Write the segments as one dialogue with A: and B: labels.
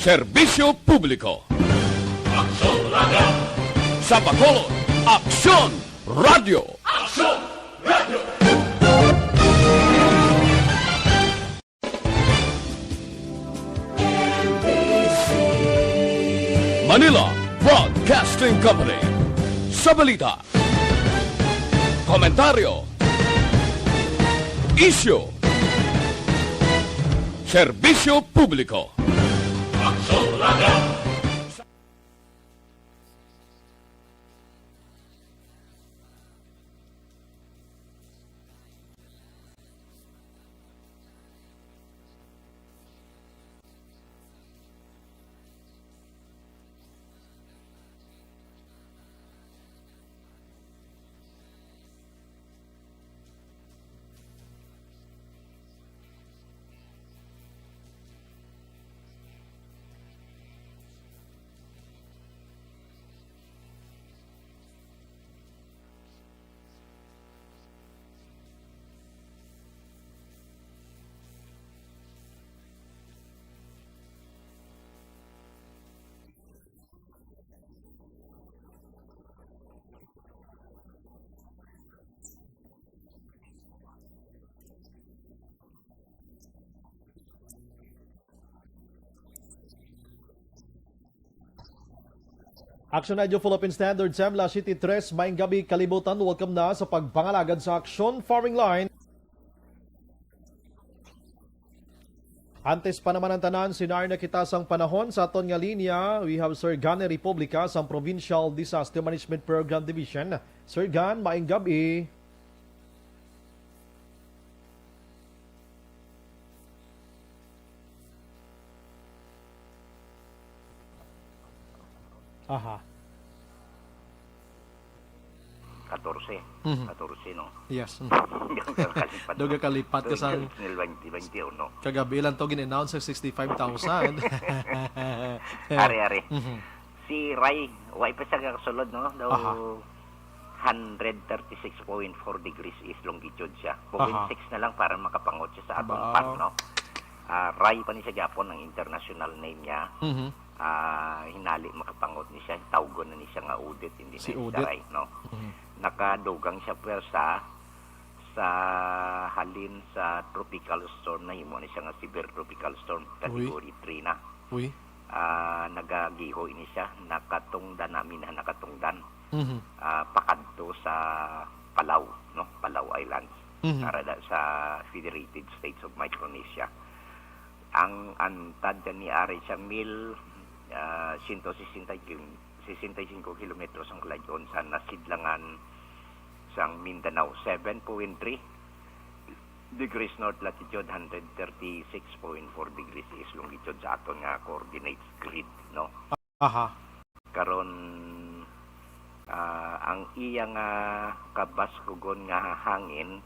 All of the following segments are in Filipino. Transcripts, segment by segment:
A: Serbisyo Publiko. Aksyon Radio. Sa Bacolod, Aksyon Radio. Aksyon Radio. Manila Broadcasting Company. Sa balita, komentaryo, isyu, serbisyo publiko. Aksyon Radio.
B: Action Radio Philippine Standard Semla City 3, maayong gabi kalibutan. Welcome na sa pagpangalagad sa Aksyon Farming Line. Antes pa naman ang tanan, sinar na kita sang panahon sa aton nga linya. We have Sir Gan Republica sa Provincial Disaster Management Program Division. Sir Gan, maayong gabi. Aha.
C: 14. 14, no?
B: Yes.
C: Doga
B: kalipat ka sa
C: 2021.
B: Kagabi lang to gin-announce sa 65,000.
C: Ari. Si Ray, way pa siya kasulod, no? Daw 136.4 degrees east longitude siya. 0.6 na lang para makapangot siya sa atong pan, no? Ray pa ni sa Japon ang international name niya. Hinali makapangot ni siya, tawgon na ni siya nga Udit, hindi
B: si
C: na
A: Udit.
C: Ray, no? Nakadugang siya pwersa sa halin sa tropical storm na himo ni siya nga severe tropical storm category 3 na.
B: Uy.
C: Nagagiho ini siya, nakatungdan namin na nakatungdan. Pakadto sa Palau, no? Palau Islands. Narada sa Federated States of Micronesia. Ang antad ni ari siya 165 kilometros ang kalayon sa nasidlangan sang Mindanao, 7.3 degrees north latitude, 136.4 degrees east longitude sa aton nga coordinates grid, no? Karon ang iyang kabaskugon nga hangin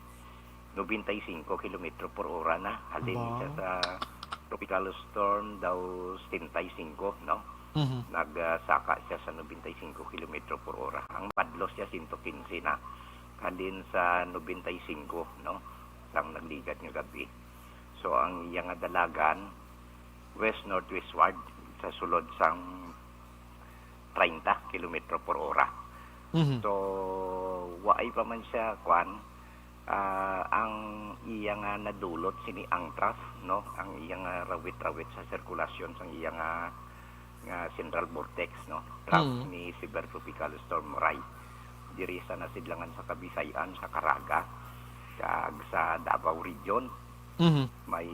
C: 95 km per hora na halin siya sa tropical storm daw 75, no? Nagsaka siya sa 95 km per hora. Ang padlos siya 115 na. Halin sa 95, no? Sang nagligat nga gabi. So ang iyang dalagan west-northwestward sa sulod sang 30 km per hora. So waay pa man siya ang iyang nadulot sini ang trough, no? Ang iyang rawit-rawit sa sirkulasyon sang iyang nga central vortex, no? Trough ni severe tropical storm Ray diri sa nasidlangan sa Kabisayan, sa Caraga, kag sa Davao region. May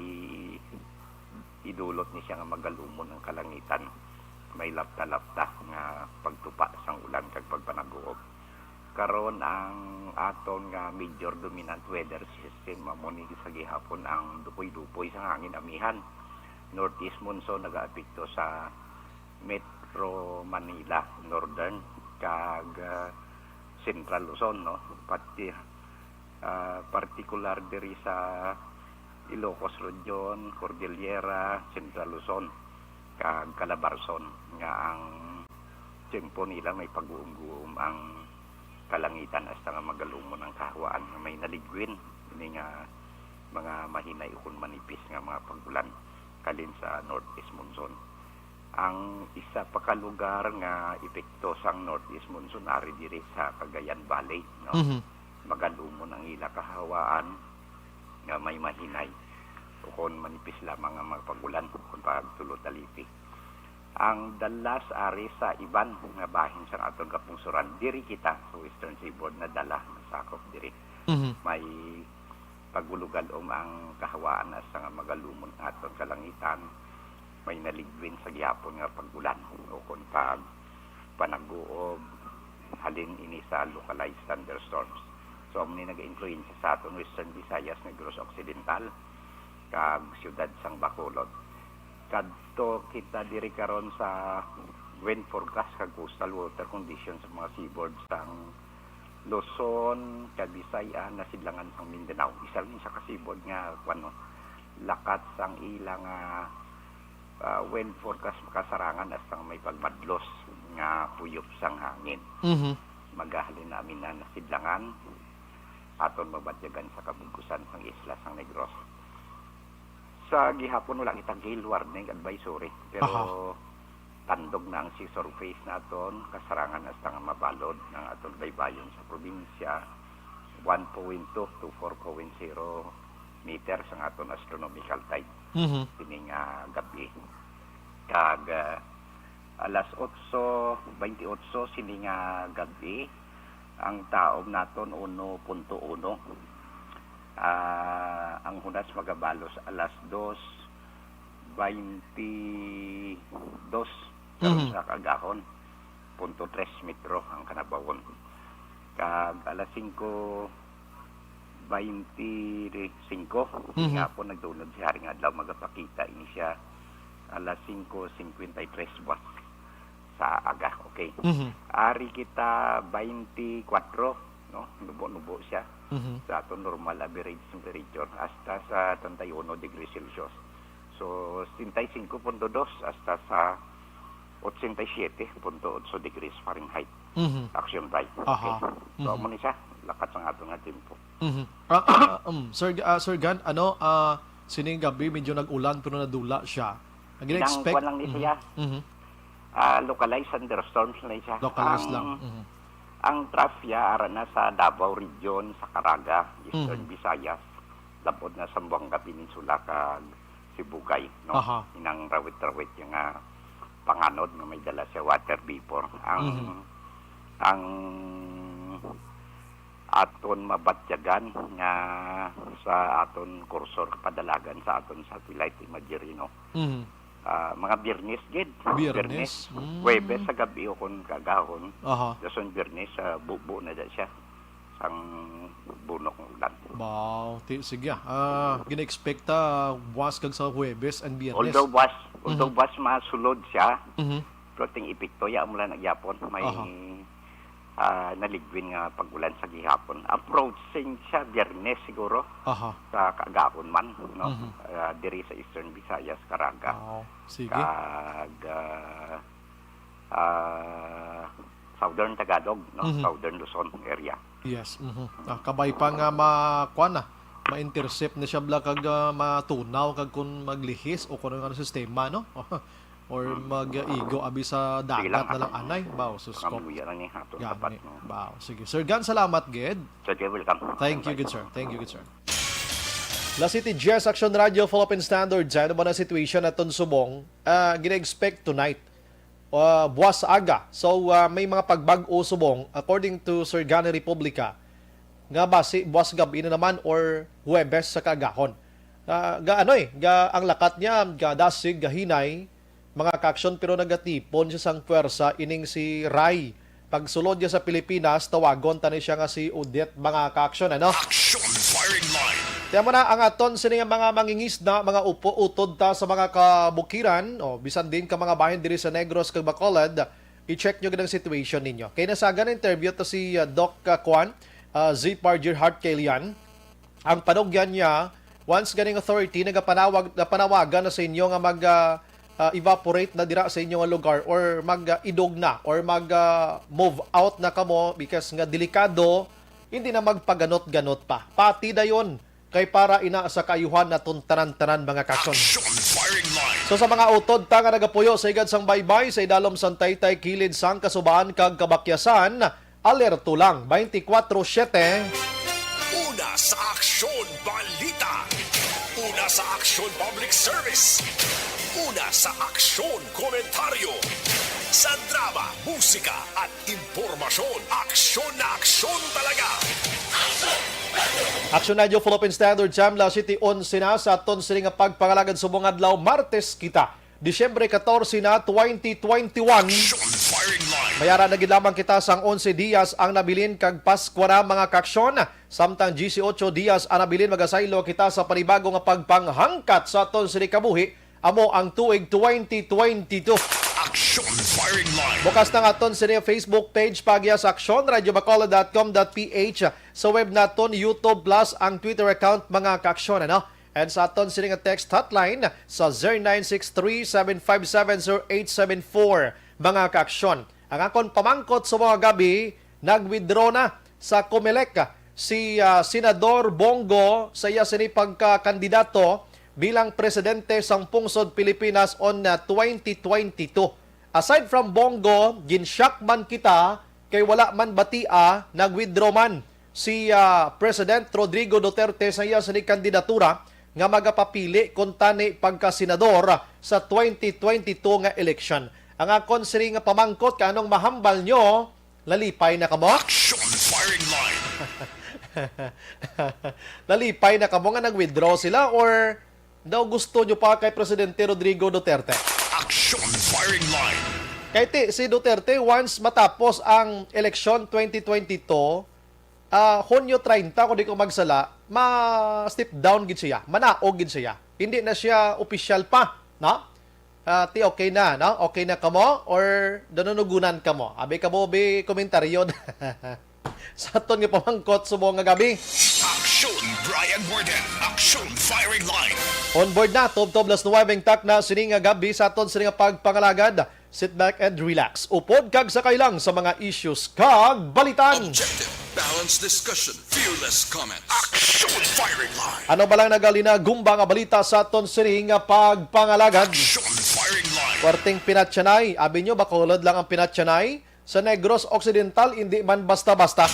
C: idulot ni siya nga magalumon ng kalangitan. May lapta-lapta nga pagtupa sang ulan kag pagpanaguob. Karon ang aton nga major dominant weather system mamoni sa gihapon ang dupoy-dupoy sa hangin amihan. Northeast monsoon nagaapekto sa Metro Manila, Northern kag Central Luzon, no? Pati particular diri sa Ilocos Region, Cordillera, Central Luzon kag Calabarzon nga ang tempo nila may pag-uum-guum ang kalangitan hasta nga magalumon ang kahawaan nga may naligwin ini nga mga mahinay ukon manipis nga mga pagulan kalin sa northeast monsoon. ang isa pa ka lugar nga epekto sang northeast monsoon ari diri sa Cagayan Valley, no. Magalumon ang ila kahawaan nga may mahinay o kon manipis lamang ang mga pagulan kung pagtulot alipi. Ang dalas ari sa iban nga bahin sa atong kapungsuran diri kita sa Western Seaboard na dala masakop diri. May pagulugal ang kahawaan as nga magalumon aton kalangitan, may naligwin sa gihapon nga pagbulan o kung pag panaguob halin ini sa localized thunderstorms. So muni nag-influensya sa aton Western Visayas, Negros Occidental kag siyudad sang Bacolod. Kadto kita diri karon sa wind forecast kag coastal water conditions sa mga seaboard sang Luzon, Visayas, na sidlangan sang Mindanao. Isa rin sa kasibod nga lakat sang ilang wind forecast makasarangan as sang may pagmadlos nga puyop sang hangin. Magahalin namin na nasidlangan aton mabadyagan sa kabungkusan sang isla sang Negros. Sa gihapon wala kitang gale warning advisory, pero tandog na ang sea surface naton kasarangan as nga mabalod ng aton baybayon sa probinsya 1.2 to 4.0 meters ang aton astronomical tide. Kini nga gabi kag alas 8:28 sini nga gabi ang taom naton 1.1. Ang hunas magabalos alas 2:22 karon sa kagahon 0.3 metro ang kanabawon. Kag alas 5:25 nga po nagdunod si haring adlaw magapakita ini siya alas 5:53 buwas sa aga. Okay. Ari kita 24, no, nubo-nubo siya sa aton normal average temperature hasta sa 31 degrees Celsius. So 65.2 hasta sa 87.8 degrees Fahrenheit. Action time. Okay. So mo ni siya lakat ang aton nga tempo.
B: Sir Gan, sining gabi medyo nag-ulan pero nadula siya. Ang gina-expect
C: lang ni siya. Localized thunderstorms na siya.
B: Localized lang.
C: Ang trafya ara na sa Davao Region, sa Caraga, Eastern Visayas, labod na sa Buanga Peninsula kag Sibugay, no. Inang rawit-rawit yung panganod na may dala sa water vapor. Ang aton mabatyagan nga sa aton kursor padalagan sa aton satellite imagery, no. Mga Biyernes gid.
B: Biyernes.
C: Huwebes sa gabi o kung kagahon. Dason Biyernes sa bubo na siya. Sang bunok ng ulan.
B: Wow. Sige. Gina-expect buwas kag sa Huwebes and Biyernes.
C: Although buwas masulod siya, floating epekto ya mula nagyapon. May naligwin nga pagulan sa gihapon. Approaching siya Biyernes siguro. Sa kagahon man, no. Diri sa Eastern Visayas, Caraga.
B: Sige.
C: Kag Southern Tagalog, no. Southern Luzon area.
B: Yes. Kabay pa nga ma-intercept na siya bla kag matunaw kag kun maglihis o kun ano sistema, no. Or mag-igo abi sa dagat na lang anay. Baw, suskop. Baw, sige. Sir Gan, salamat, Ged.
C: Sige, welcome.
B: Thank you, good sir. La City Jazz Action Radio Philippine Standards. Ano ba na situation naton subong? Gina-expect tonight. Buwas aga. So, may mga pagbag-o subong according to Sir Gan Republica. Nga ba si buwas gabi na naman or Huwebes sa kagahon. Ang lakat niya, dasig, gahinay, mga kaksyon pero nagatipon siya sang puwersa ining si Rai. Pagsulod niya sa Pilipinas, tawagon tani siya nga si Odette mga kaksyon, ano?
A: Action firing line.
B: Tiyan mo na ang aton sining mga mangingisda, mga utod ta sa mga kabukiran, bisan din ka mga bahin diri sa Negros kag Bacolod, i-check nyo ganang situation ninyo. Kaya nasaga na interview to si Doc Kwan, Z. Parger Hart Kalian. Ang panugyan niya, once ganing authority, napanawagan na sa inyo nga evaporate na dira sa inyong lugar or mag-idog na or mag-move out na kamo because nga delikado, hindi na magpaganot-ganot pa. Pati dayon kay para ina sa kaayuhan na tanan-tanan mga kaksyon.
A: Action firing line.
B: So sa mga utod ta nga nagapuyo sa igad sang baybay sa idalom sang taytay kilid sang kasubaan kag kabakyasan, alerto lang 24/7.
A: Una sa aksyon balita. Una sa aksyon public service. Una sa aksyon komentaryo. Sa drama, musika at impormasyon. Aksyon na aksyon talaga.
B: Action Radio Philippine Standard Time, La City 11 na sa aton sila nga pagpangalagad subong adlaw Martes kita. Disyembre 14 na 2021.
A: Action firing line.
B: Mayara na gid lamang kita sang 11 Dias ang nabilin kag Pasko na mga kaksyon. Samtang 18 Dias ang nabilin magasaylo kita sa panibago nga pagpanghangkat sa aton sila kabuhi amo ang tuig 2022.
A: Action firing line.
B: Bukas na aton sa Facebook page pagya sa Aksyon, radiobacolod.com.ph, sa web naton, YouTube Plus, ang Twitter account mga kaksyon, ano? And sa aton sila nga text hotline sa 0963-757-0874 mga kaaksyon. Ang akon pamangkot sa mga gabi, nag-withdraw na sa Comelec si Senador Bongo sa iya sini pagkakandidato bilang presidente sang pungsod Pilipinas on 2022. Aside from Bongo, ginshock man kita kay wala man batia, nag-withdraw man si President Rodrigo Duterte sa iya sini kandidatura nga magapapili kung tani pagka-senador sa 2022 nga election. Ang akon siri nga pamangkot kanong mahambal nyo, lalipay na kamo?
A: Action firing line.
B: Lalipay na kamo nga nag-withdraw sila or daw gusto nyo pa kay Presidente Rodrigo Duterte?
A: Action firing line.
B: Kaya si Duterte, once matapos ang election 2022, Hunyo 30, kung di ko magsala, ma-step down gid siya, manaog gid siya. Hindi na siya official pa, no? Okay na, no? Okay na kamo or danunugunan kamo? Abi kamo bi komentaryo sa aton nga pamangkot subong nga gabi.
A: Action Brian Warden. Action firing line.
B: On board na, Tob las nuwabeng tak na sini nga gabi sa aton sini nga pagpangalagad. Sit back and relax. Upod kag sakay lang sa mga issues kag balitan.
D: Objective, balanced discussion, fearless comments.
A: Action firing line.
B: Ano ba lang nagalina gumba nga balita sa aton sini nga pagpangalagad?
A: Action firing line.
B: Kwarting Pinatsanay. Abi nyo, Bacolod lang ang Pinatsanay. Sa Negros Occidental, hindi man basta-basta.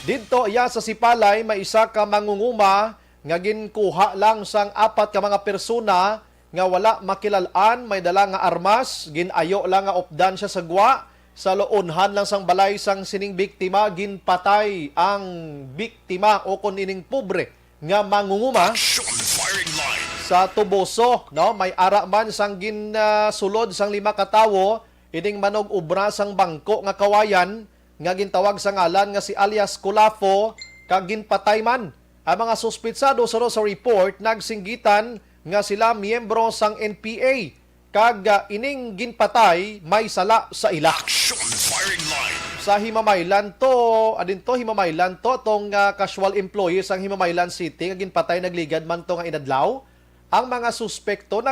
B: Dito, iya sa Sipalay, may isa ka mangunguma nga ginkuha lang sang 4 ka mga persona nga wala makilalaan, may dala nga armas, ginayo lang nga opdan siya sa gwa, sa loonhan lang sang balay sang sining biktima, ginpatay ang biktima o kun ining pobre nga mangunguma.
A: Action firing line.
B: Sa Tuboso, no, may ara man sang ginsulod sang 5 ka tawo, ining manog ubra sang bangko nga kawayan, nga gintawag sa ngalan nga si alias Kulafo, kag ginpatay man. Ang mga suspitsado sa report nagsinggitan nga sila miyembro sang NPA, kag ining ginpatay may sala sa ila.
A: Action firing line.
B: Sa Himamaylan to, Himamaylan to, tong casual employees sang Himamaylan City, nga ginpatay nagligad man to nga inadlaw. Ang mga suspekto,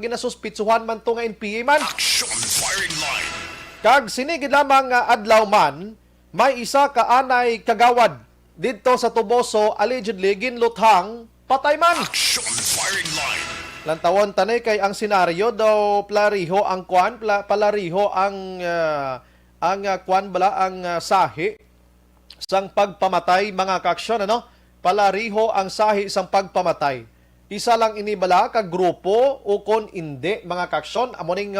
B: ginasuspitsuhan man to nga NPA man.
A: Action firing line.
B: Kag sinigid lamang nga adlaw man, may isa ka anay kagawad dito sa Tuboso, allegedly ginluthang, patay man.
A: Action firing line.
B: Lantawon tanay kay ang senaryo daw palariho ang kwan, palariho ang kwan bala ang sahi sang pagpamatay mga kaaksyon, ano? Palariho ang sahi sang pagpamatay. Isa lang inibala ka grupo o kon hindi mga kaaksyon, amo ning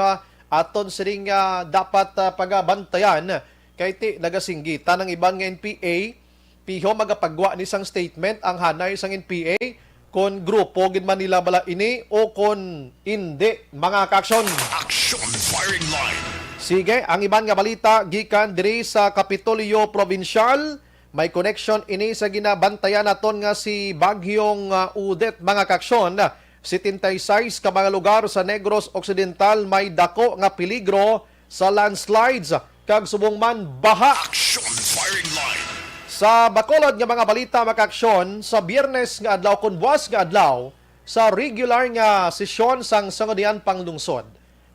B: aton siring dapat pagabantayan kay ti nagasinggitan ng ibang NPA. Piho magapagwa ni sang statement ang hanay sang NPA kon grupo gid man nila bala ini o kon hindi mga kaaksyon.
A: Action firing line.
B: Sige, ang iban nga balita gikan diri sa Kapitolyo Provincial, may connection ini sa ginabantayan naton nga si Bagyong Udet mga kaaksyon. 76 ka mga lugar sa Negros Occidental may dako nga peligro sa landslides kag subong man baha.
A: Action firing line.
B: Sa Bacolod nga mga balita makaaksyon, sa Biyernes nga adlaw kun buwas nga adlaw, sa regular nga sesyon sang Sangguniang Panglungsod,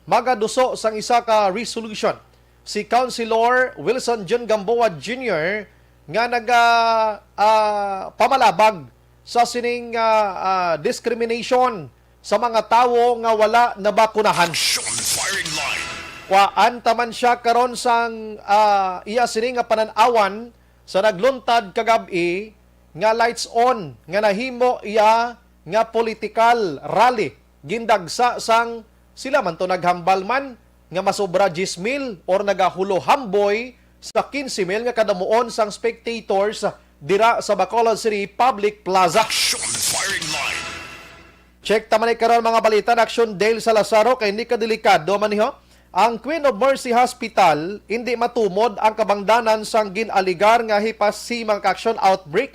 B: magaduso sang isa ka resolution si Councilor Wilson John Gamboa Jr. nga pamalabag sa sining discrimination sa mga tawo nga wala nabakunahan.
A: Action firing line.
B: Kuan taman siya karon sang iya sini nga pananawan sa nagluntad kagabi nga lights on nga nahimo iya nga political rally gindagsa sang sila man to naghambal man nga masobra 10,000 or nagahulo hamboy sa 15,000 nga kadamuon sang spectators dira sa Bacolod City Public Plaza.
A: Action firing line.
B: Check taman karon mga balita na Action Dale Salazaro kay hindi ka delikado man niho. Ang Queen of Mercy Hospital hindi matumod ang kabangdanan sang ginaligar nga hipasimang action outbreak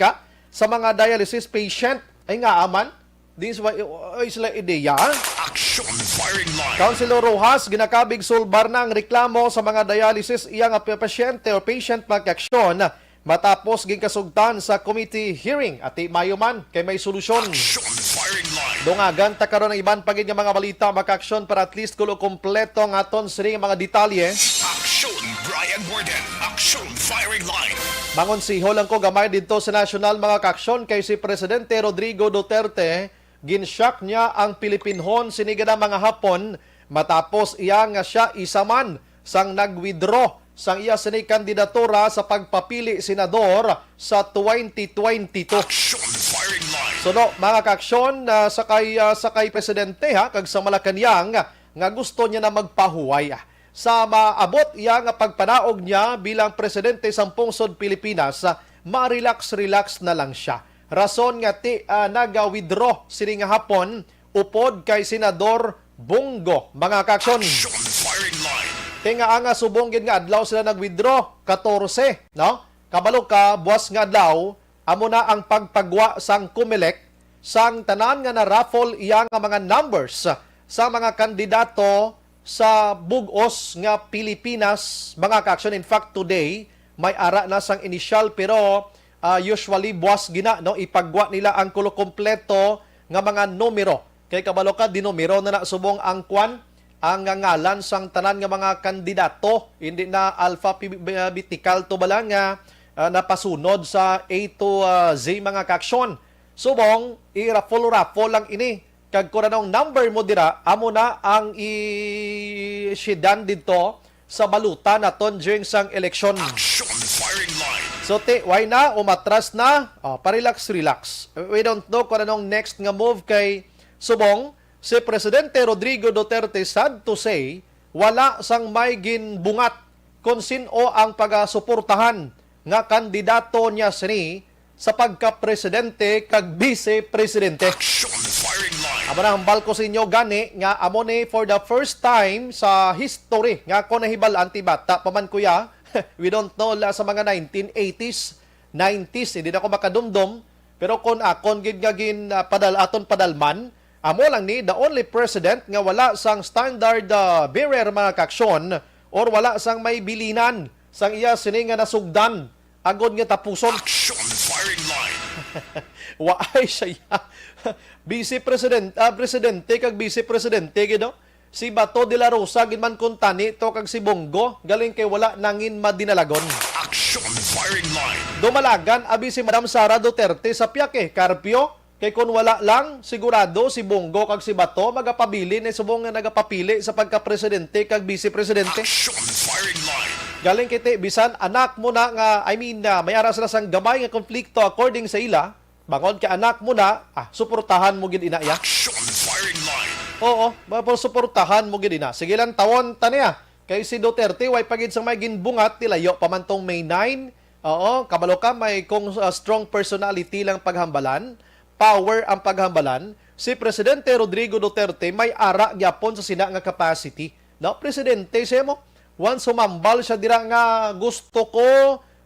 B: sa mga dialysis patient ay nga aman. This is la ideya.
A: Action firing line.
B: Councilor Rojas ginakabig sulbar na ang reklamo sa mga dialysis iya nga pasyente o patient mag-aksyon matapos ginkasugtan sa committee hearing at mayo man kay may solusyon.
A: Action firing line.
B: Dungagan ta karon ang iban pagid nga mga balita maka-aksyon para at least kulo kompleto ang aton sini mga detalye.
A: Action Brian Borden. Action firing line.
B: Mangon si lang ko gamay dito sa national mga ka-aksyon kay si Presidente Rodrigo Duterte ginshock niya ang Pilipinhon sinigada mga Hapon matapos iya nga siya isaman sang nag-withdraw sang iya sini kandidatura sa pagpapili senador sa 2022.
A: Action firing line.
B: So no, mga ka-aksyon sakay presidente kag sa Malacañang nga gusto niya na magpahuway sa maabot iya nga pagpanaog niya bilang presidente sa pungsod Pilipinas, ma-relax na lang siya. Rason nga naga-withdraw sini nga Hapon upod kay Senador Bongo, mga ka-aksyon.
A: Action firing line.
B: Tinga nga subong nga adlaw sila nag-withdraw 14, no? Kabalo ka buwas nga adlaw amo na ang pagpagwa sang COMELEC sang tanan nga na-raffle iya nga mga numbers sa mga kandidato sa bugos nga Pilipinas, mga ka-aksyon. In fact, today may ara na sang initial pero usually buwas gina no ipagwa nila ang kulo kompleto nga mga numero. Kay kabalo ka dinumero na subong ang kwan ang ngalan sang tanan nga mga kandidato, hindi na alphabetical to bala nga napasunod sa A to Z, mga ka-aksyon. Subong i-raffle lang ini kag kuranong number mo dira amo na ang i-shidan dito sa baluta naton during sang election.
A: Action firing line.
B: So why na umatras na relax. We don't know kung anong next nga move kay subong si Presidente Rodrigo Duterte, sad to say, wala sang may ginbungat kung sino ang pagasuportahan nga kandidato niya sini sa pagka-presidente kag vice-presidente.
A: Action firing line.
B: Amo na hambal ko sa inyo gani nga amo ni for the first time sa history nga ako nahibalaan ti bata paman kuya. We don't know la sa mga 1980s, 90s, hindi na ako makadumdum. Pero kung akon gid nga aton padalman, amo lang ni the only president nga wala sang standard bearer, mga ka-aksyon, or wala sang may bilinan sang iya sini nga nasugdan agod nga tapuson.
A: Action firing line.
B: Waay siya. Presidente kag vice-presidente gido. Si Bato de la Rosa ginman kuntani to kag si Bongo galing kay wala nangin madinalagon.
A: Action firing line.
B: Dumalagan abi si Madam Sara Duterte sa piyake Carpio kay kun wala lang sigurado si Bongo kag si Bato magapabili ni subong nga nagapapili sa pagka-presidente kag vice-presidente.
A: Action firing line.
B: Galing kiti bisan anak mo na nga may ara sila sang gamay nga konflikto according sa ila bangon ka anak mo na suportahan mo gid ina ya.
A: Action firing line.
B: Oo, suportahan mo gid ina. Sige lang tawon taniya kay si Duterte way pagid sang may ginbungat tilayo pamantong May 9. Oo, kabalo ka may kung strong personality lang paghambalan, power ang paghambalan. Si Presidente Rodrigo Duterte may ara gyapon sa sina nga capacity. No, presidente siya mo. Once sumambal siya dira nga gusto ko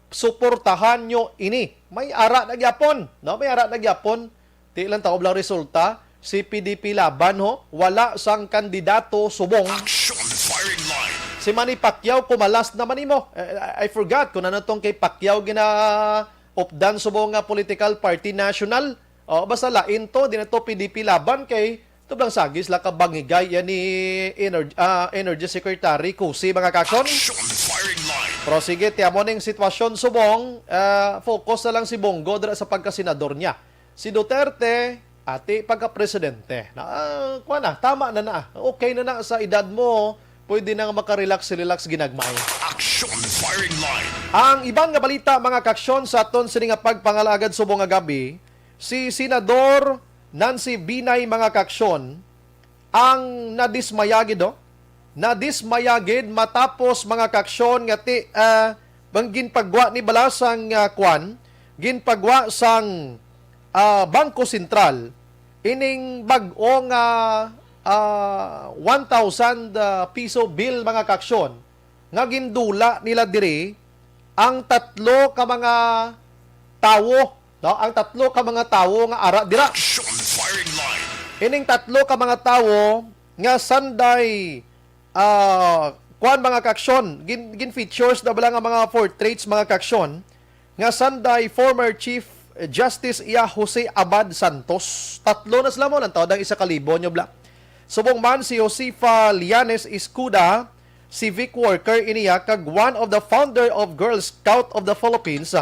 B: suportahan nyo ini. May ara na gyapon, no? May ara na gyapon. Di lang taob lang resulta. Si PDP laban wala sang kandidato subong.
A: Action firing line.
B: Si Manny Pacquiao kumalas naman nimo. I forgot kung ano tong kay Pacquiao opdan subong nga political party national. Basta lain to, di na to PDP laban kay tublang sagis la kabangigay yan ni Energy Secretary Cusi, mga ka-aksyon.
A: Action firing line.
B: Pero sige, tiamo ning sitwasyon subong, focus na lang si Bongo dira sa pagkasenador niya. si Duterte ati pagka-presidente. Kuha na, tama na. Okay na sa edad mo, pwede nang makarelax-relax ginagmay.
A: Action firing line.
B: Ang ibang nga balita mga kaksyon sa aton sini nga pagpangalagad subong nga gabi, si Senador Nancy Binay mga kaksyon ang nadismayagid nadismayagid matapos mga kaksyon nga ti ginpagwa ni balasang kwan ginpagwa sang Bangko Sentral ining bag-o nga 1,000 piso bill mga kaksyon nga gindula nila diri ang tatlo ka mga tawo, no? Ang tatlo ka mga tawo nga ara dira.
A: Action firing line.
B: Ining tatlo ka mga tawo nga sanday kuan mga kaksyon gin features na bala nga mga portraits mga kaksyon nga sanday former Chief Justice Jose Abad Santos. Tatlo na sila mo lang tawag ang 1,000 nyo bla. Subong man si Josefa Lianes Escuda, civic worker iniya kag one of the founder of Girl Scout of the Philippines,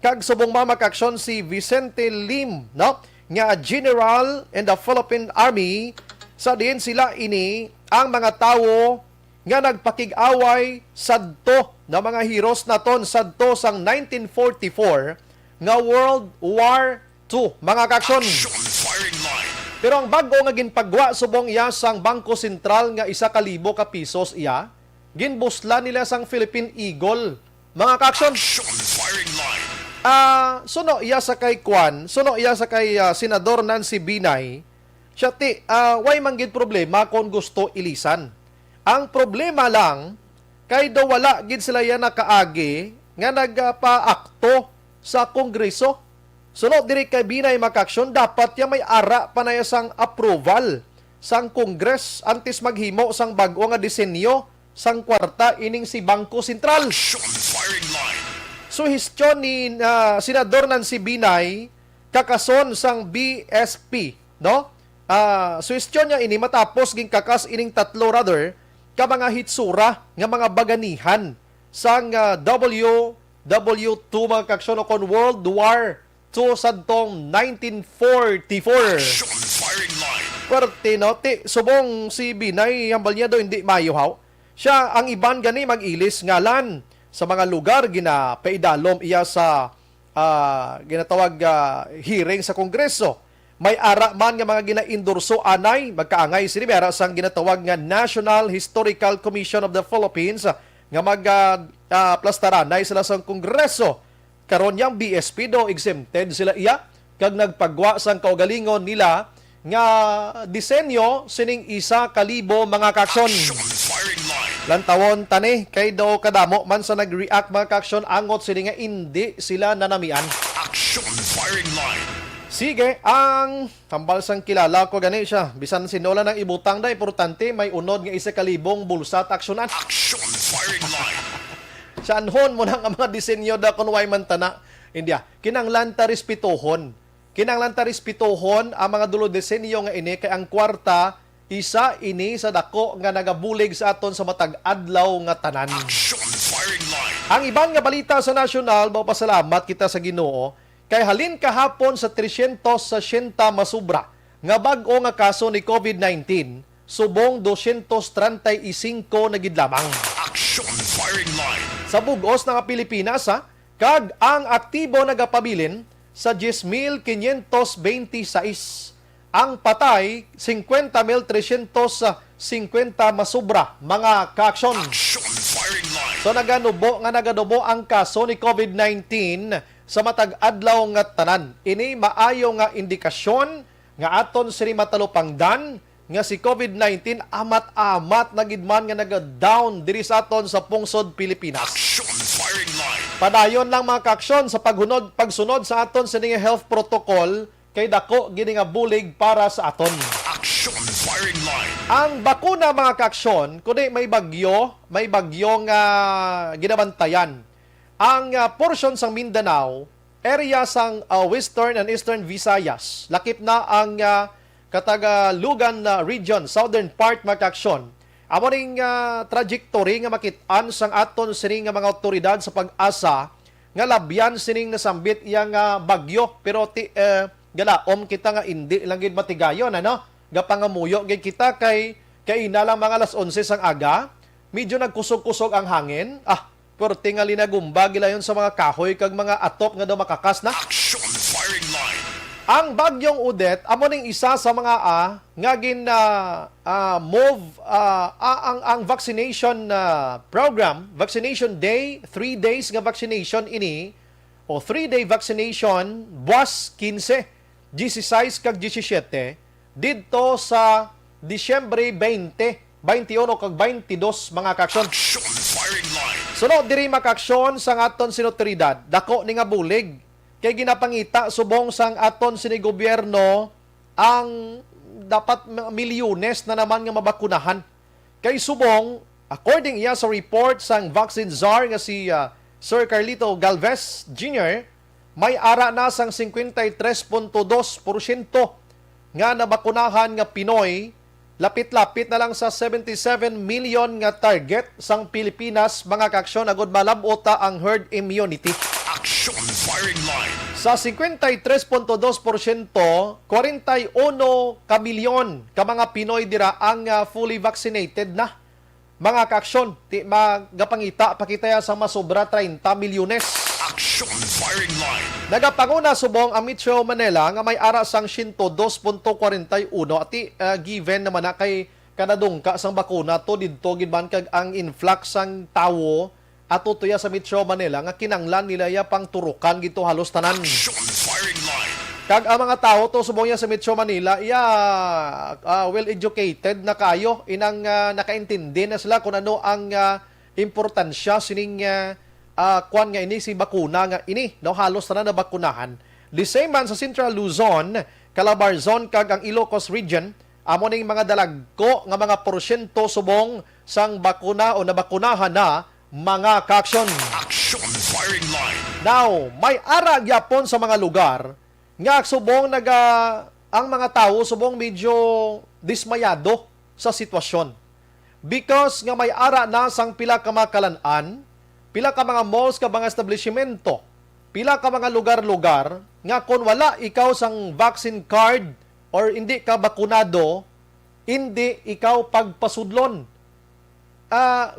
B: kag subong mama kaksyon si Vicente Lim, no? Nga general in the Philippine Army. Sa diin sila ini ang mga tawo nga nagpakig-away sadto na mga heroes naton sadto sang 1944 nga World War II mga kaksyon.
A: Action firing line.
B: Pero ang bago nga ginpagwa subong iya sang Bangko Sentral nga 1,000 ka pisos iya, ginbusla nila sang Philippine Eagle. Mga kaksyon,
A: Action firing line.
B: suno iya sa kay Kwan, suno iya sa kay Senador Nancy Binay, siya way manggid problema kung gusto ilisan. Ang problema lang, kay daw wala gid sila yan nakaagi nga nagpa-akto sa Kongreso. Sunod diri kay Binay makaksyon, dapat ya may ara pa na sang approval sang Kongres antes maghimo sang bag-o nga disenyo sang kwarta ining si Bangko Sentral.
A: Action firing line.
B: Suhestyon ni Senador Nancy Binay kakason sang BSP, no? Suhestyon niya ini matapos ging kakas ining tatlo rather ka mga hitsura nga mga baganihan sang WW2 mga kaksyon o kon World War II sadtong 1944.
A: Action firing line.
B: Pwerte no, subong si Binay hambal niya do hindi mayuhaw. Siya ang iban gani mag-ilis ngalan sa mga lugar ginapaidalom iya sa ginatawag hearing sa Kongreso. May ara man nga mga ginaindurso anay magkaangay sini ara sang ginatawag nga National Historical Commission of the Philippines nga plastaranay sila sa Kongreso. Karon yang BSP do exempted sila iya kag nagpagwa sang kaugalingon nila nga disenyo sining 1,000 mga kaksyon.
A: Action firing line.
B: Lantawon tani kay daw kadamo man sa nag-react mga kaksyon angot sila nga hindi sila nanamian.
A: Action firing line.
B: Sige, ang tambal sang kilala ko gani siya. Bisan sinola ng ibutang da, importante may unod nga 1,000 bulsa at aksyonan.
A: Action firing line.
B: Sa anhon mo nang ang mga disenyo da kunway man tana. India, kinanglan ta respetohon. Kinanglan ta respetohon ang mga dulo disenyo nga ini kay ang kwarta isa ini sa dako nga nagabulig sa aton sa matag adlaw nga tanan.
A: Action firing line.
B: Ang ibang nga balita sa nasyonal, mapasalamat kita sa Ginoo kay halin kahapon sa 360 masubra nga bag-o nga kaso ni COVID-19 subong 235 na gid lamang.
A: Action firing line.
B: Sa bugos ng Pilipinas kag ang aktibo nagapabilin sa 10,526. Ang patay 50,350 masubra mga kaaksyon.
A: Action firing line.
B: So nagadubo ang kaso ni COVID-19 sa matag adlaw nga tanan. Ini maayo nga indikasyon nga aton sini matalupangdan nga si COVID-19 amat-amat na gidman nga naga-down diri sa aton sa pungsod Pilipinas.
A: Action firing line.
B: Padayon lang mga kaaksyon sa pagsunod sa aton sa health protocol kay dako gini nga bulig para sa aton.
A: Action firing line.
B: Ang bakuna mga kaaksyon, kundi may bagyo nga ginabantayan. Ang portion sang Mindanao, area sang Western and Eastern Visayas, lakip na ang Katagalugan region, southern part mga kaaksyon. Amo ring trajectory nga makit-an sang aton sining nga mga otoridad sa pag-asa nga labyan sining nasambit iyang bagyo pero galaom kita nga hindi lang gid matigayon, ano? Gapangamuyo gid kita kay inalang mga alas 11 sang aga, medyo nagkusog-kusog ang hangin. Pero tingali na gumba gila yun sa mga kahoy kag mga atop nga daw makakas na.
A: Action firing line.
B: Ang bagyong Odette amo ning isa sa mga nga gin move ang vaccination program, vaccination day, 3 days nga vaccination ini o 3-day vaccination buwas 15, 16 kag 17 didto sa Disyembre 20, 21 kag 22 mga kaaksyon.
A: Action firing line.
B: Sunod diri makaksyon sang aton sinotoridad, dako ni nga bulig kay ginapangita subong sang aton sini gobyerno ang dapat milyones na naman nga mabakunahan. Kay subong according iya sa report sang vaccine czar nga si Sir Carlito Galvez Jr., may ara na sang 53.2% nga nabakunahan nga Pinoy, lapit-lapit na lang sa 77 million nga target sang Pilipinas mga kaaksyon agud malabota ang herd immunity.
A: Action firing line.
B: Sa 53.2%, 41 ka milyon ka mga Pinoy dira ang fully vaccinated na. Mga kaaksyon, magapangita pakitaya sa masobra 30 milyones.
A: Action firing line.
B: Nagapanguna subong ang Metro Manila nga may ara sang 102.41 at given naman na kay kanadungka sang bakuna to didto gid man kag ang influx sang tawo ato tuya sa Metro Manila nga kinanglan nila ya pang turukan gito halos tanan.
A: Action firing line.
B: Kag ang mga tao to subong ya sa Metro Manila well educated na kayo inang nakaintindi na sila kung ano ang importansya sining kuan nga ini si bakuna nga ini no halos na bakunahan. The same man sa Central Luzon, Calabarzon kag ang Ilocos region amo ning mga dalagko nga mga porsyento subong sang bakuna o nabakunahan na mga kaaksyon.
A: Action firing line.
B: Now, may ara gyapon sa mga lugar nga subong ang mga tao subong medyo dismayado sa sitwasyon. Because nga may ara na sang pila ka makalan-an, pila ka mga malls ka mga establishmento, pila ka mga lugar-lugar nga kung wala ikaw sang vaccine card or hindi ka bakunado, hindi ikaw pagpasudlon.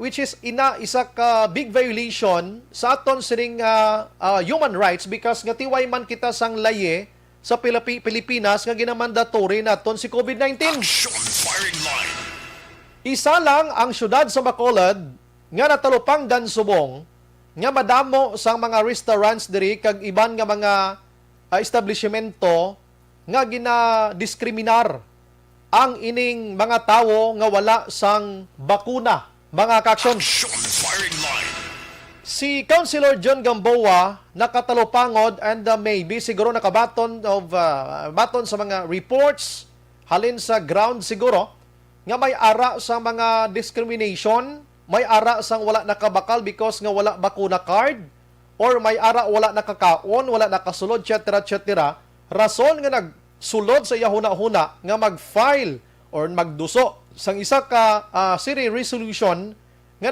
B: Which is isa ka big violation sa aton sining human rights because nga tiway man kita sang laye sa Pilipinas nga ginamandatory naton si COVID-19.
A: Action firing line.
B: Isa lang ang syudad sa Bacolod nga natalupang subong nga madamo sang mga restaurants diri kag iban nga mga establishmento nga ginadiskriminar ang ining mga tawo nga wala sang bakuna. Mga kaaksyon,
A: Action firing line.
B: si Councilor John Gamboa nakatalupangod and maybe siguro nakabaton baton sa mga reports halin sa ground siguro nga may ara sa mga discrimination, may ara sang wala nakabakal because nga wala bakuna card or may ara wala nakakaon, wala nakasulod, etc. Rason nga nagsulod sa yahuna-huna nga mag-file or magduso sang isa ka city resolution nga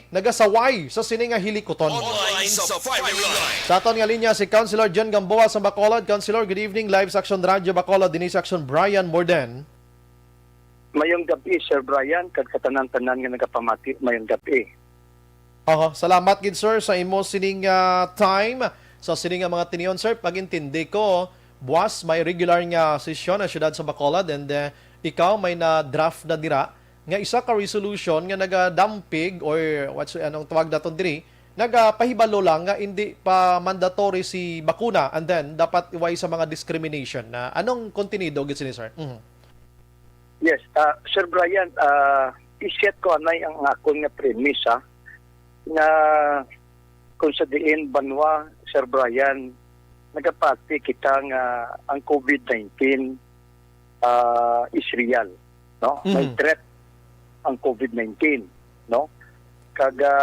B: nagasaway sa sini nga hilikoton.
A: Online sa firing line.
B: Sa aton nga linya si Councilor John Gamboa sa Bacolod. Councilor, good evening. Live sa Action Radio Bacolod. Dinis Action Brian Morden.
E: Mayong gabi, Sir Brian, kag katanan-tanan nga nagapamati, mayong gabi.
B: Salamat gid sir sa imo sining time sa sining nga mga tinion sir. Pagintindi ko, buwas may regular nga sesyon sa syudad sa Bacolod and ikaw may na-draft na dira nga isa ka resolution nga nagadampig or anong tawag daton diri, nagapahibalo lang nga hindi pa mandatory si bakuna and then dapat iway sa mga discrimination. Anong kontenido gid sini sir?
E: Yes, Sir Brian, i-set ko anay ang akong nga premisa na kung sa diin banwa, Sir Brian, nagapati kita nga ang COVID-19 is real, no? May threat ang COVID-19, no? Kaga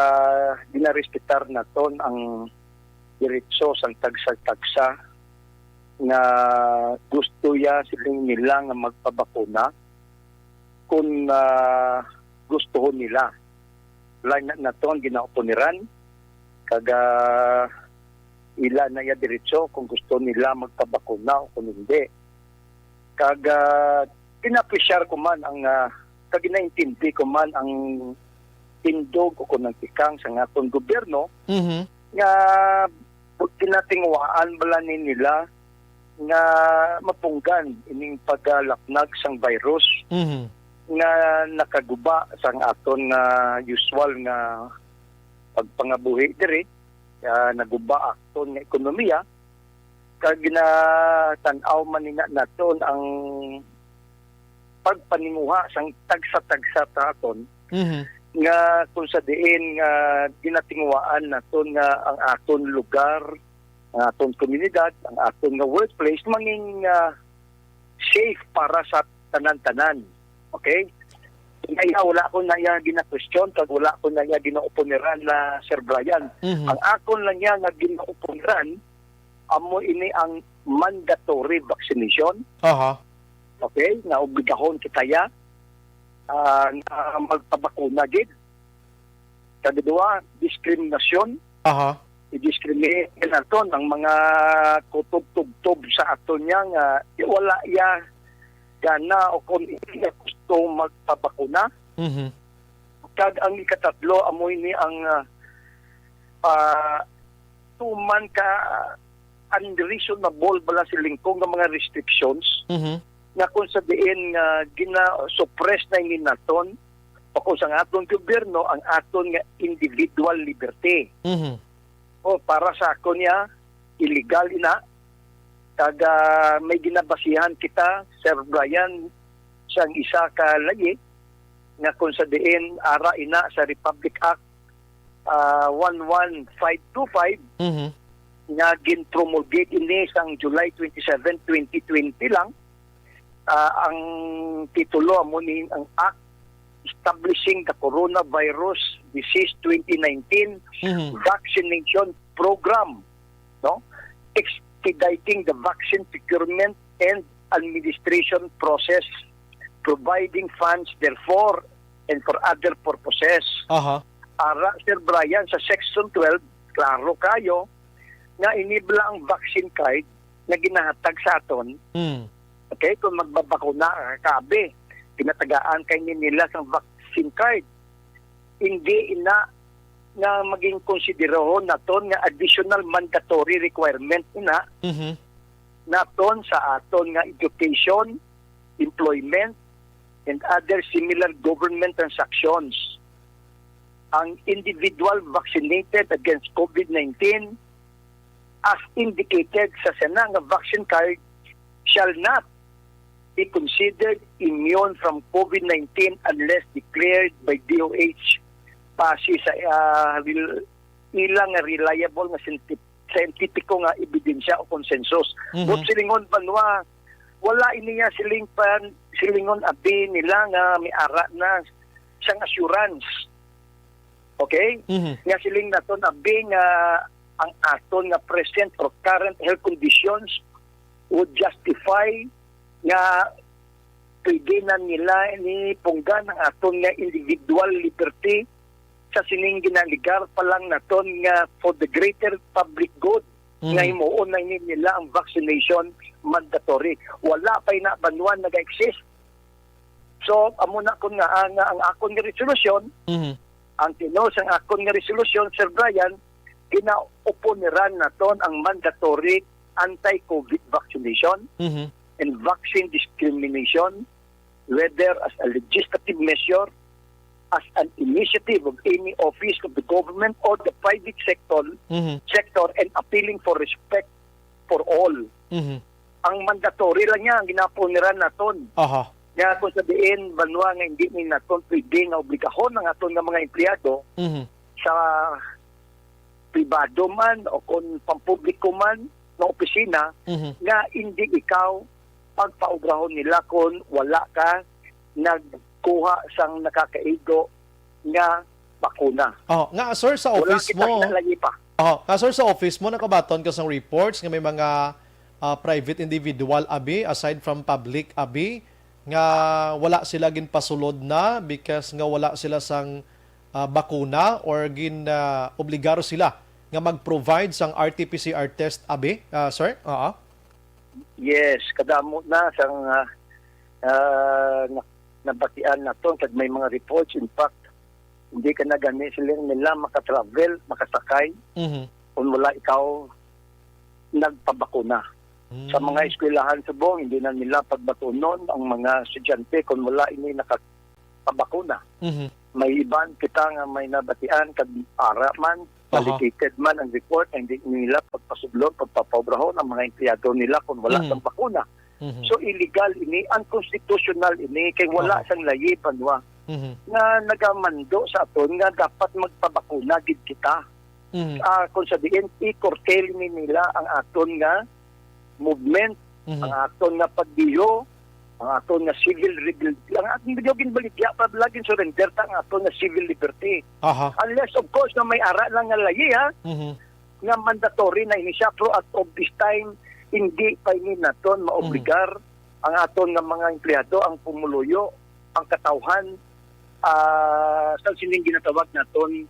E: dinarespetar naton ang diretso sang tagsa-tagsa na gusto ya siling nila nga magpabakuna kung gusto nila. Lain naton ginaoponiran kaga ila na ya diretso kung gusto nila magpabakuna o kung hindi. Kag pinapresyar ko man ang kag inaintindi ko man ang tindog o kung tikang sa atong gobyerno nga tinatingwaan bala ni nila nga mapunggan ining paglalaknag sang virus nga nakaguba sang aton usual nga pagpangabuhi diri, naguba aton nga ekonomiya, kag ginatanaw man nina naton ang pagpanimuha sang tagsa-tagsa ta aton nga kung sa diin nga ginatingwaan naton nga ang aton lugar, ang aton komunidad, ang aton nga workplace manging safe para sa tanan-tanan. Okay? Kaya wala ko na iya gina-question, kag wala ko na iya gina-oponiran na Sir Brian. Ang akon lang niya nga gina-oponiran, amo ini ang mandatory vaccination. Okay? Na obligahon kitaya magpabakuna gid. Kadua, diskriminasyon. I-discriminate naton ang mga kutob-tubtob sa aton niya nga wala iya gana o kung hindi gusto magpabakuna. Kag ang ikatatlo, amoy ni ang tuman ka unreasonable bala silingkong ng mga restrictions na kung sabihin gina-suppress na yung naton o kung sa aton gobyerno ang aton nga individual liberty. O para sa ako niya, illegal ina. Kag may ginabasihan kita, Sir Brian, siyang isa ka lagi nga kung sabihin ara ina sa Republic Act 11525 nga gin-promulgate ini sang July 27, 2020 lang. Ang titulo mo ni ang Act Establishing the Coronavirus Disease 2019 Vaccination Program, no? Expediting the vaccine procurement and administration process, providing funds therefore and for other purposes. Ara, Sir Brian, sa Section 12, klaro kayo na inibla ang vaccine card na ginahatag sa aton. Okay, kung magbabakuna kabe, pinatagaan kay nila sa vaccine card. Hindi ina na maging konsiderahon naton nga additional mandatory requirement ina naton sa aton nga education, employment, and other similar government transactions. Ang individual vaccinated against COVID-19 as indicated sa sana nga vaccine card shall not be considered immune from COVID-19 unless declared by DOH base sa ilang reliable nga scientifico nga ebidensya o konsensus. But silingon banwa, wala iniya silingon abi nila nga may ara na siyang assurance. Okay? Nga siling naton abi nga ang aton nga present or current health conditions would justify nga pwede na nila ni punggan ang aton nga individual liberty sa sining ginaligar pa lang naton nga for the greater public good nga himuon na nila ang vaccination mandatory. Wala pa na banwan nag-exist. So, amo na kun nga ang akon nga resolusyon, ang tinos ang akon nga resolusyon, Sir Brian, gina-oponiran naton ang mandatory anti-COVID vaccination and vaccine discrimination, whether as a legislative measure, as an initiative of any office of the government or the private sector, and appealing for respect for all. Ang mandatory lang niya, ang ginapuniran naton. Nga kung sabihin, banwa nga hindi ni naton pwede nga obligahon ng aton nga mga empleyado sa pribado man o kung pampubliko man ng opisina, nga hindi ikaw pagpaugrahon nila kung wala ka nagkuha sang nakakaigo nga bakuna.
B: Nga sir sa office mo. Nga sir sa office mo nakabaton ka sang reports nga may mga private individual abi aside from public abi nga wala sila ginpasulod na because nga wala sila sang bakuna or obligaro sila nga mag-provide sang RT-PCR test abi, sir? Oo.
E: Yes, kadamo na sang nabatian na to kag may mga reports. In fact, hindi ka na gani sila nila makatravel, makasakay kung wala ikaw nagpabakuna. Sa mga eskwelahan sa buong, hindi na nila pagbatunon ang mga estudyante kung wala ini nakapabakuna. May iban kita nga may nabatian kag ara man, validated man ang report, hindi nila pagpasublon, pagpapobrahon ang mga empleyado nila kung wala sang bakuna. So illegal ini, unconstitutional ini, kay wala sang layi banwa nga nagamando sa aton nga dapat magpabakuna gid kita. Kung sa diin, i-curtail nila ang aton nga movement, ang aton nga pagbiyo, ang aton nga civil liberty, ang aton nga ginbaligya pa laging surrender ta ang aton nga civil liberty. Unless of course na may ara lang nga layi nga mandatory na ini siya, pero at of this time hindi pa ini naton maobligar ang aton nga mga empleyado ang pumuluyo ang katawhan sa sining ginatawag naton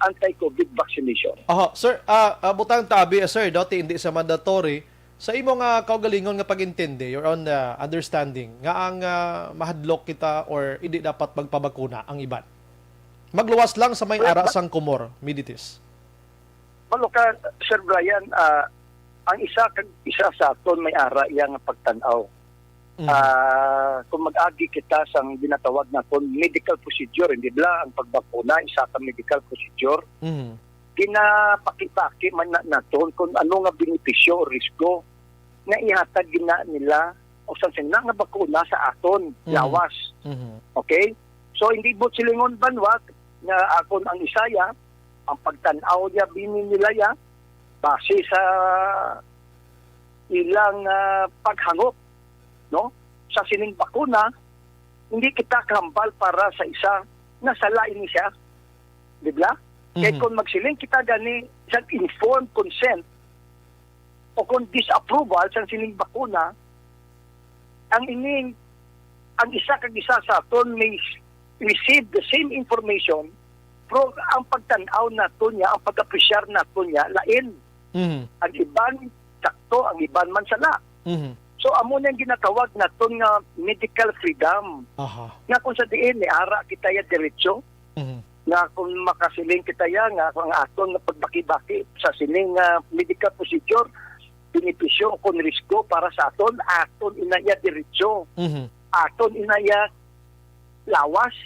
E: anti-COVID vaccination.
B: Sir, butang tabi, sir, dati hindi sa mandatory. Sa imong kaugalingon nga pag-intindi, your own understanding, nga ang mahadlok kita or hindi dapat magpabakuna ang iban. Magluwas lang sa may ara sang comorbidities.
E: Malo ka, Sir Brian, ang isa sa aton may ara yang pagtanaw. Kung mag-agi kita sa ginatawag naton medical procedure, hindi ba ang pagbakuna isa ka medical procedure, ginapakipaki man naton kung ano nga benepisyo o risgo na ihatag gina nila o sa nga bakuna sa aton lawas. Okay? So hindi mo silingon banwag nga akon ang isaya, ang pagtanaw niya bininilaya base sa ilang paghangop, no? Sa sining bakuna, hindi kita kambal para sa isa na sala ini siya. Di ba? Kaya kung magsiling kita gani sa informed consent o kung disapproval sa sining bakuna, ang isa kag isa sa aton may receive the same information, pero ang pagtanaw nato niya, ang pag-apresyar nato niya, lain. Ang iban sakto, ang iban man sala. So amo na yung ginatawag naton nga medical freedom. Nga kung sa diin ni ara kita ya diretso, nga kung makasiling kita ya nga ang aton nga pagbaki-baki sa sining medical procedure, benepisyo kung risko para sa aton inaya diretso. Aton inaya lawas,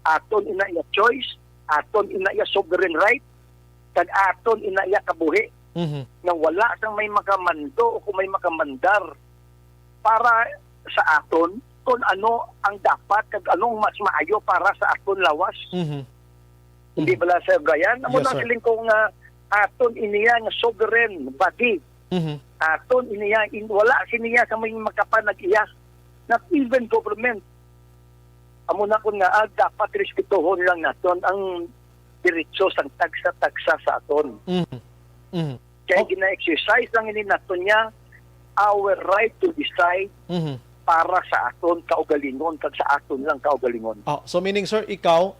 E: aton inaya choice, aton inaya sovereign right, kag aton inaya kabuhi. Nang wala sang may makamando o kung may makamandar para sa aton kung ano ang dapat kag anong mas maayo para sa aton lawas. Hindi bala Sir Brian? Amo na siling kung aton iniya nga sovereign body. Aton iniya, wala siniya sa may makapanag-iya. Not even government. Amo na kung nga dapat respetuhon lang naton ang diretso sang tagsa-tagsa sa aton. Kaya gina-exercise lang ini naton niya our right to decide para sa aton kaugalingon kag sa aton lang kaugalingon.
B: So meaning sir, ikaw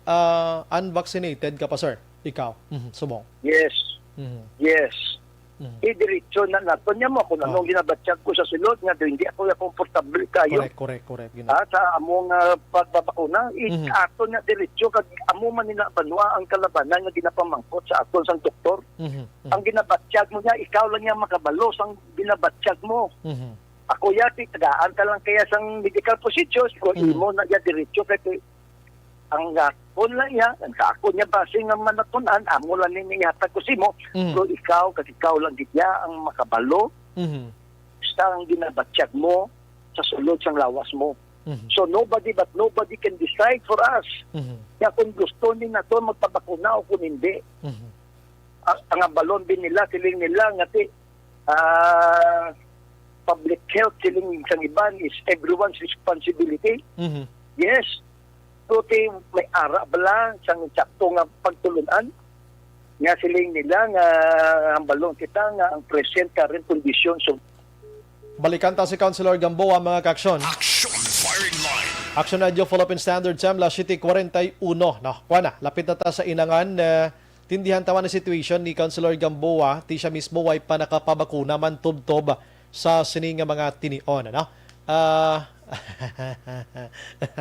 B: unvaccinated ka pa sir? Ikaw? Subong?
E: Yes. Yes. Diretso na naton niya mo kung anong ginabatsyag ko sa sulod nga hindi ako komportable kayo.
B: Correct.
E: Sa among pagbabakuna, aton nga diretso kag amo man nila banwa ang kalabanan nga ginapamangkot sa aton sang doktor. Ang ginabatsyag mo niya, ikaw lang niya makabalo sang ginabatsyag mo. Ako yati tagaan ka lang kaya sang medical procedures ko imo na ya diretso kay ang gakon lang niya, ang kako niya base nga manatunan, amo lang ni ihatag ko simo, pero ikaw lang gitya ang makabalo sa ang ginabatsyag mo sa sulod sang lawas mo. So nobody can decide for us. Kaya kung gusto ni nato magpabakuna o kung hindi. Ang balon din nila, siling nila nga public health siling sang iban is everyone's responsibility. Yes. So may ara bala sang sakto nga pagtulunan nga siling nila nga ang balon kita nga ang present current conditions. So
B: balikan ta si Councilor Gamboa mga kaaksyon.
A: Action Firing Line.
B: Action Radio Philippine Standard Time, City 41. No, kuana, lapit na ta sa inangan tindihan tawa na situation ni Councilor Gamboa, ti siya mismo way pa nakapabakuna man tubtob sa sining nga mga tinion, ano?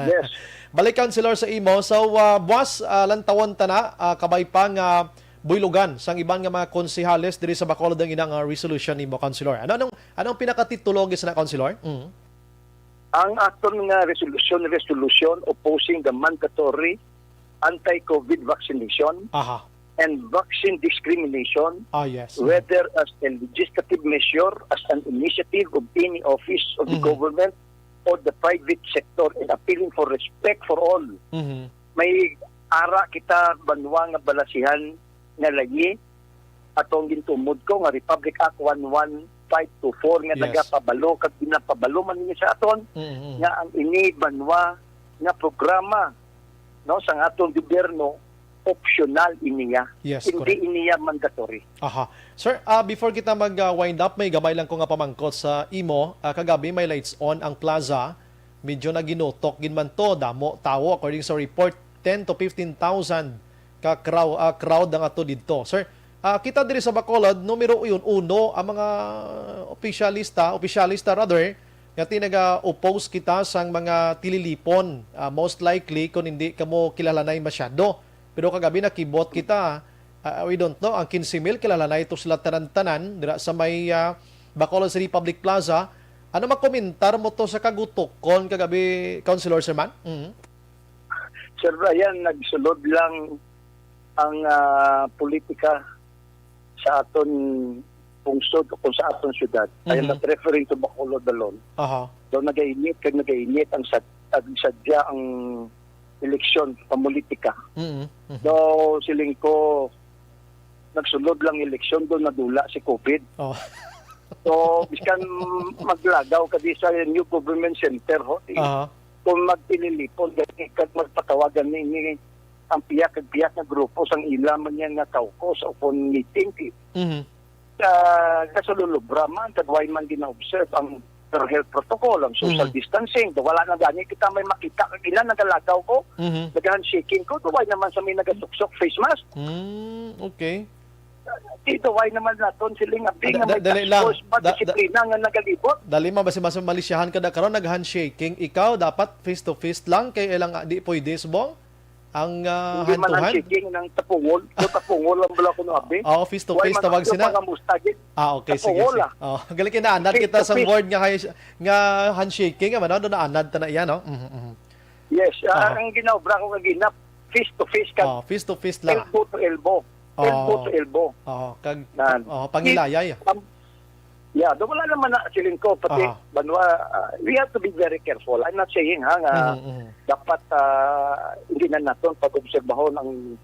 E: Yes.
B: Balik Councilor sa imo. So, buwas, lantawon ta na, kabay pa nga buylugan sang ibang nga mga konsehales diri sa Bacolod ang inang resolution nimo, Councilor. Anong pinakatitulo sa na, Councilor?
E: Ang aton nga resolution opposing the mandatory anti-COVID vaccination
B: Aha.
E: and vaccine discrimination,
B: Yes.
E: whether as a legislative measure, as an initiative of any office of the government or the private sector, and appealing for respect for all.
B: Mhm.
E: May ara kita banwa nga balasihan nga lagi atong gintumod ko nga Republic Act 11524 nga
B: Yes.
E: nagapabalo kag ginapabalo man niya sa aton
B: Mhm.
E: nga ang ini banwa nga programa no sa aton gobyerno optional iniya.
B: Yes,
E: Hindi
B: correct.
E: iniya mandatory.
B: Aha. Sir, before kita mag-wind up, may gamay lang ko nga pamangkot sa imo. Kagabi may lights on ang plaza. Medyo na ginutok ginman to. Damo, tao, according sa report, 10 to 15,000 ka crowd ang ato dito. Sir, kita diri sa Bacolod, numero uno ang mga opisyalista rather, nga tinaga-oppose kita sang mga tililipon. Most likely, kung hindi kamo kilalanay masyado. Pero kagabi nakibot kita, we don't know, ang 15,000 kilala na ito sila tanan-tanan dira sa may Bacolod City Public Plaza. Ano makomentar mo to sa kagutokon kagabi, Councilor Serman?
E: Sir Brian, nagsulod lang ang politika sa aton pungsod o kung sa aton syudad. I am not referring to Bacolod alone.
B: Aha.
E: So nagainit ang sadya ang eleksyon, pamulitika. So siling ko, nagsulod lang eleksyon, doon nadula si COVID.
B: Oh.
E: So, biskan maglagaw ka di sa new government center, ho.
B: Aha.
E: Kung magpinilipon, kag magpatawagan ni ang piyak na grupo sang ilaman niya nga kaukos o kung meeting.
B: Mhm.
E: Kasululubra man, kadway man gina-observe ang health protocol, ang social distancing. Wala na gani kita may makita. Ilan nagalagaw ko, nag-handshaking ko, duway naman sa may nagasuksok face mask.
B: Okay.
E: Duway naman naton siling abing nga may
B: Dali
E: task
B: lang.
E: force pa, disiplina nga nagalibot.
B: Dali mo ba si malisyahan ka na karon nag-handshaking? Ikaw dapat face-to-face lang kay ilang di pwede subong ang
E: Hindi man
B: hand-to-hand?
E: handshaking ng tapungol. Tapungol lang bala ko no abi.
B: Face-to-face tawag sina. Okay, sige.
E: Tapungol ah.
B: Galing kinaanad kita sa
E: Face-to-face.
B: word nga handshaking, ano, doon naanad ta na iyan, no?
E: Yes, ang ginawbra ko nga ginap, face-to-face ka,
B: Face-to-face lang.
E: elbow to elbow. Elbow to elbow.
B: Pangilayay.
E: Yeah, wala naman na siling ko, pati banwa, we have to be very careful. I'm not saying nga dapat hindi na natin pag-obserbahon ang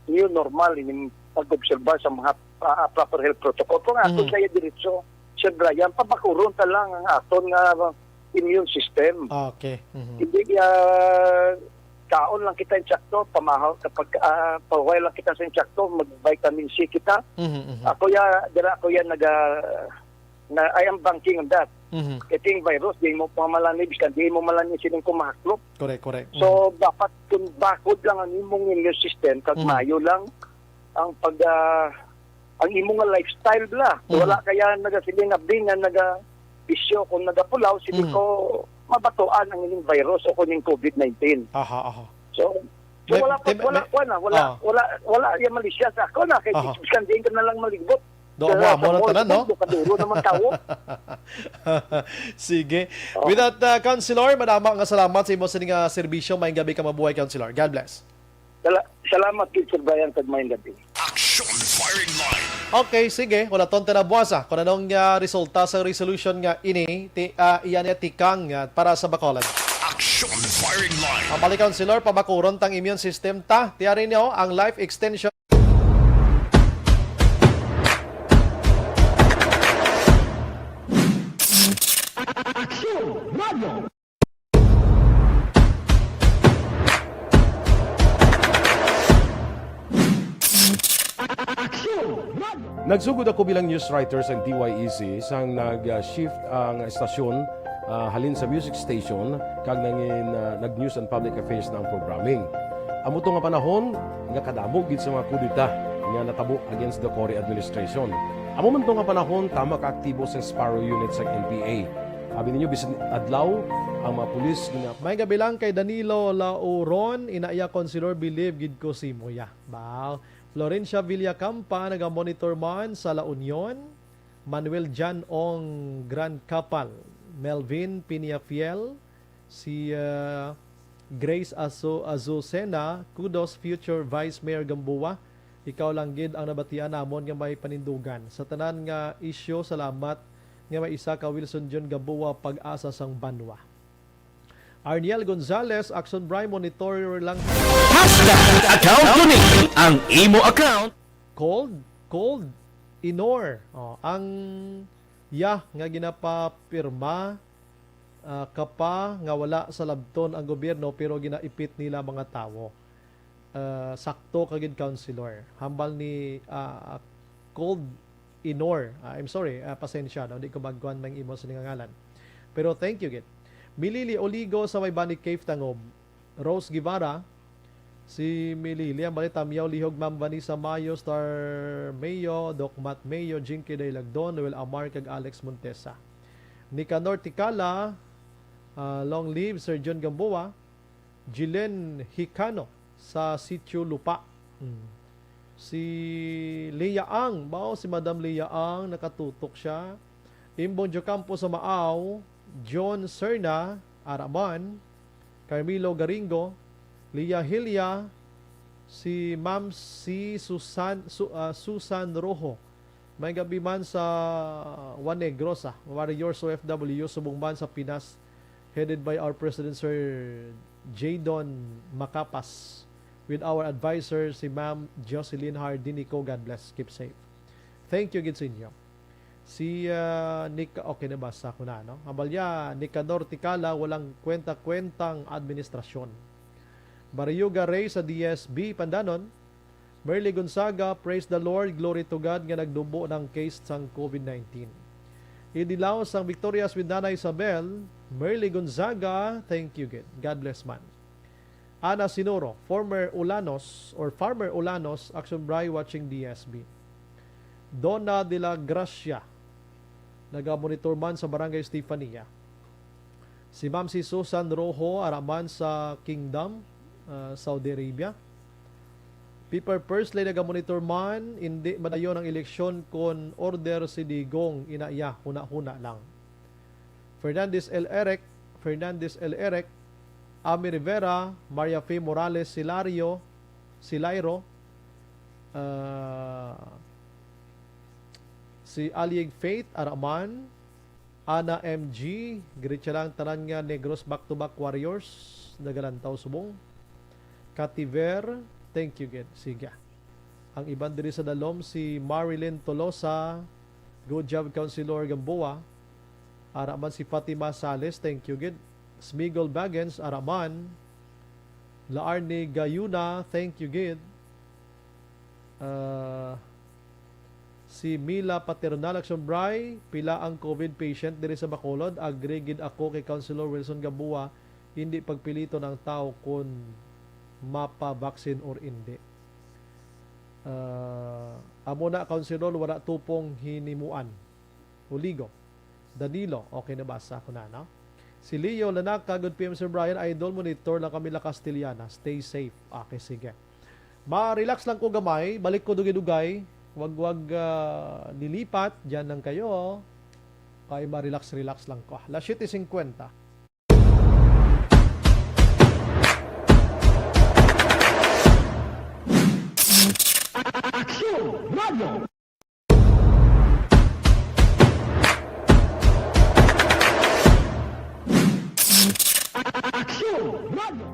E: new normal, yung pag-obserba sa mga proper health protocol. Kung aton kaya diretso, Sir Brian, pabakuron ta lang ang aton nga immune system.
B: Okay.
E: Hindi kaon lang kita yung tsakto, pamahaw, kapag paway lang kita sa yung tsakto, mag-vitamin C kita. Ako ya I am banking on that. Iting virus, di mo pamalanib, di mo malanib sining kumahaklop.
B: Correct.
E: So, dapat kung bakod lang ang imong immune system, kag mayo lang ang ang imong nga lifestyle bla. Wala kaya nagasiling abdi nga bisyo kung nagapulaw, siling ko mabatuan ang inyong virus o kuning COVID-19.
B: Aha.
E: So wala yung Malaysia sa ako na kay iskan din ka na lang maligbot.
B: Do mo na tanan, no?
E: Kaduro naman tao.
B: Sige. With that, Councilor, madama nga salamat sa imo sa nga serbisyo. Maayong gabi ka mabuhay, Councilor. God bless.
E: Salamat kay Sir Brian kag maayong gabi.
A: Action Firing Line.
B: Okay, sige. Wala ton na buwasa. Kung anong resulta sa resolution nga ini, iyan tikang para sa Bacolod.
A: Action Firing Line.
B: Ang balik, Councilor, pabakuron tang immune system ta. Tiyari niyo ang life extension.
F: Nagsugod ako bilang news writer sa DYEZ sang nag-shift ang estasyon halin sa music station kag nag-news and public affairs na ang programming. Amo to nga panahon nga kadamo gid sa mga kudita nga natabo against the Cory administration. Amo man to nga panahon tama ka aktibo sa Sparrow unit sa NPA. Abi ninyo bisan adlaw ang mga pulis nga
B: May gabi lang kay Danilo Lauron, inaya Consular Believe gid ko si Moya. Bao. Florencia Villacampa naga-monitor man sa La Union. Manuel Jan Ong Grand Capal, Melvin Piniafiel, si Grace Azucena, kudos future Vice Mayor Gamboa. Ikaw lang gid ang nabatian namon nga may panindugan. Sa tanan nga isyu, salamat nga may isa ka Wilson John Gamboa pag-asa sang Banwa. Arniel Gonzalez, Action Brian Monitor lang.
A: Account donate ang imo account.
B: Cold Inor. Ang nga ginapapirma kapa nga wala sa labton ang gobyerno pero ginaipit nila mga tawo. Sakto kagid councilor. Hambal ni Cold Inor. I'm sorry, pasensya no, hindi ko magkuhan ng imo sa ngalan. Pero thank you gid. Milili Oligo sa may Bani Cave Tangob. Rose Guevara, si Milili, ang balita miyaw lihog Ma'am Vanessa Mayo, Star Mayo, Doc Matt Mayo, Jinky Day Lagdon, Noel Amar, kag Alex Montesa. Nicanor Ticala, long live Sir John Gamboa. Jilen Hicano sa Sitio Lupa. Si Leia Ang, si Madam Leia Ang, nakatutok siya. Imbon Jocampo sa Maaw, John Serna, Araman, Carmelo Garingo, Lia Hilia, si Ma'am si Susan Rojo. May gabi man sa Juan Negrosa, Warriors OFW, subong man sa Pinas, headed by our President Sir Jadon Macapas, with our advisor si Ma'am Jocelyn Hardinico. God bless, keep safe. Thank you gid sa inyo. Si okay na basa ko na, no? Abalya, Nicanor Ticala, walang kwenta-kwentang administrasyon. Barayuga Ray sa DSB Pandanon. Merly Gonzaga, praise the Lord, glory to God nga nagdubo ng case sang COVID-19. Idilaw sang Victorias with Nana Isabel. Merly Gonzaga, thank you God. God bless man. Ana Sinoro, Farmer Ulanos, Action Bry watching DSB. Donna de la Gracia, naga-monitor man sa Barangay Stefania. Si Ma'am si Susan Rojo, araman sa Kingdom, Saudi Arabia. Piper Pursley, naga-monitor man, hindi madayon ang eleksyon kon order si Digong, inaya, huna-huna lang. Fernandez L. Eric, Ami Rivera, Maria F. Morales, Silairo, si Alieg Faith, Araman, Ana MG, giritsa lang tanan nga Negros back-to-back Warriors, nagalantaw subong. Kativer, thank you again. Siga. Ang iban diri sa dalom, si Marilyn Tolosa, good job Councilor Gamboa. Araman si Fatima Sales, thank you again. Smigol Bagens, Araman. Laarne Gayuna, thank you again. Si Mila Paternal, Action Bry, pila ang COVID patient diri sa Bacolod. Agree gid ako kay Councilor Wilson Gamboa, hindi pagpilito ng tao kung mapa-vaccine or hindi. Amo na, Councilor, wala tupong hinimuan. Uligo. Danilo, okay na basa ko na, no? Si Leo Lanaka, good PM Sir Brian, Idol Monitor lang kami la Castellana. Stay safe. Okay, sige. Ma-relax lang ko gamay, balik ko dugay-dugay. Wag nilipat, dyan lang kayo. Kaya ma-relax lang ko. Alas 7:50.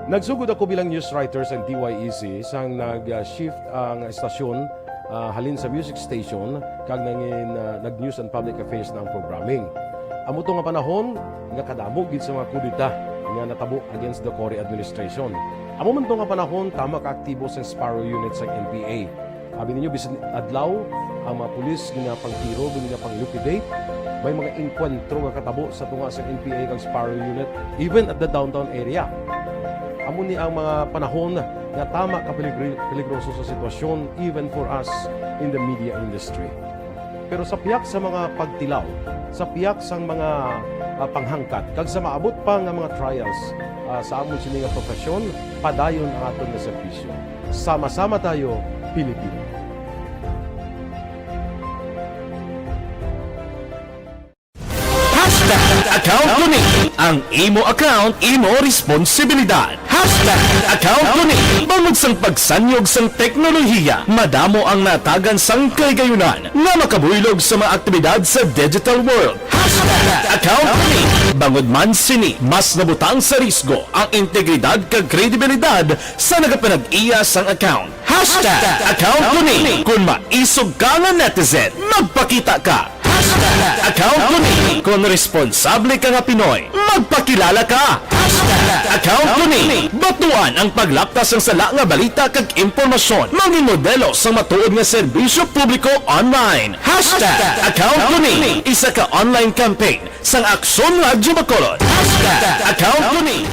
F: Nagsugod ako bilang news writer sa DYEC sang nag-shift ang estasyon halin sa music station kag nangin nag-news and public affairs na ang programming. Amo to nga panahon nga kadamo gid sa mga kudita nga natabo against the Cory administration. Amo man to nga panahon tama ka aktibo sa Sparrow unit sa NPA. Abi ninyo bisan adlaw ang mga pulis nga pangtiro nga pang-liquidate, may mga enkwentro nga katabo sa tunga sa NPA kag Sparrow unit even at the downtown area. amo ni ang mga panahon nga tama ka peligroso sa sitwasyon even for us in the media industry. Pero sa piyak sa mga pagtilaw, sa piyak sa mga panghangkat, kag sa maabot pa nga mga trials sa amon sini nga profesyon, padayon ang aton nga serbisyo. Sama-sama tayo, Pilipino.
A: Account ko ni ang imo account, imo responsibilidad. Account ko ni bangod sang pagsanyog sang teknolohiya, madamo ang natagan sang kaygayunan nga makabuylog sa mga aktibidad sa digital world. Account ko ni bangod man sini mas nabutang sa risgo ang integridad kag kredibilidad sa nagapanag-iya sang account. Account ko ni kung maisog ka nga netizen, magpakita ka. Account ko ni kung responsable ka nga Pinoy, magpakilala ka. Account ko ni batuan ang paglaptas ng sala nga balita kag impormasyon, mangin modelo sa matuod nga serbisyo publiko online. Account ko ni isa ka online campaign sang Aksyon Radyo Bacolod. Account ko ni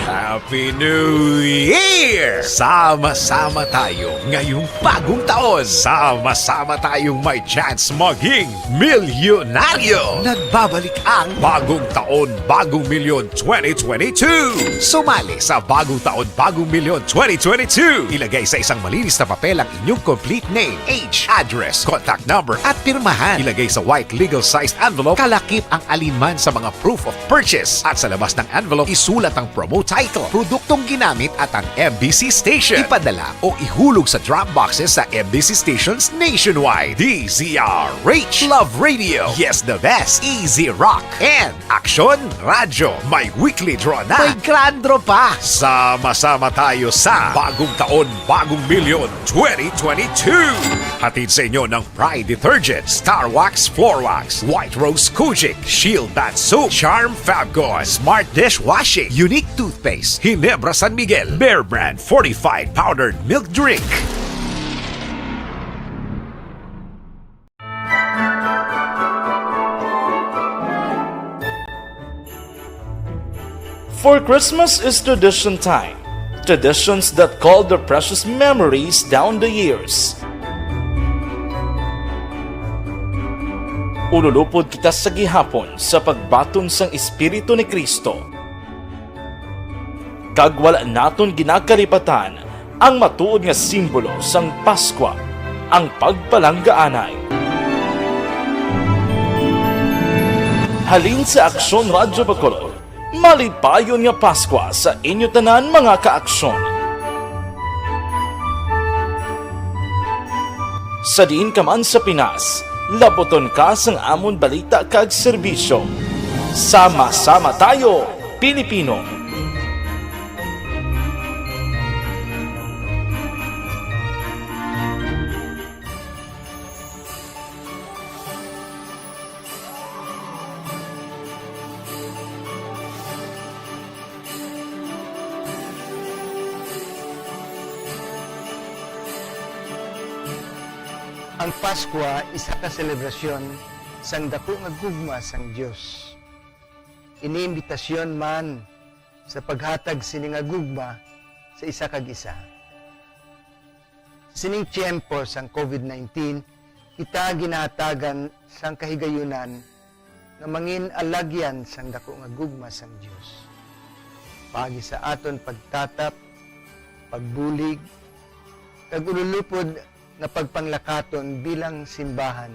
G: Happy New Year! Sama-sama tayo ngayong bagong taon. Sama-sama tayong may chance maging milyonaryo. Nagbabalik ang Bagong Taon, Bagong Milyon 2022. Sumali sa Bagong Taon, Bagong Milyon 2022. Ilagay sa isang malinis na papel ang inyong complete name, age, address, contact number at pirmahan. Ilagay sa white legal-sized envelope, kalakip ang alinman sa mga proof of purchase. At sa labas ng envelope, isulat ang promo title, produktong ginamit at ang MBC station. Ipadala o ihulog sa drop boxes sa MBC stations nationwide. DZRH, Love Radio, Yes the Best, Easy Rock, and Aksyon Radyo. May weekly draw na. May grand draw pa. Sama-sama tayo sa Bagong Taon, Bagong Milyon 2022. Hatid sa inyo ng Pride Detergent, Star Wax Floor Wax, White Rose Kojic, Shield Bath Soap, Charm Fabgo, Smart Dishwashing, Unique Toothpaste, Ginebra San Miguel, Bear Brand Fortified Powdered Milk Drink.
H: For Christmas is tradition time. Traditions that call their precious memories down the years. Ululupod kita sa gihapon sa pagbaton sang Espiritu ni Kristo. Kag wala naton ginakalipatan ang matuod nga simbolo sang Paskwa, ang pagpalanggaanay. Halin sa Aksyon Radyo Bacolod, malipayon nga Paskwa sa inyo tanan mga kaaksyon. Sa diin ka man sa Pinas, laboton ka sang amon balita kag serbisyo. Sama-sama tayo, Pilipino.
I: Ang Paskwa isa ka selebrasyon sang dako nga gugma sang Dios. Iniimbitasyon man sa paghatag sini nga gugma sa isa kag isa. Sining tiyempo sang COVID-19, kita ginahatagan sang kahigayunan nga mangin alagyan sang dako nga gugma sang Dios. Pagi sa aton pagtatap, pagbulig, kag ululupod na pagpanglakaton bilang simbahan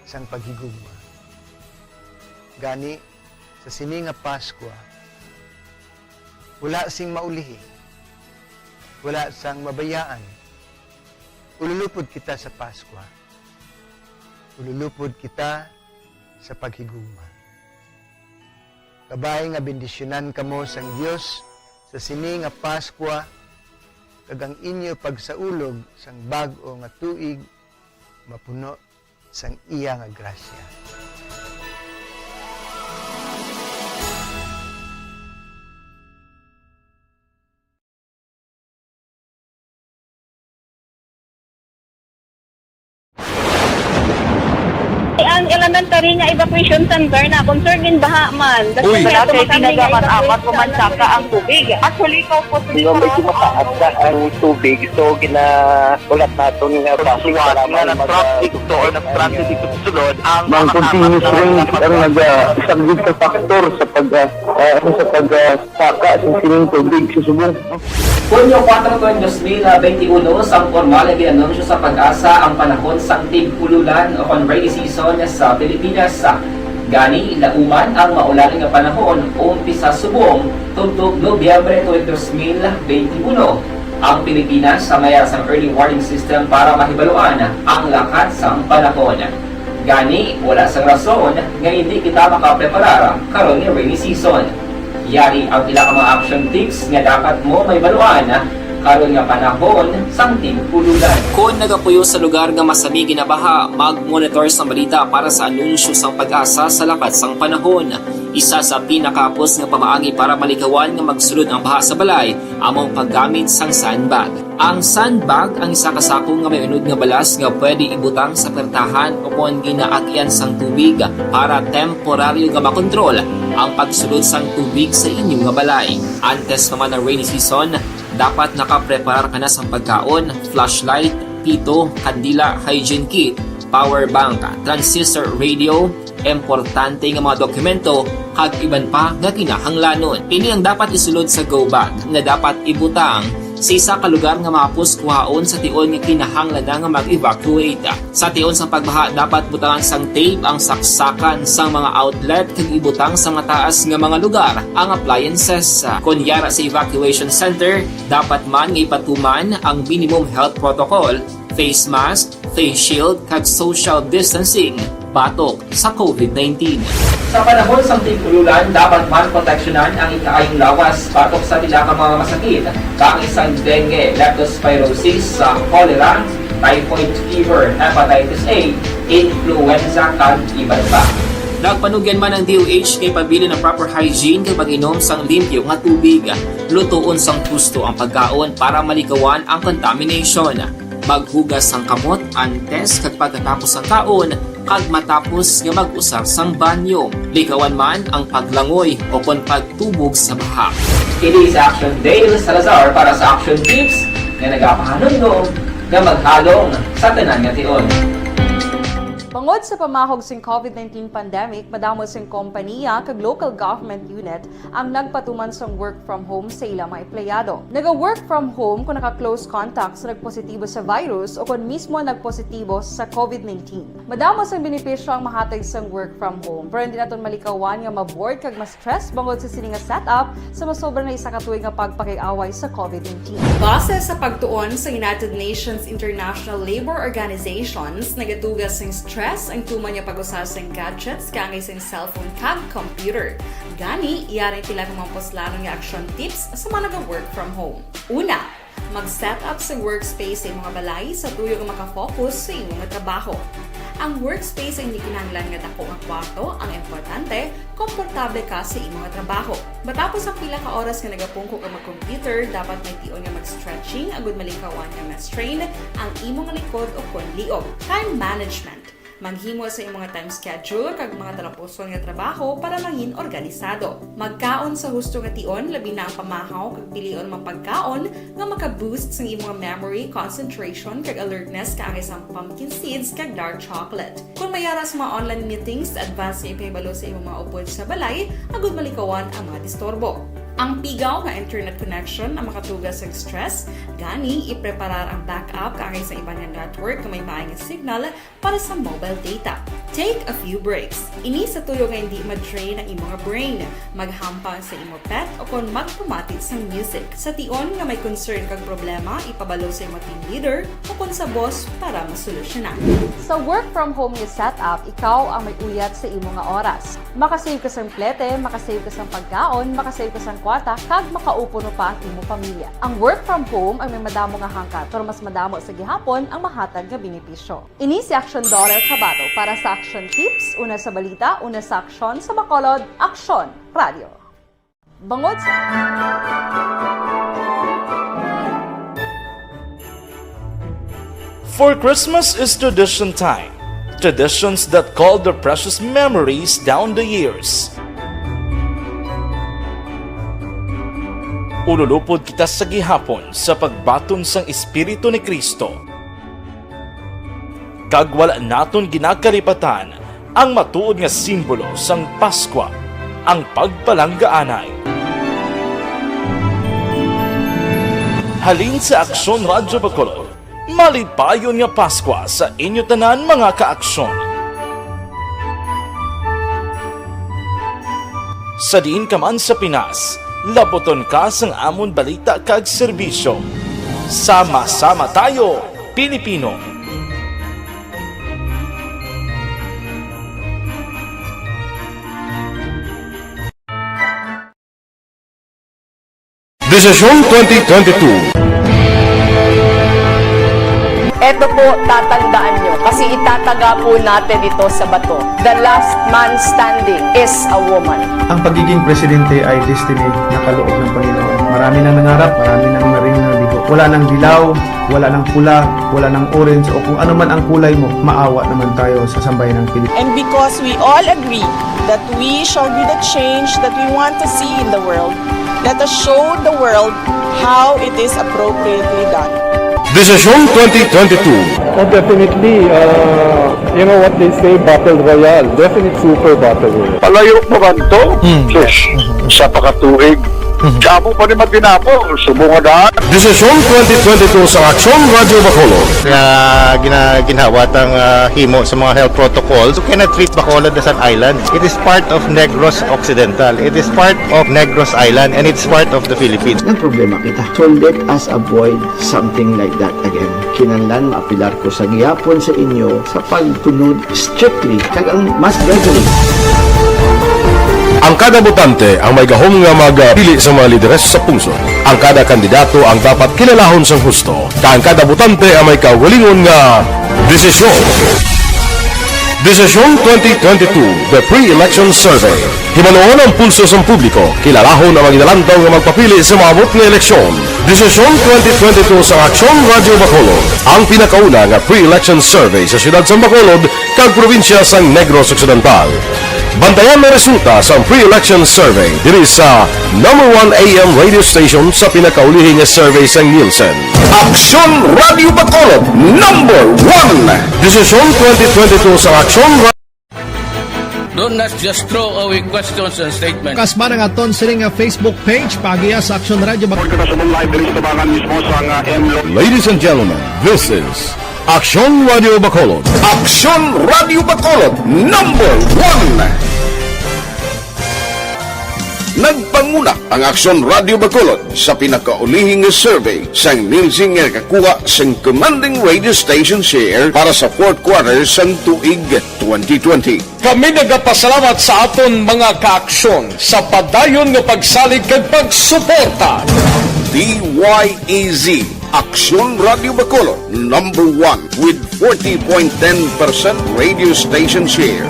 I: sang paghigugma. Gani, sa sini nga Paskwa, wala sing maulihi, wala sang mabayaan. Ululupod kita sa Paskwa. Ululupod kita sa paghigugma. Kabay nga bendisyonan kamo sang Dios sa sini nga Paskwa, kag ang inyo pagsaulog sang bag-o nga tuig mapuno sang iya nga grasya.
J: ang elementary nga evacuation center na concern din baha man.
F: Uy.
J: Kaya tinagaman apat kumansaka ang tubig. Actually, ikaw po
E: Di ba medyo mataas na ang tubig, so ginaulat nato nga pasiwala nga ng traffic to or nag-transit dito sa sulod ang continuous rain ang nag-isang sa factor sa pagsaka sa sining tubig sa subong.
K: Hunyo 4, 2021, sang formal na ginanunsyo sa Pag-asa ang panahon sang tig-ululan o rainy season sa Pilipinas. Gani, ilauman ang maulan nga panahon umpisa subong tugtog Nobyembre 2021. Ang Pilipinas sa mayroon sang early warning system para mahibaluan ang lakas sang panahon. Gani, wala sang rason nga hindi kita makapreparar karon ni rainy season. Yari ang ilang mga action tips nga dapat mo may baluan karon nga panahon sang tig-ululan. Kung nagapuyo sa lugar nga masami ginabaha, mag-monitor sa balita para sa anunsyo sang Pag-asa sa lakas sang panahon. Isa sa pinakapos nga pamaagi para malikawan nga magsulod ang baha sa balay, among paggamit sang sandbag. Ang sandbag ang isa kasakong nga may unod nga balas nga pwede ibutang sa pertahan o kung ginaagyan sang tubig para temporaryo nga makontrol ang pagsulod sang tubig sa inyong nga balay. Antes naman ng rainy season, dapat nakapreparar ka na sa pagkaon, flashlight, pito, kandila, hygiene kit, power bank, transistor radio, importante nga mga dokumento, kag iban pa nga kinahanglanon. Ini ang dapat isulod sa go bag na dapat ibutang sa isa ka lugar nga mapus kuhaon sa tion nga kinahanglan nga mag-evacuate. Sa tion sa pagbaha, dapat butangan sang tape ang saksakan sang mga outlet kag ibutang sa mga taas nga mga lugar ang appliances. Kunyara sa evacuation center, dapat man nga ipatuman ang minimum health protocol, face mask, face shield kag social distancing batok sa COVID-19. Sa panahon sa tig-ululan, dapat man proteksyonan ang ikaayong lawas batok sa pila ka mga masakit, kang isang dengue, leptospirosis, cholera, typhoid fever, hepatitis A, influenza, kag iban pa. Nagpanugyan man ang DOH kay pabili ng proper hygiene kay pag-inom sang limpyo nga tubig. Lutuon sang gusto ang pagkaon para malikawan ang contamination. Maghugas sang kamot antes kag pagkatapos ang kaon kag matapos nga mag-usar sang banyo. Likawan man ang paglangoy o kon pagtubog sa baha. Kini sa Action Dale Salazar para sa Action Tips nga nagapahanundong nga maghalong sa tanan nga tion.
L: Bangod sa pamahog sing COVID-19 pandemic, madamo sing kompanya kag local government unit ang nagpatuman sang work from home sa ilang mga empleyado. Naga-work from home kung naka-close contact sa nagpositibo sa virus o kung mismo nagpositibo sa COVID-19. Madamo sang benepisyo ang mahatag sang work from home, pero hindi naton malikawan nga ma-bored kag ma-stress bangod sa sini nga setup sa masobra na isa ka tuig nga pagpakiaway sa COVID-19. Base sa pagtuon sa United Nations International Labour Organizations, nagatugas sing stress ang tuman niya pag-usar sa gadgets kangay sa cellphone kag computer. Gani, iyaring pila ng mga poslanon nga action tips sa mga nag-work from home. Una, mag-set up sa workspace sa mga balay sa tuyo nga makafocus sa imong trabaho. Ang workspace ay hindi kinahanglan nga dako nga kwarto, ang importante, komportable ka sa imong trabaho. Matapos ang pila ka oras nga nagapungko ka mag-computer, dapat may tion nga mag-stretching agud malikawan nga ma-strain ang imong likod o kon liog. Time management. Maghimo sa imong time schedule kag mga talapuson nga trabaho para maging organisado. Magkaon sa husto nga tion, labi na ang pamahaw kag pilion mang pagkaon nga maka-boost sa imong memory, concentration kag alertness kaangay sang pumpkin seeds kag dark chocolate. Kung mayara sa mga online meetings, advance nga ipahibalo sa imong mga upod sa balay, agud malikawan ang mga disturbo. Ang pigaw nga internet connection ang makatugas sa stress, gani ipreparar ang backup kaangay sa ibang network na may maayong signal para sa mobile data. Take a few breaks. Ini sa tuyo nga hindi ma-drain ang imong brain. Maghampang sa imong pet o kung magpumatid sa music. Sa tion nga may concern kag problema, ipabalo sa imong team leader o kung sa boss para masolusyonan. Sa work from home nga setup, ikaw ang may uyat sa imong nga oras. Makasave ka sa plete, makasave ka sa pagkaon, makasave ka sa kwata, kag makaupo no pa ang imong pamilya. Ang work from home ay may madamo nga hangkat, pero mas madamo sa gihapon ang mahatag nga benepisyo. Ini si Action Dollar Kabato para sa Action Tips, una sa balita, una sa aksyon, sa Bacolod, Aksyon Radio. Bangod sa...
H: For Christmas is tradition time. traditions that call their precious memories down the years. Ululupod kita sa gihapon sa pagbaton sang Espiritu ni Kristo. Kag wala naton ginakalipatan ang matuod nga simbolo sang Paskwa, ang pagpalanggaanay. Halin sa Aksyon Radyo Bacolod, malipayon nga Paskwa sa inyo tanan mga kaaksyon. Sa diin ka man sa Pinas, laboton ka sang amon balita kag serbisyo. Sama-sama tayo, Pilipino.
F: Desisyon 2022.
M: Ito po, tatandaan nyo, kasi itataga po natin ito sa bato. The last man standing is a woman.
N: Ang pagiging presidente ay destiny na kaloob ng Panginoon. Marami nang nangarap, marami nang naring nabigo. Wala nang dilaw, wala nang pula, wala nang orange, o kung ano man ang kulay mo, maawa naman tayo sa sambayan ng Pilipinas.
O: And because we all agree that we shall be the change that we want to see in the world, let us show the world how it is appropriately done.
F: Desisyon 2022.
P: Oh, definitely, you know what they say, Battle Royale. Definite super Battle Royale.
Q: Palayo mo ba ito? Yes. Sa pakatuig. Kamo pa rin magdinapo. Subungadaan.
F: Desisyon 2022 sa Aksyon Radyo Bacolod.
R: Ginhawat ang himo sa mga health protocols. You cannot treat Bacolod as an island. It is part of Negros Occidental. It is part of Negros Island and it's part of the Philippines.
S: Ang problema kita. So let us avoid something like that again. Kinahanglan maapilar ko sa gihapon sa inyo sa pagtunod strictly kag ang mas gradually.
F: Ang kada botante ang may gahom nga magpili sa mga lideres sa pungsod. Ang kada kandidato ang dapat kilalahon sang husto. Ang kada botante ang may kaugalingon nga desisyon. Desisyon 2022, the pre-election survey. Himanuon ang pulso sa publiko, kilalahon ang magidalantaw nga magpapili sa maabot nga eleksyon. Desisyon 2022 sa Aksyon Radyo Bacolod, ang pinakauna nga pre-election survey sa siyudad sa Bacolod kag probinsya sa Negros Occidental. Bantayan na resulta sa pre-election survey diri sa #1 AM radio station sa pinakaulihing nga survey sa Nielsen. Aksyon Radio Bacolod, #1. Desisyon 2022 sa Aksyon Radio.
T: Don't not just throw away questions and statements.
B: Kasma ng aton siling nga Facebook page pagiya sa Aksyon Radio Bacolod.
F: Ladies and gentlemen, this is Aksyon Radio Bacolod. Aksyon Radio Bacolod, #1. Nagpanguna ang Aksyon Radio Bacolod sa pinakaulihing survey sa Nielsen nga kakuha sa commanding radio station share para sa fourth quarter sa tuig 2020.
G: Kami nagapasalamat sa aton mga kaaksyon sa padayon nga pagsalig kag pagsuporta.
F: DYEZ Aksyon Radio Bacolod, #1 with 40.10% radio station share.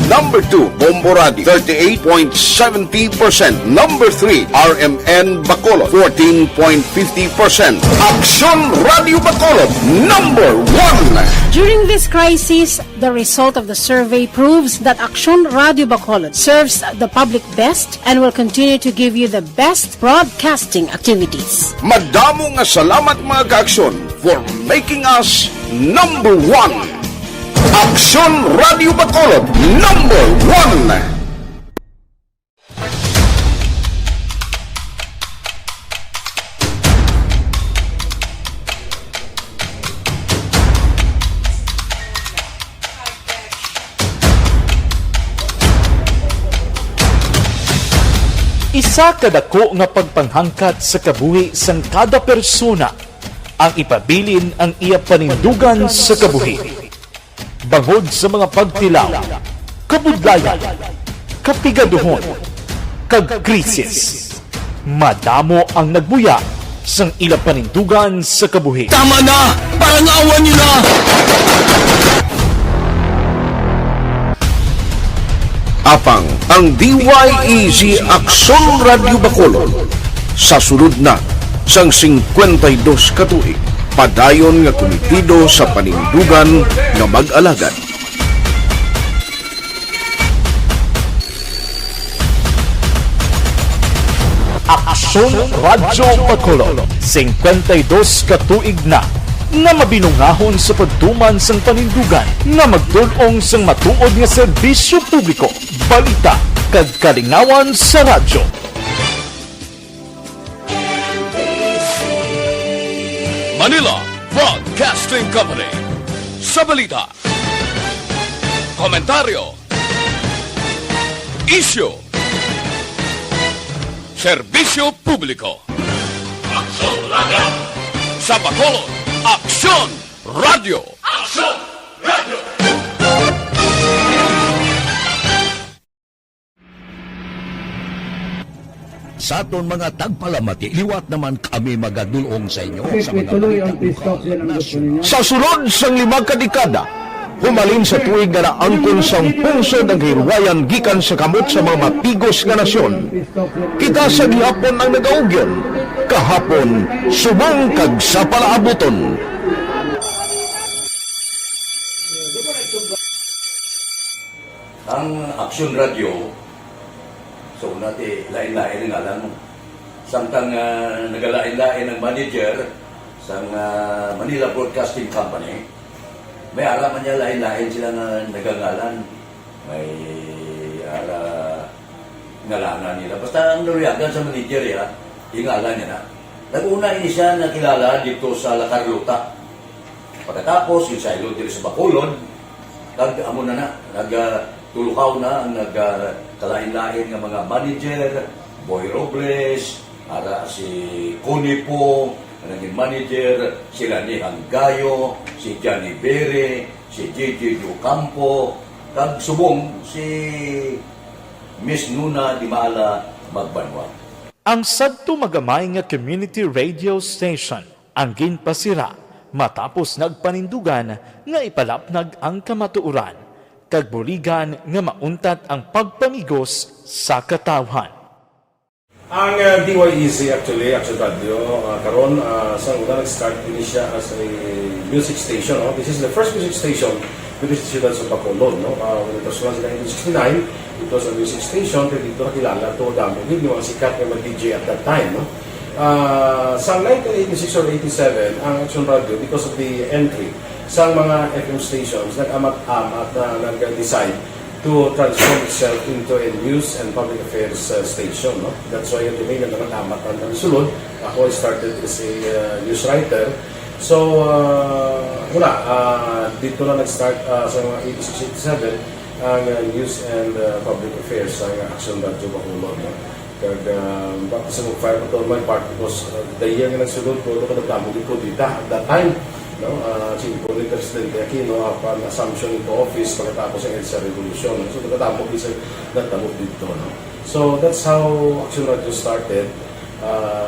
F: #2, Bombo Radio, 38.70%. #3, RMN Bacolod, 14.50%. Aksyon Radio Bacolod, #1.
U: During this crisis, the result of the survey proves that Aksyon Radio Bacolod serves the public best and will continue to give you the best broadcasting activities.
F: Madamo nga salamat mga kaaksyon for making us #1. Aksyon Radio Bacolod, #1.
H: Isa kadako nga pagpanghangkat sa kabuhi sang kada persona ang ipabilin ang iya panindugan sa kabuhi. Bangod sa mga pagtilaw, kabudlayan, kapigaduhon, kag krisis. Madamo ang nagbuya sang ila panindugan sa kabuhi.
G: Tama na! Parang awan niyo na!
F: Apang ang DYEZ Aksyon Radio Bacolod sa sulod na sang 52 katuig padayon nga komitido sa panindugan nga mag-alagad.
H: Aksyon Radyo Bacolod. 52 ka tuig na nga mabinungahon sa pagtuman sang panindugan nga magtulong sang matuod nga serbisyo publiko, balita kag kalingawan sa radyo.
T: Manila Broadcasting Company. Sa balita, komentaryo, isyu, serbisyo publiko. Aksyon Radio! Sa Bacolod, Aksyon Radio! Aksyon Radio!
A: Sa aton mga tagpalamati, liwat naman kami magadulong sa inyo sa mga
N: Sa sulod sang 5 kadekada, humalin sa tuig na naangkon sang pungso ng hirwayan gikan sa kamot sa mga mapigos nga nasyon. Kita sa gihapon ang nagaugyon, kahapon subong kag sa palaabuton.
C: Ang Aksyon Radio, so nati lain-lain ang alam mo. Samtang nagalain-lain ang manager sa Manila Broadcasting Company, may araman niya lain-lain sila na nagangalan. May ngalanan nila. Basta ang naruyagan sa manager ya, ingalan niya na. Nag-una ini siya nakilala dito sa La Carlota. Pagkatapos, yung sa ilo dito sa Bacolod, amo na nagtulukaw na ang nagkalain-lain ng mga manager, Boy Robles, si Connie po, naging manager, si Rani Hanggayo, si Johnny Bere, si JJ Ducampo, kag subong si Miss Nuna Di Maala Magbanwa.
H: Ang sadto magamay nga community radio station ang ginpasira matapos nagpanindugan nga ipalapnag ang kamatuoran kag buligan nga mauntat ang pagpamigos sa katawhan.
F: Ang DYEZ actually, Aksyon Radio, karon sa una nag-start din siya as a music station. No? This is the first music station with the ciudad sa Bacolod. No? When it was once in 1969, it was a music station. Pero dito nakilala to damo yung mga sikat na mag-DJ at that time. No? Sa 1986 or 87, ang Aksyon Radio, because of the entry sa mga FM stations, nag-amat-amat na nag-decide to transform itself into a news and public affairs station. No? That's why yung domain na naman-amat ang sulod. Ako started as a news writer. So, dito na nag-start sa mga 86-87 ang news and public affairs sa Aksyon Radio Bacolod. No? Kag baka sa mag-fire ko to my part because the year nga nagsulod ko, ito ka nagdamo dito at that time. No, siyempre ni Presidente Aquino upon assumption into office pagkatapos ng EDSA Revolution. So, nagkatapos isa nagtamo dito. No? So, that's how Aksyon Radio started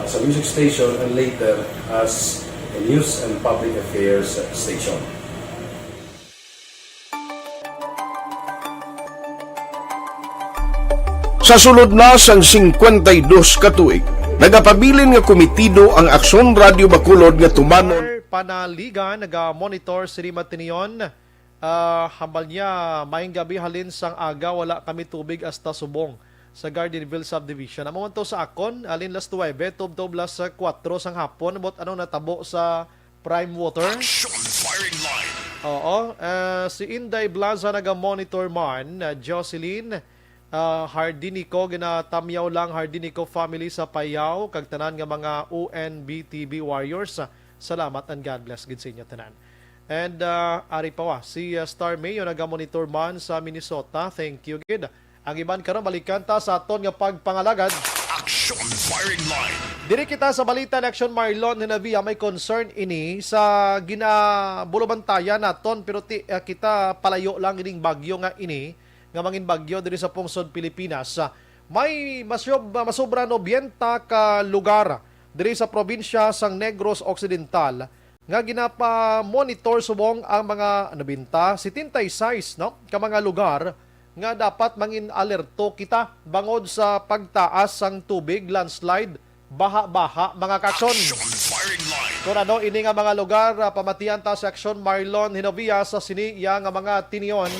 F: as a music station and later as a news and public affairs station.
N: Sa sulod na sang 52 ka tuig, nagapabilin nga komitido ang Aksyon Radio Bacolod nga tumanon
B: panaligan, naga-monitor si Rima Tinion. Hambal niya, maing gabi halin sang aga, wala kami tubig hasta subong sa Gardenville Subdivision. Amo man to sa akon, alin las 9, tub las 4 sang hapon, bot anong natabo sa Prime Water. Oo, si Inday Blaza naga-monitor man, Jocelyn, Hardinico, ginatamyaw lang Hardinico family sa Payaw, kag tanan nga mga UNBTB warriors. Salamat and God bless gid sa inyo tanan. And ari pa wa si Star Mayo naga-monitor man sa Minnesota. Thank you gid. Ang iban karon balikan ta sa aton nga pagpangalagad.
A: Action Firing Line.
B: Diri kita sa balita Action Marlon Hinavia may concern ini sa ginabulubantayan naton pero kita palayo lang ining bagyo nga ini nga mangin bagyo diri sa pungsod Pilipinas. May masobra 90 ka lugar diri sa probinsya sang Negros Occidental nga ginapa-monitor subong ang mga nabinta 76 no ka mga lugar nga dapat mangin alerto kita bangod sa pagtaas sang tubig, landslide, baha-baha mga kakson. Kung ano ini nga mga lugar pamatian ta sa Action Marlon Hinovia sa siniya nga mga tinion.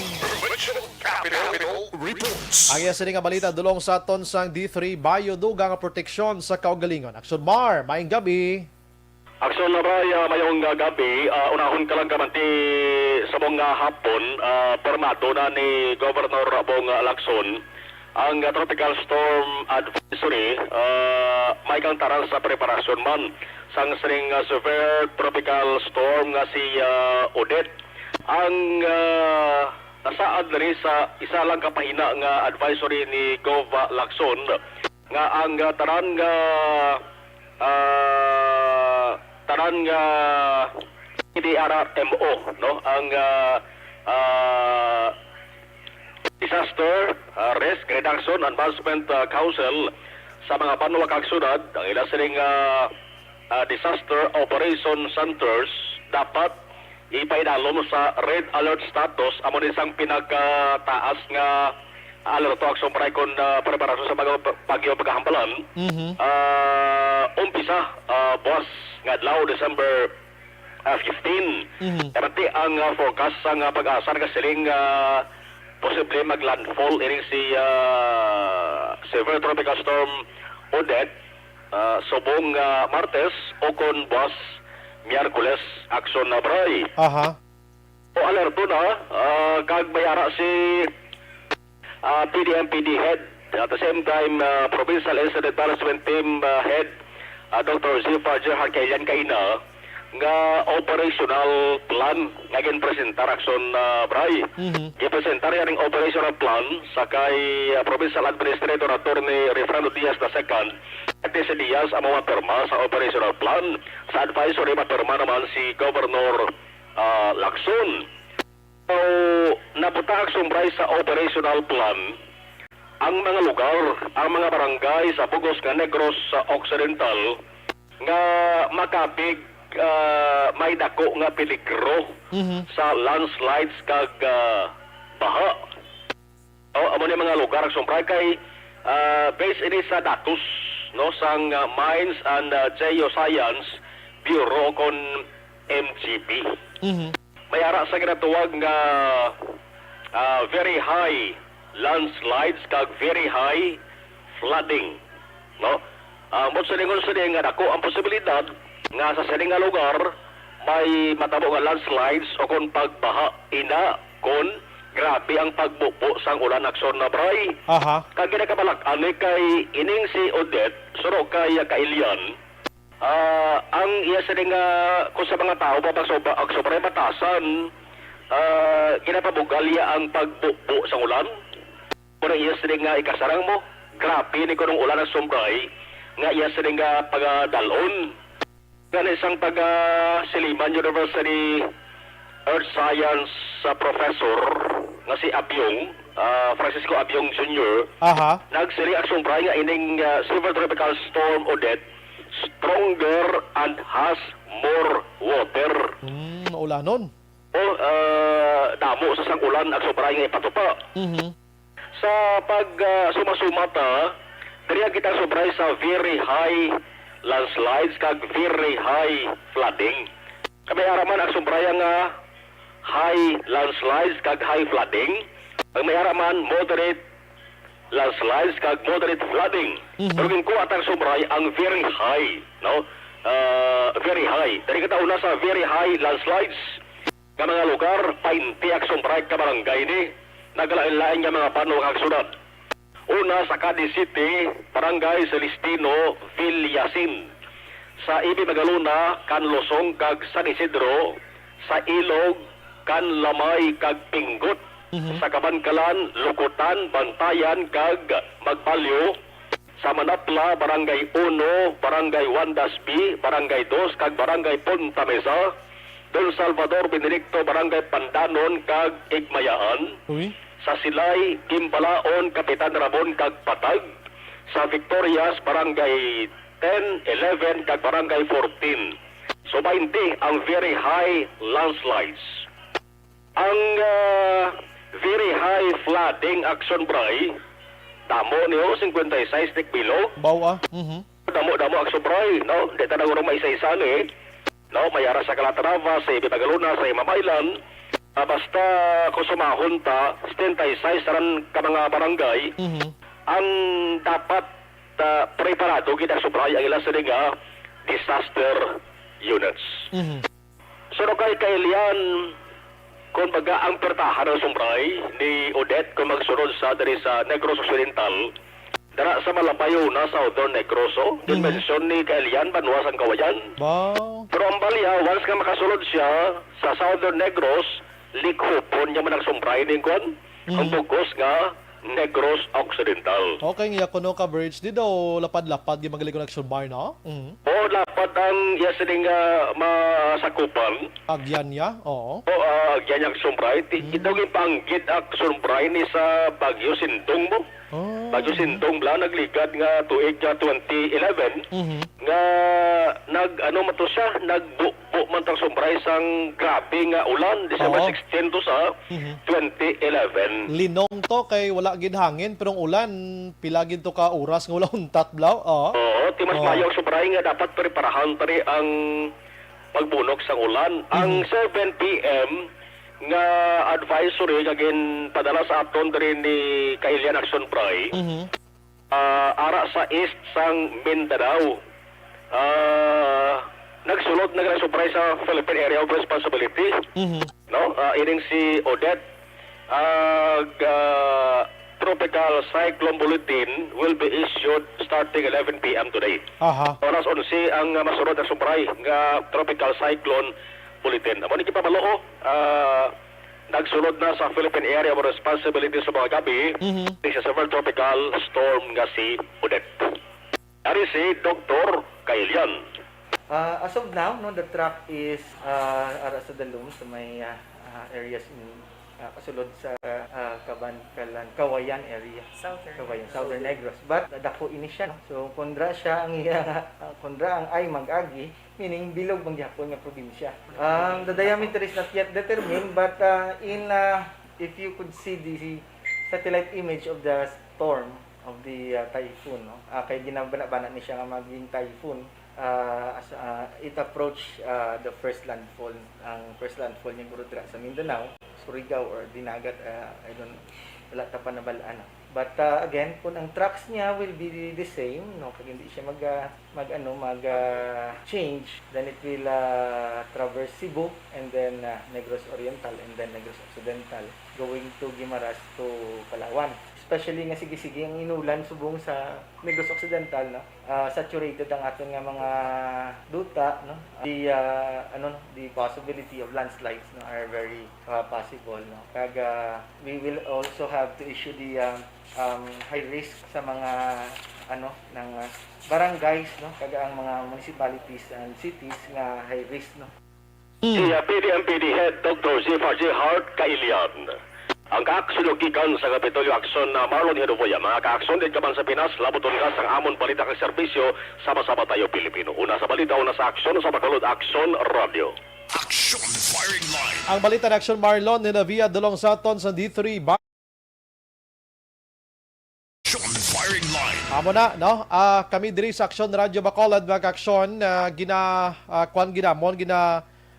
G: Reports.
B: Ang iya sini nga balita dulong sa aton sang D3 Biodugang proteksyon sa kaugalingon. Aksyon Mar, maayong gabi.
D: Aksyon na ba mayong gabi, unahon ka lang kamanti sa mga hapon, permato na ni Governor Bong Lacson ang tropical storm advisory may kang taran sa preparasyon man sang sering severe tropical storm nga si Odette. Ang nasaad na rin sa isa lang kapahina nga advisory ni Gov Lacson nga ang taran nga DRRMO, no, ang Disaster Risk Reduction and Management Council sa mga panuwa kagsunod ang ilang sining disaster operation centers dapat ipaidalom sa red alert status amo din sang pinagtaas nga alerto aksyon para kon preparasyon sa mga bagyo pagkahambalan. Umpisa boss nga adlaw December 15. Karante ang forecast sang pag-asa nga siling posible maglandfall iring si severe tropical storm Odette subong Martes o kon buwas Miyerkules aksyon na bray. O alerto na kag bayara si PDMPD head at the same time Provincial Incident Management Team head Dr. Zifa Gerhard Kailan Kaina nga operational plan nga ginpresentar aksyon bray. Gipresentar yaring operational plan sa kay Provincial Administrator Attorney Refrando Diaz II at si Diaz ang mapirma sa operational plan. Sa advisory mapirma naman si Governor Lacson. So, nabuta aksyon bray sa operational plan ang mga lugar, ang mga barangay sa Bugos nga Negros Occidental nga makapig may dako nga peligro sa landslides kag baha. Amo ni mga lugar aksyon bray kay based ini sa datos no sang Mines and Geoscience Bureau kon MGB. Mayara sa ginatuwag nga very high landslides kag very high flooding, no? Mo sa lingon nga dako ang posibilidad nga sa sining nga lugar may matabo nga landslides o kon pagbaha ina kon grabe ang pagbupo sang ulan aksyon na bray. Kag ginakabalak-an kay ining si Odette suro kay Kailian. Ang iya sining kung sa mga tao ang sobrang batasan ginapabugalya ang pagbupo sang ulan. Kung iya sining ikasarang mo grabe ni kunong ulan ang sombray nga iya sining pagadalon. Nga isang taga-Siliman University Earth Science professor nga si Abyong, Francisco Abyong Jr. Nagsili aksyon bray nga ining severe tropical storm Odette stronger and has more water.
B: Maulanon.
D: O damo sa sang ulan aksyon bray nga ipatupa. Sa pag sumasumata, diriya kita sobray sa very high landslides kag very high flooding. Kami araman ang sumbraya nga high landslides kag high flooding. Ang may araman moderate landslides kag moderate flooding. Pero ko atang sumbray ang very high, no? Very high. Dari kita una sa very high landslides. Nga mga lugar, paintiak sumbray ka barangay ni naglain-lain nga mga paano kag sunod. Una sa Cadiz City, Barangay Celestino, Villasin. Sa Ibi Magaluna, Canlosong, kag San Isidro. Sa Ilog, Canlamay, kag Pinggot. Sa Kabankalan, Lukutan, Bantayan, kag Magbalyo. Sa Manapla, Barangay 1, Barangay Wandasbi, Barangay 2, kag Barangay Punta Mesa. Don Salvador, Benedicto, Barangay Pandanon, kag Igmayaan. Sa Silay, Gimbalaon, Kapitan Ramon, kag Patag. Sa Victorias, Barangay 10, 11, kag Barangay 14. So 20 ang very high landslides. Ang very high flooding action bray, damo niyo 56 tikbilog.
B: Bawa.
D: Damo action bray, no? Dito na guro may isa-isa ni. No, mayara sa Calatrava, sa Ibibagaluna, sa Imamaylan. basta kung sumahon ta, stentay-size ran ka mga barangay, ang dapat preparado kita supray ang ilang sa disaster units. So kay kailian, kung baga ang pertahan ng sumbray ni Odette kung magsunod sa dari sa Negros Occidental, dara sa Malapayo na Southern Negroso, dimensyon ni kailian, Banwas ang Kawayan.
B: Wow.
D: Pero ang balya, once ka makasunod siya sa Southern Negros, likhupon niya man ang sumbray ni Kwan, ang bugos nga Negros Occidental.
B: Okay, nga kuno coverage di daw lapad-lapad yung magaling connection bar, no?
D: O lapad ang yasining masakupan.
B: Agyan niya, oo.
D: O agyan yung sumbray. Ito yung panggit ang sumbray ni sa Bagyo Sindong mo. Bagyo Sindong bla nagligad nga tuig nga 2011 nga ano man to siya nagbuo man tang sumbray sang grabe nga ulan December 16 to sa 2011.
B: Linong to kay wala gid hangin pero ang ulan pila gid to ka oras nga wala untat blaw.
D: Oo, timas mayo sumbray nga dapat preparahan tari ang pagbunog sang ulan. Ang 7 PM nga advisory kagin padala sa aton diri ni Kailian Action Pray. Ara sa east sang Mindanao. Nagsulod na supray sa Philippine Area of Responsibility. No, ining si Odette tropical cyclone bulletin will be issued starting 11 PM today. Oras 11 ang masunod na supray nga tropical cyclone bulletin. Amo ni kipamalo nagsunod na sa Philippine Area of Responsibility sa mga gabi sa severe tropical storm nga si Odette. Ari si Dr. Kailian.
I: As of now, no, the track is ara sa Dalum sa may areas in kasulod sa Kawayan area. Southern Negros. But dako ini siya. No? So kondra siya ang kondra ang ay mag-agi, meaning bilog bang gyapon nga probinsya. The diameter is not yet determined, but if you could see the satellite image of the storm of the typhoon, no? Kay ginabana-bana ni siya nga maging typhoon. As it approached the first landfall, ang first landfall niya gurudra sa Mindanao, Surigao or Dinagat, I don't wala ta pa nabalaan. But again, kung ang tracks niya will be the same, no, pag hindi siya change, then it will traverse Cebu and then Negros Oriental and then Negros Occidental, going to Guimaras to Palawan. Especially nga sige-sige ang inulan subong sa Negros Occidental, no? Saturated ang aton nga mga duta, no? The possibility of landslides, no, are very possible, no? We will also have to issue the high risk sa mga ng barangays, no? Kaga ang mga municipalities and cities nga high risk, no?
D: Si PDMPD Head Dr. Zifar J. Hart Kailian. Ang kaaksunugikan sa Kapitolyo Aksyon na Marlon Hiruboya, mga kaaksyon din kaman sa Pinas, labuton ka sa amon balita kang serbisyo, sama-sama tayo Pilipino. Una sa balita, una sa aksyon, sa Bacolod Aksyon Radio.
A: Action Firing Line.
B: Ang balita ng Action Marlon ni Navia Dulong Saton sa D3
A: Action Firing Line.
B: Amo na, no? Kami diri sa Action Radio Bacolod, mga aksyon,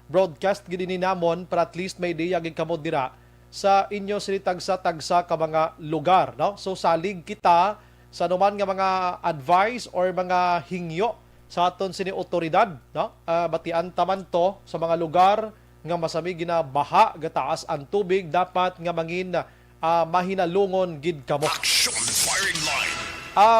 B: broadcast gini namon para at least may idea gid kamo dira sa inyo sinitagsa-tagsa ka mga lugar, no? So salig kita sa anuman nga mga advice or mga hingyo sa aton sini otoridad, no? Batian taman to sa mga lugar nga masami ginabaha gataas ang tubig, dapat nga mangin mahinalungon gid kamo.
A: Action Firing Line.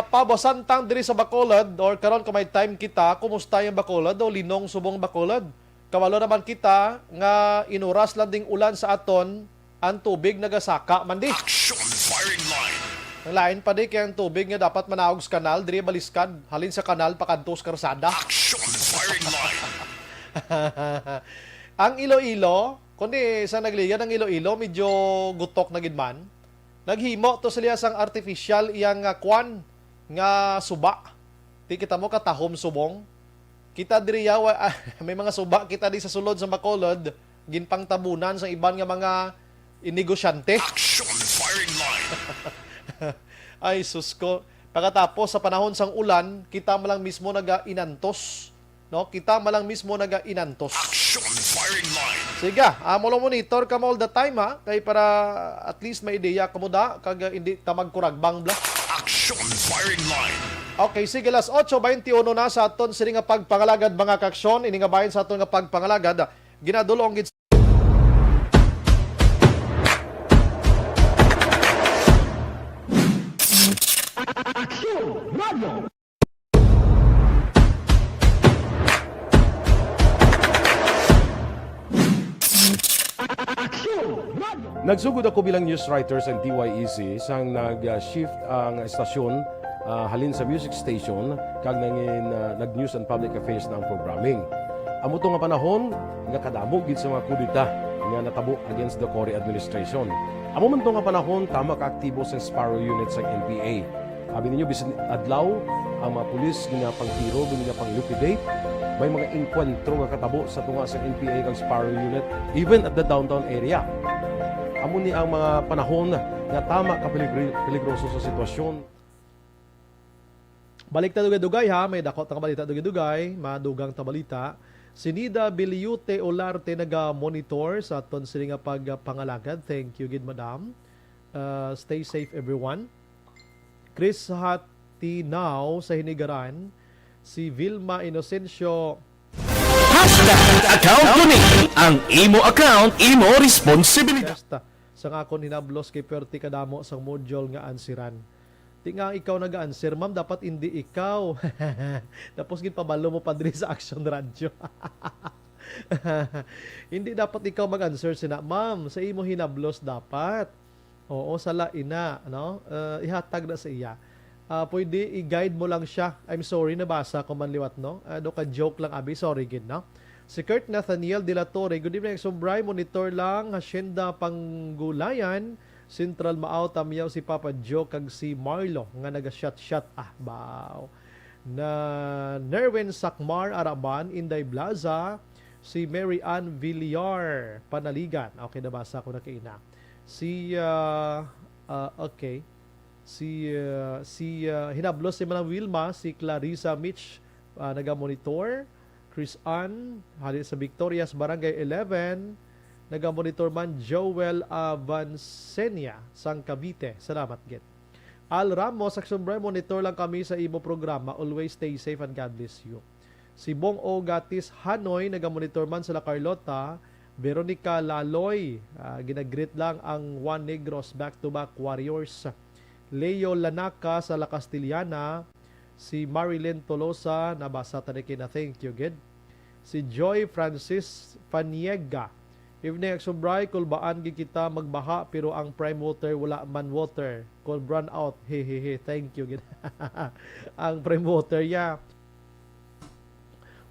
B: Pabosantang diri sa Bacolod or karon kung may time kita, kumusta yung Bacolod o linong subong Bacolod? Kawalo naman kita nga inuras lang ding ulan sa aton, ang tubig nagasaka man di.
A: Action Firing Line.
B: Ang lain pa di kaya ang tubig nga dapat manaog sa kanal, diri baliskad, halin sa kanal pakantos karsada.
A: Action Firing Line.
B: Ang Iloilo, kundi sa nagligan ng Iloilo, medyo gutok na gidman. Naghimo to sila sang artificial iyang kwan nga suba. Di kita mo katahom subong. Kita diri may mga suba kita di sa sulod sa Bacolod, ginpang tabunan sa iban nga mga negosyante.
A: Action Firing Line.
B: Ay sus ko. Pagkatapos sa panahon sang ulan, kita mo lang mismo naga-inantos no? Kita malang mismo naga-inantos.
A: Action firing line.
B: Sige, mo lang monitor ka mo all the time ha, kay para at least may ideya ka mo da, kag hindi ta magkuragbang bla.
A: Action firing line.
B: Okay, sige, las 8:21 na sa aton sini nga pagpangalagad mga kaksyon, ini nga bahin sa aton nga pagpangalagad, ginadulong gid
F: Nagsugod ako bilang news writer sa DYEC sang nag-shift ang estasyon halin sa music station kag nangin nag-news and public affairs na ang programming. Amo to nga panahon nga kadamo gid sa mga kudita nga natabo against the Cory administration. Amo man to nga panahon tama ka aktibo sa Sparrow unit sa NPA. Abi ninyo bisan adlaw ang mga pulis nga pangtiro nga pang-liquidate. May mga inkwentro nga katabo sa tunga sa NPA kag Sparrow unit even at the downtown area. Amo ni ang mga panahon nga tama ka peligroso sa sitwasyon.
B: Balik ta dugay-dugay ha, may dakot nga balita dugay-dugay, madugang ta balita. Si Nida Biliute Olarte naga-monitor sa aton sini nga pagpangalagad. Thank you gid madam. Stay safe everyone. Chris Hati now sa Hinigaran. Si Vilma Inocencio
H: Account ko ni ang imo account, imo responsibilidad.
B: Sa akon hinablos kay perti kadamo sang module nga ansiran. Di nga ikaw nag-answer, ma'am, dapat hindi ikaw. Tapos gid pabalo mo padri sa Action Radio. Hindi dapat ikaw mag-answer sina, ma'am, sa imo hinablos dapat. Oo, sala ina, no? Ihatag na sa iya. Pwede i-guide mo lang siya. I'm sorry, nabasa ko man liwat, no? Ano ka joke lang, abi, sorry gid, no? Si Kurt Nathaniel De La Torre, good evening, Sombray, monitor lang, Hacienda Panggulayan, Central Maaw, Tamyaw, si Papa Joe, kag si Marlo, nga naga-shot-shot, baw. Na Nerwin Sakmar Araban, Inday Blaza, si Mary Ann Villar, Panaligan, okay, nabasa ko na kaina. Okay, hinablos si Manang Wilma, si Clarissa Mitch, naga-monitor, Chris Ann, halin sa Victorias Barangay 11, naga-monitor man Joel Avancenia, sang Cavite. Salamat, Git. Al Ramos, Action Bray, monitor lang kami sa imo programa. Always stay safe and God bless you. Si Bong O. Gatis Hanoy, naga-monitor man sa La Carlota. Veronica Laloy, ginagreet lang ang Juan Negros back-to-back Warriors. Leo Lanaka sa La Castillana. Si Marilyn Tolosa, nabasa tayo na thank you, good. Si Joy Francis Paniega, evening Action Bray, kulbaan gid kita magbaha pero ang prime water wala man water. Cold run out. Hehehe, thank you, good. Ang prime water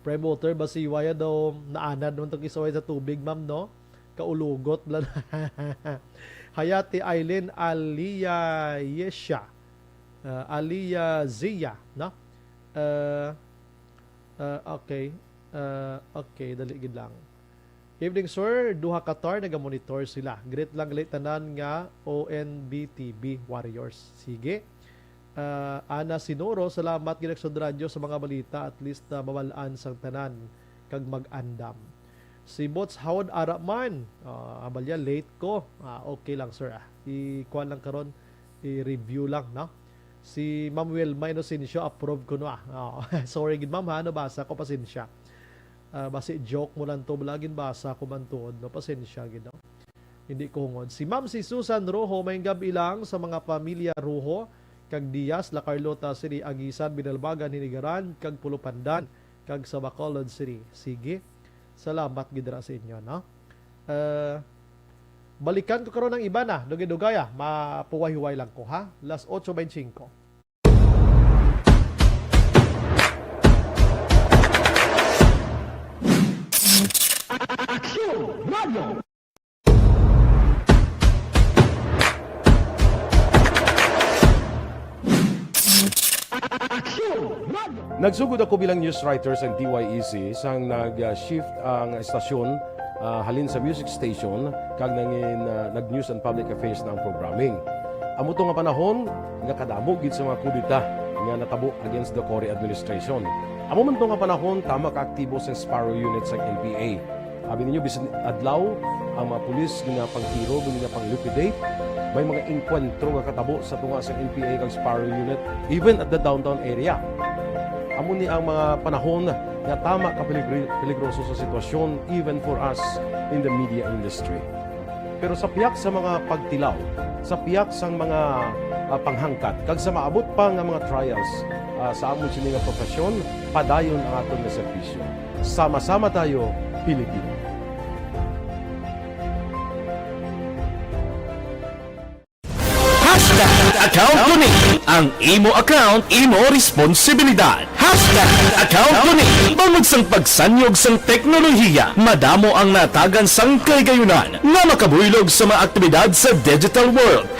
B: prime water basiwaya daw naanad naman itong isaway sa tubig, ma'am, no? Kaulugot bla. Hayati Aileen Aliyah Yesha. Aliyah Zia, no? Okay. Okay, dali gid lang. Evening, sir. Duha Qatar, naga-monitor sila. Great lang tanan nga ONBTB Warriors. Sige. Ana Sinoro, salamat ginagsod radyo sa mga balita. At least mawalaan sang tanan kag mag-andam. Si Bots Howard Araman. Abalya, late ko. Okay lang, sir. I-kuan lang karon, i-review lang, no? Si Ma'am Wilma Inocencio, approve ko no. Sorry gid ma'am, nabasa ko, pasensya. Basi joke mo lang to, balagin basa ko man tuod, no, pasensya gid, no. Hindi ko hungod. Si Ma'am si Susan Rojo, may gabi lang sa mga pamilya Rojo, kag Diaz, La Carlota City, Agisan, Binalbagan, Hinigaran, kag Pulupandan, kag sa Bacolod City. Sige. Salamat gid ra sa inyo, no. Balikan ko karon ng iba na, dugay-dugay mapuway-huway lang ko, ha. Las 8:25.
F: Nagsugod ako bilang news writer sa DYEC sang nag-shift ang estasyon halin sa music station kag nangin nag-news and public affairs na ang programming. Amo to nga panahon nga kadamo gid sa mga kudita nga natabo against the Cory administration. Amo man to nga panahon, tama ka-aktibo sa Sparrow Unit sa NPA. Abi ninyo, bisan adlaw, ang mga pulis nga pang-tiro, nga pang-liquidate, may mga inkwentro nga katabo sa tunga sa NPA kag Sparrow Unit, even at the downtown area. Amo ni ang mga panahon nga tama ka peligroso sa sitwasyon, even for us in the media industry. Pero sa piyak sa mga pagtilaw, sa piyak sa mga panghangkat, kag sa maabot pa nga mga trials sa amon sini nga profesyon, padayon ang aton nga serbisyo. Sama-sama tayo, Pilipino.
H: Account ko ni ang imo account, imo responsibilidad. Account ko ni bangod sang pagsanyog sang teknolohiya, madamo ang natagan sang kaygayunan nga makabuylog sa mga aktibidad sa digital world.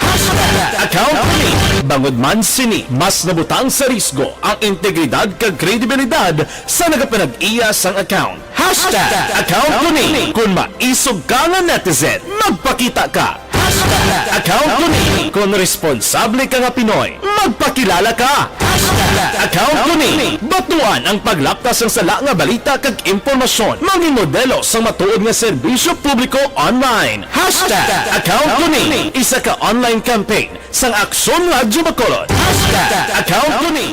H: Account ko ni bangod man sini mas nabutang sa risgo ang integridad kag kredibilidad sa nagapanag-iya sang account. Account ko ni kung maisog ka nga netizen, magpakita ka. Account ko ni kung responsable ka nga Pinoy, magpakilala ka. Account ko ni batuan ang paglaptas ng sala nga balita kag impormasyon, maging modelo sa matuod nga serbisyo publiko online. Account ko ni isa ka online campaign sang Aksyon Radyo Bacolod. Account ko ni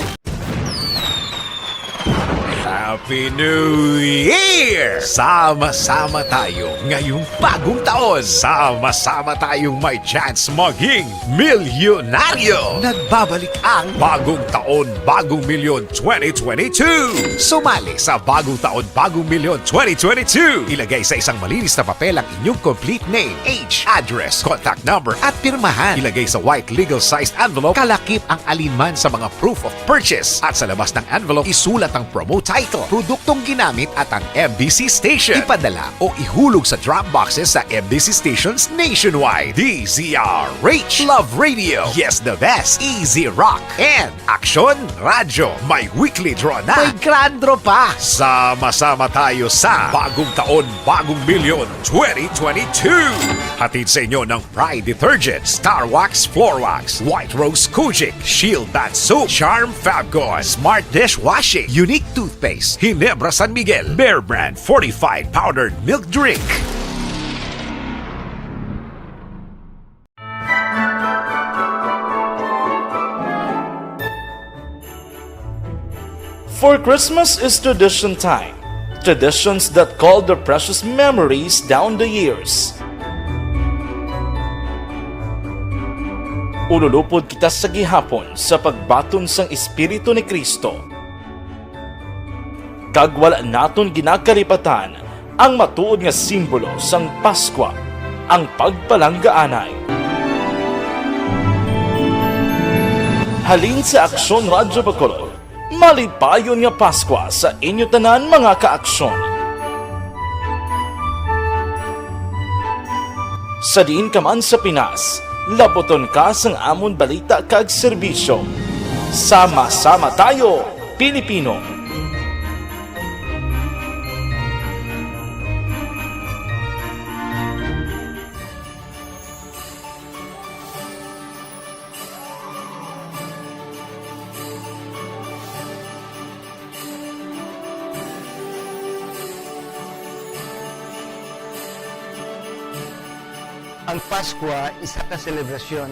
G: Happy New Year! Sama-sama tayo ngayong bagong taon. Sama-sama tayong may chance maging milyonaryo. Nagbabalik ang Bagong Taon, Bagong Milyon 2022. Sumali sa Bagong Taon, Bagong Milyon 2022. Ilagay sa isang malinis na papel ang inyong complete name, age, address, contact number at pirmahan. Ilagay sa white legal-sized envelope, kalakip ang alinman sa mga proof of purchase. At sa labas ng envelope, isulat ang promo title, produktong ginamit at ang MBC station. Ipadala o ihulog sa drop boxes sa MBC stations nationwide. DZRH, Love Radio, Yes the Best, Easy Rock, and Aksyon Radyo. May weekly draw na. May grand draw pa. Sama-sama tayo sa Bagong Taon, Bagong Milyon 2022. Hatid sa inyo ng Pride Detergent, Star Wax Floor Wax, White Rose Kojic, Shield Bath Soap, Charm Fabgo, Smart Dishwashing, Unique Toothpaste, Ginebra San Miguel, Bear Brand Fortified Powdered Milk Drink.
H: For Christmas is tradition time. Traditions that call the precious memories down the years. Ululupod kita sa gihapon sa pagbaton sang Espiritu ni Kristo. Kag wala naton ginakalipatan ang matuod nga simbolo sang Paskwa, ang pagpalanggaanay. Halin sa Aksyon Radyo Bacolod, malipayon nga Paskwa sa inyo tanan mga kaaksyon. Sa diin ka man sa Pinas, laboton ka sang amon balita kag serbisyo. Sama-sama tayo, Pilipino.
S: Ang Paskwa isa ka selebrasyon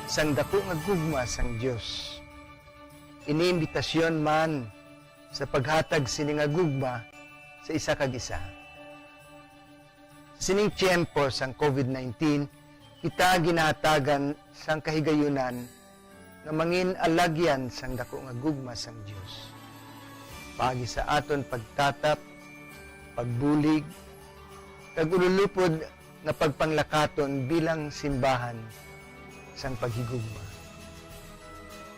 S: sang dako nga gugma sang Dios. Iniimbitasyon man sa paghatag sini nga gugma sa isa kag isa. Sining tiyempo sang COVID-19, kita ginahatagan sang kahigayunan nga mangin alagyan sang dako nga gugma sang Dios. Pagi sa aton pagtatap, pagbulig, kag ululupod na pagpanglakaton bilang simbahan sang paghigugma.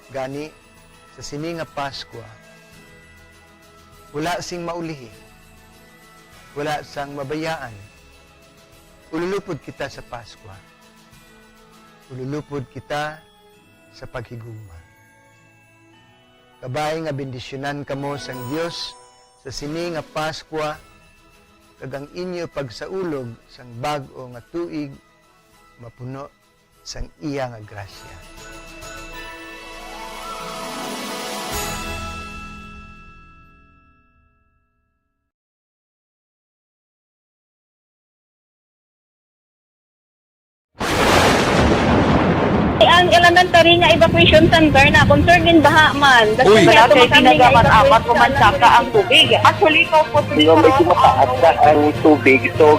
S: Gani, sa sini nga Paskwa, wala sing maulihi, wala sang mabayaan. Ululupod kita sa Paskwa. Ululupod kita sa paghigugma. Kabay nga bendisyonan kamo sang Dios sa sini nga Paskwa, kag ang inyo pagsaulog sang bag-o nga tuig mapuno sang iya nga grasya.
J: ang elementary nga evacuation center na concerned din baha man.
V: Uy, kaya tinagaman apat kumansaka ang tubig. Actually, ikaw po
E: Medyo mataas na ang tubig. So,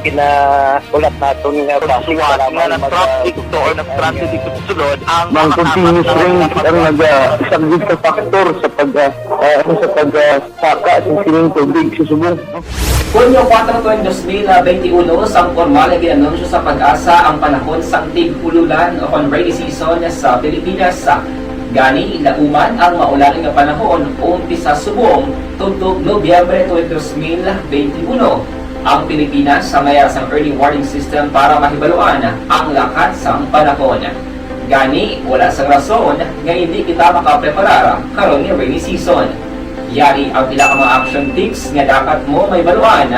E: ulat natin nga
V: Siwat nga ng traffic to or ng traffic dito sa sulod ang
E: Mang continuous rain ang nag-subject sa factor sa pagsaka sa sining tubig sa subong.
K: Hunyo 4, 2021, sang formal na ginanunsyo sa Pag-asa ang panahon sang tig-ululan o rainy season sa Pilipinas. Gani, ilauman ang maulaling nga panahon umpisa subong tugtog Nobyembre 2021. Ang Pilipinas sa mayroon sang early warning system para mahibaluan ang lakas sang panahon. Gani, wala sang rason nga hindi kita makapreparar karon ni rainy season. Yari ang pila ka mga action tips nga dapat mo may baluan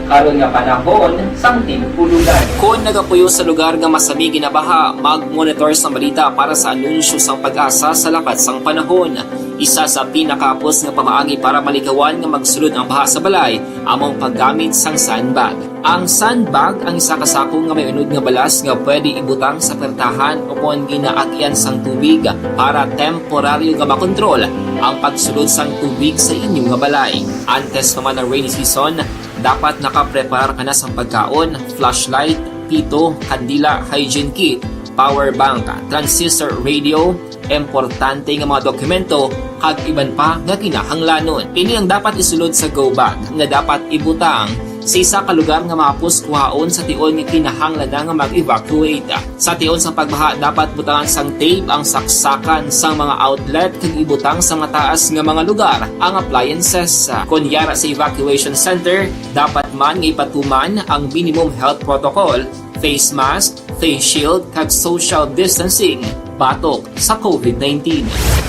K: karon nga panahon sang tig-ululan. Kung nagapuyo sa lugar nga masami ginabaha, mag-monitor sa balita para sa anunsyo sang Pag-asa sa lakas sang panahon. Isa sa pinakapos nga pamaagi para malikawan nga magsulod ang baha sa balay among paggamit sang sandbag. Ang sandbag ang isa kasakong nga may unod nga balas nga pwede ibutang sa pertahan o kung ginaagyan sang tubig para temporaryo nga makontrol ang pagsulod sang tubig sa inyong nga balay. Antes naman ng rainy season, dapat nakaprepare ka na sa pagkaon, flashlight, pito, kandila, hygiene kit, power bank, transistor radio, importante nga mga dokumento kag iban pa nga kinahanglanon. Ini ang dapat isulod sa go bag nga dapat ibutang sa isa ka lugar nga mapus kuhaon sa tion nga kinahanglan nga mag-evacuate. Sa tion sa pagbaha dapat butangan sang tape ang saksakan sang mga outlet kag ibutang sa mataas nga mga lugar ang appliances. Kunyara sa evacuation center, dapat man nga ipatuman ang minimum health protocol, face mask, face shield kag social distancing batok sa COVID-19.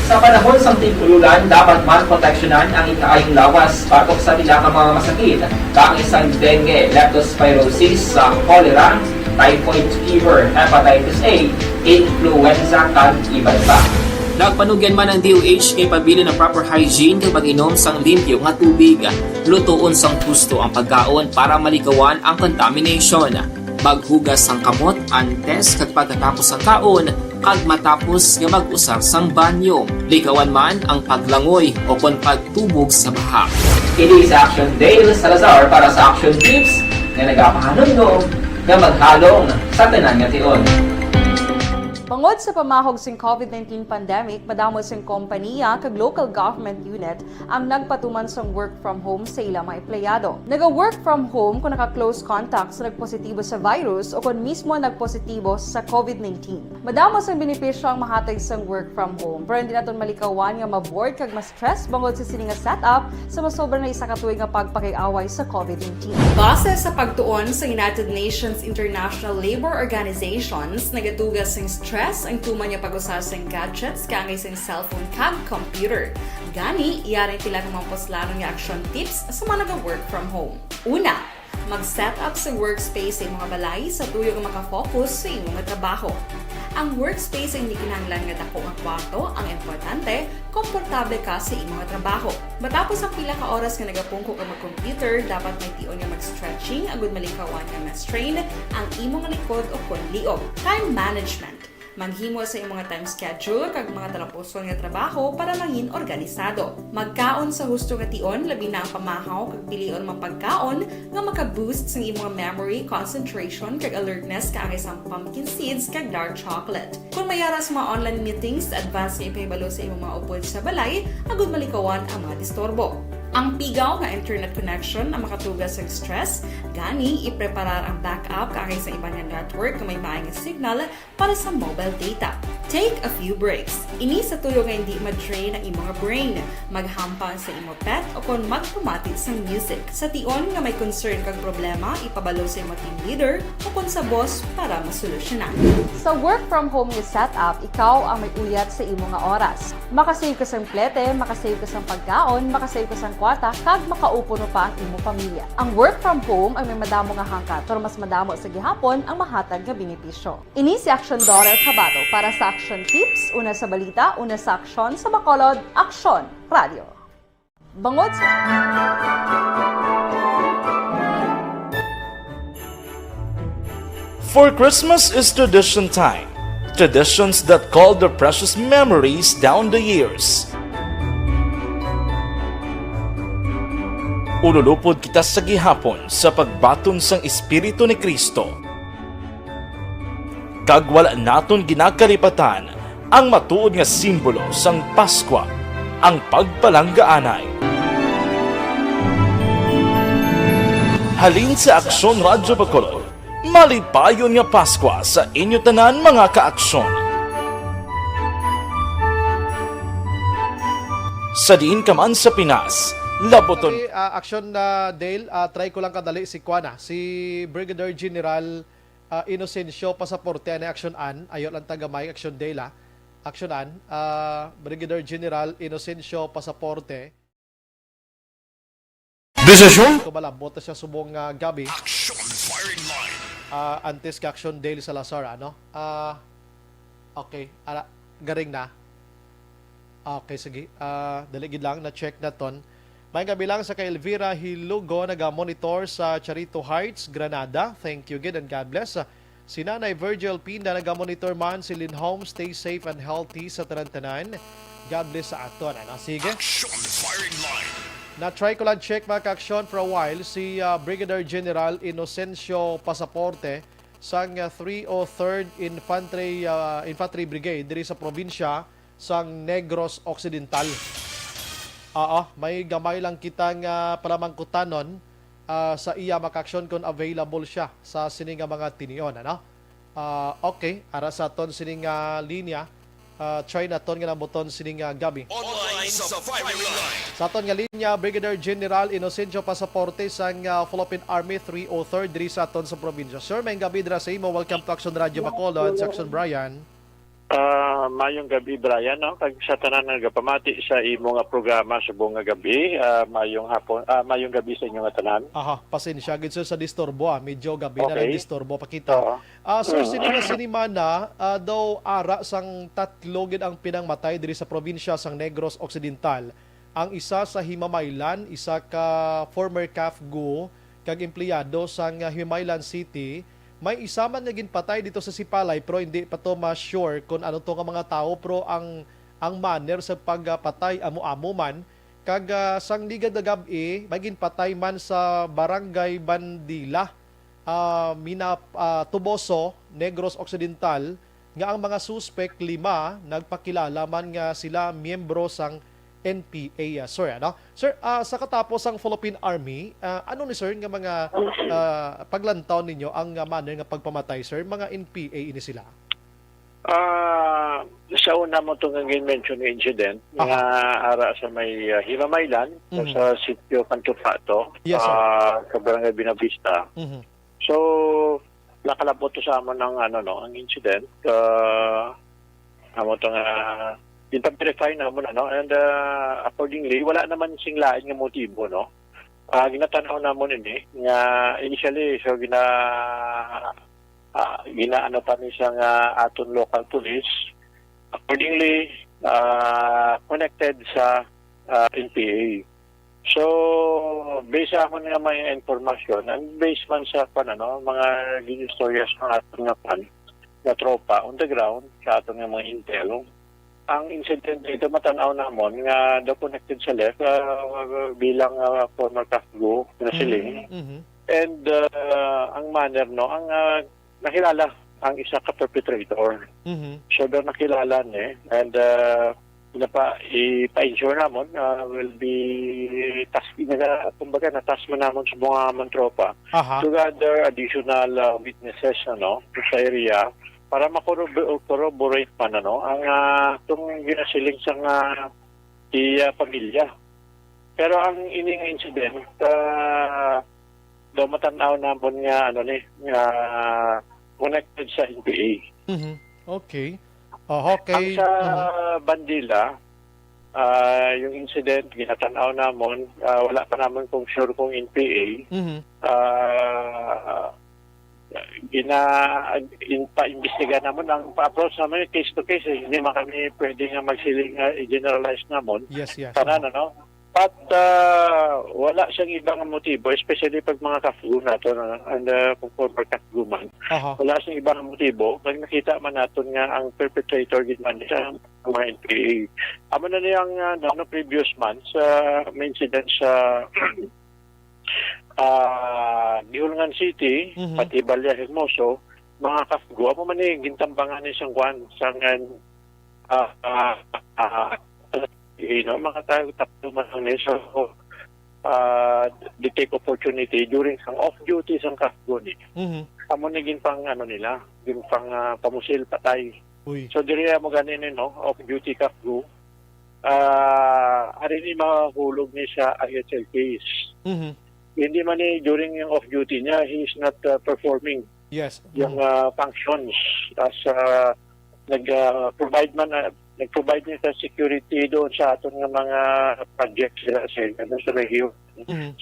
K: Sa panahon sa tig-ululan, dapat man proteksyonan ang ikaayong lawas batok sa pila ka mga masakit, kang isang dengue, leptospirosis, cholera, typhoid fever, hepatitis A, influenza kag iban pa. Nagpanugyan man ang DOH kay pabili ng proper hygiene kay pag-inom sang limpyo nga tubig. Lutuon sang gusto ang pagkaon para malikawan ang contamination. Maghugas sang kamot antes kag pagkatapos ang kaon kag matapos nga mag-usar sang banyo. Likawan man ang paglangoy o kon pagtubog sa baha. Kini sa Action Dale Salazar para sa Action Tips nga nagapahanundong nga maghalong sa tanan nga tion.
L: Bangod sa pamahog sing COVID-19 pandemic, madamo sing kompanya kag local government unit ang nagpatuman sang work from home sa ilang mga empleyado. Naga-work from home kung naka-close contact sa nagpositibo sa virus o kung mismo nagpositibo sa COVID-19. Madamo sang benepisyo ang mahatag sang work from home, pero hindi naton malikawan nga ma-bored kag ma-stress bangod sa sini nga setup sa masobra na isa ka tuig nga pagpakiaway sa COVID-19. Base sa pagtuon sa United Nations International Labour Organizations, nagatugas sing stress ang tuman niya pag-usar sa gadgets kangay sa cellphone kag computer. Gani, iyaring tila ng mga poslanon nga action tips sa mga nag-work from home. Una, mag-set up sa workspace sa mga balay sa tuyo nga makafocus sa imong trabaho. Ang workspace ay hindi kinahanglan nga dako nga kwarto, ang importante, komportable ka sa imong trabaho. Matapos ang pila ka oras nga nagapungko ka mag-computer, dapat may tion nga mag-stretching agud malikawan nga ma-strain ang imong likod o konliog. Time management. Maghimo sa imong time schedule kag mga talapuson nga trabaho para maging organisado. Magkaon sa husto nga tion, labi na ang pamahaw kag pilion mang pagkaon nga maka-boost sa imong memory, concentration kag alertness kaangay sang pumpkin seeds kag dark chocolate. Kung mayara sa mga online meetings, advance nga ipahibalo sa imong mga upod sa balay, agud malikawan ang mga disturbo. Ang pigaw nga internet connection ang makatugas sa stress, gani ipreparar ang backup kaangay sa ibang network nga may maayong signal para sa mobile data. Take a few breaks. Ini sa tuyo nga hindi ma-drain ang imong brain. Maghampang sa imong pet o kung magpumatit sa music. Sa tion nga may concern kag problema, ipabalo sa imong team leader o kung sa boss para masolusyonan. Sa work from home nga setup, ikaw ang may uyat sa imong nga oras. Makasave ka sa plete, makasave ka sa pagkaon, makasave ka sa kwarta, kag makaupo no pa ang imong pamilya. Ang work from home ay may madamo nga hangkat, pero mas madamo sa gihapon ang mahatag nga benepisyo. Ini si Action Daughter Cabato para sa Action Tips, una sa balita, una sa aksyon, sa Bacolod, Aksyon Radio. Bangod sa...
W: For Christmas is tradition time.
H: traditions that call their precious memories down the years. Ululupod kita sa gihapon sa pagbaton sang Espiritu ni Kristo. Kag wala naton ginakalipatan ang matuod nga simbolo sang Paskwa, ang pagpalanggaanay. Halin sa Aksyon Radyo Bacolod, malipayon nga Paskwa sa inyo tanan mga kaaksyon. Sa diin ka man sa Pinas, laboton.
B: Action na Dale, try ko lang kadali si Kwana, si Brigadier General Inocencio Pasaporte na Action An, ayon lang tagamay Action Dale, Action An, Brigadier General Inocencio Pasaporte.
H: Desisyon?
B: Kumalabot na siya subong gabi.
A: Action firing line.
B: Antes ka Action Dale Salazar, ano? Okay, garing na. Okay, sige. Daligid lang, na-check na ton. May gabi lang sa kay Elvira Hilugo, naga-monitor sa Charito Heights, Granada. Thank you, good and God bless. Si Nanay Virgil Pinda, naga-monitor man. Si Lynn Holmes, stay safe and healthy sa Tarantanan. God bless sa aton. Ano? Sige.
A: Action firing line.
B: Na-try ko lang check mga ka-aksyon for a while. Si Brigadier General Inocencio Pasaporte sang 303rd Infantry Brigade diri sa probinsya sang Negros Occidental. May gamay lang kitang palamangkutanon sa iya makaksyon kung available siya sa sining mga tinion. Ano? Okay, ara sa ton sining linya. Try na ton nga buton sining gabi.
A: Online sa firing line.
B: Sa ton nga linya, Brigadier General Inocencio Pasaporte sang Philippine Army 303 diri sa ton sa probinsya. Sir, may gabi dira sa imo. Welcome to Action Radio Bacolod, sa Action Brian.
M: Mayong gabi, Brian, no? Kag sa tanan nga pamati sa imo nga programa sa buong nga gabi, mayong hapon, mayong gabi sa inyo nga tanan.
B: Pasensya gid sir sa disturbo, medyo gabi na lang disturbo pakita. Sir, sinimana daw ara sang tatlo gid ang pinangmatay diri sa probinsya sang Negros Occidental. Ang isa sa Himamaylan, isa ka former CAFGO kag empleyado sang Himamaylan City. May isa man nga ginpatay dito sa Sipalay pero hindi pa to ma-sure kung ano to nga mga tao pero ang manner sa pagpatay amo-amo man kag sang ligad na gabi may ginpatay man sa Barangay Bandila Tuboso, Negros Occidental nga ang mga suspect 5 nagpakilala man nga sila miyembro sang NPA. Sir, ano? Sir, sa katapos ang Philippine Army, ano ni sir nga mga paglantaw ninyo ang manner nga pagpamatay, sir? Mga NPA ini sila?
M: Sa una mo itong mention ng incident nga ara sa may Himamaylan, sa sitio Cantufato, sa Barangay Binavista. So, nakalabot to sa amon ng ang incident. Amo itong verify naman and accordingly wala naman sing lain nga motibo no. Ginatanaw namon ini nga initially so ginaano pa ni siyang aton local police accordingly connected sa NPA. So based ako nga may information and based man sa mga ginistorya sa aton nga tropa on the ground sa aton nga mga intel. Ang incident dito matanaw namon nga do connected sa left bilang former CAFGO na siling. And ang manner no ang nakilala ang isa ka perpetrator. So do nakilala ni and ipa-ensure namon will be kumbaga na-task man namon sa mga mantropa to gather additional witnesses sa area para makorroborate pa ang itong ginasiling sa pamilya. Pero ang ining incident, daw matanaw naman nga connected sa NPA.
B: Okay. Okay.
M: Ang sa Bandila, yung incident, ginatanaw namon, wala pa naman kung sure kung NPA. Pa-imbestiga naman ang pa-approach naman case to case hindi man kami pwede nga magsiling generalize namon
B: yes
M: para At wala siyang ibang motibo, especially pag mga kafgu nato and kung former kafgu man. Wala siyang ibang motibo. Pag nakita man natin nga ang perpetrator gitman sa mga NPA. Amo na niyang no previous months may incident sa Gihulngan City, pati Balya Hermoso, mga kafgu. Amo man ni gintambangan ni siyang kwan sang mga tayo tapos man ni so they take opportunity during sang off duty sang kafgu ni. Amo ni ginpang nila, ginpang pamusil patay. So diri mo ganin no off duty kafgu. Ari ni mahulog ni sa IHL case. Hindi man ni during yung off duty niya, he is not performing yung functions as nag-provide niya sa security doon sa aton nga mga projects sa region.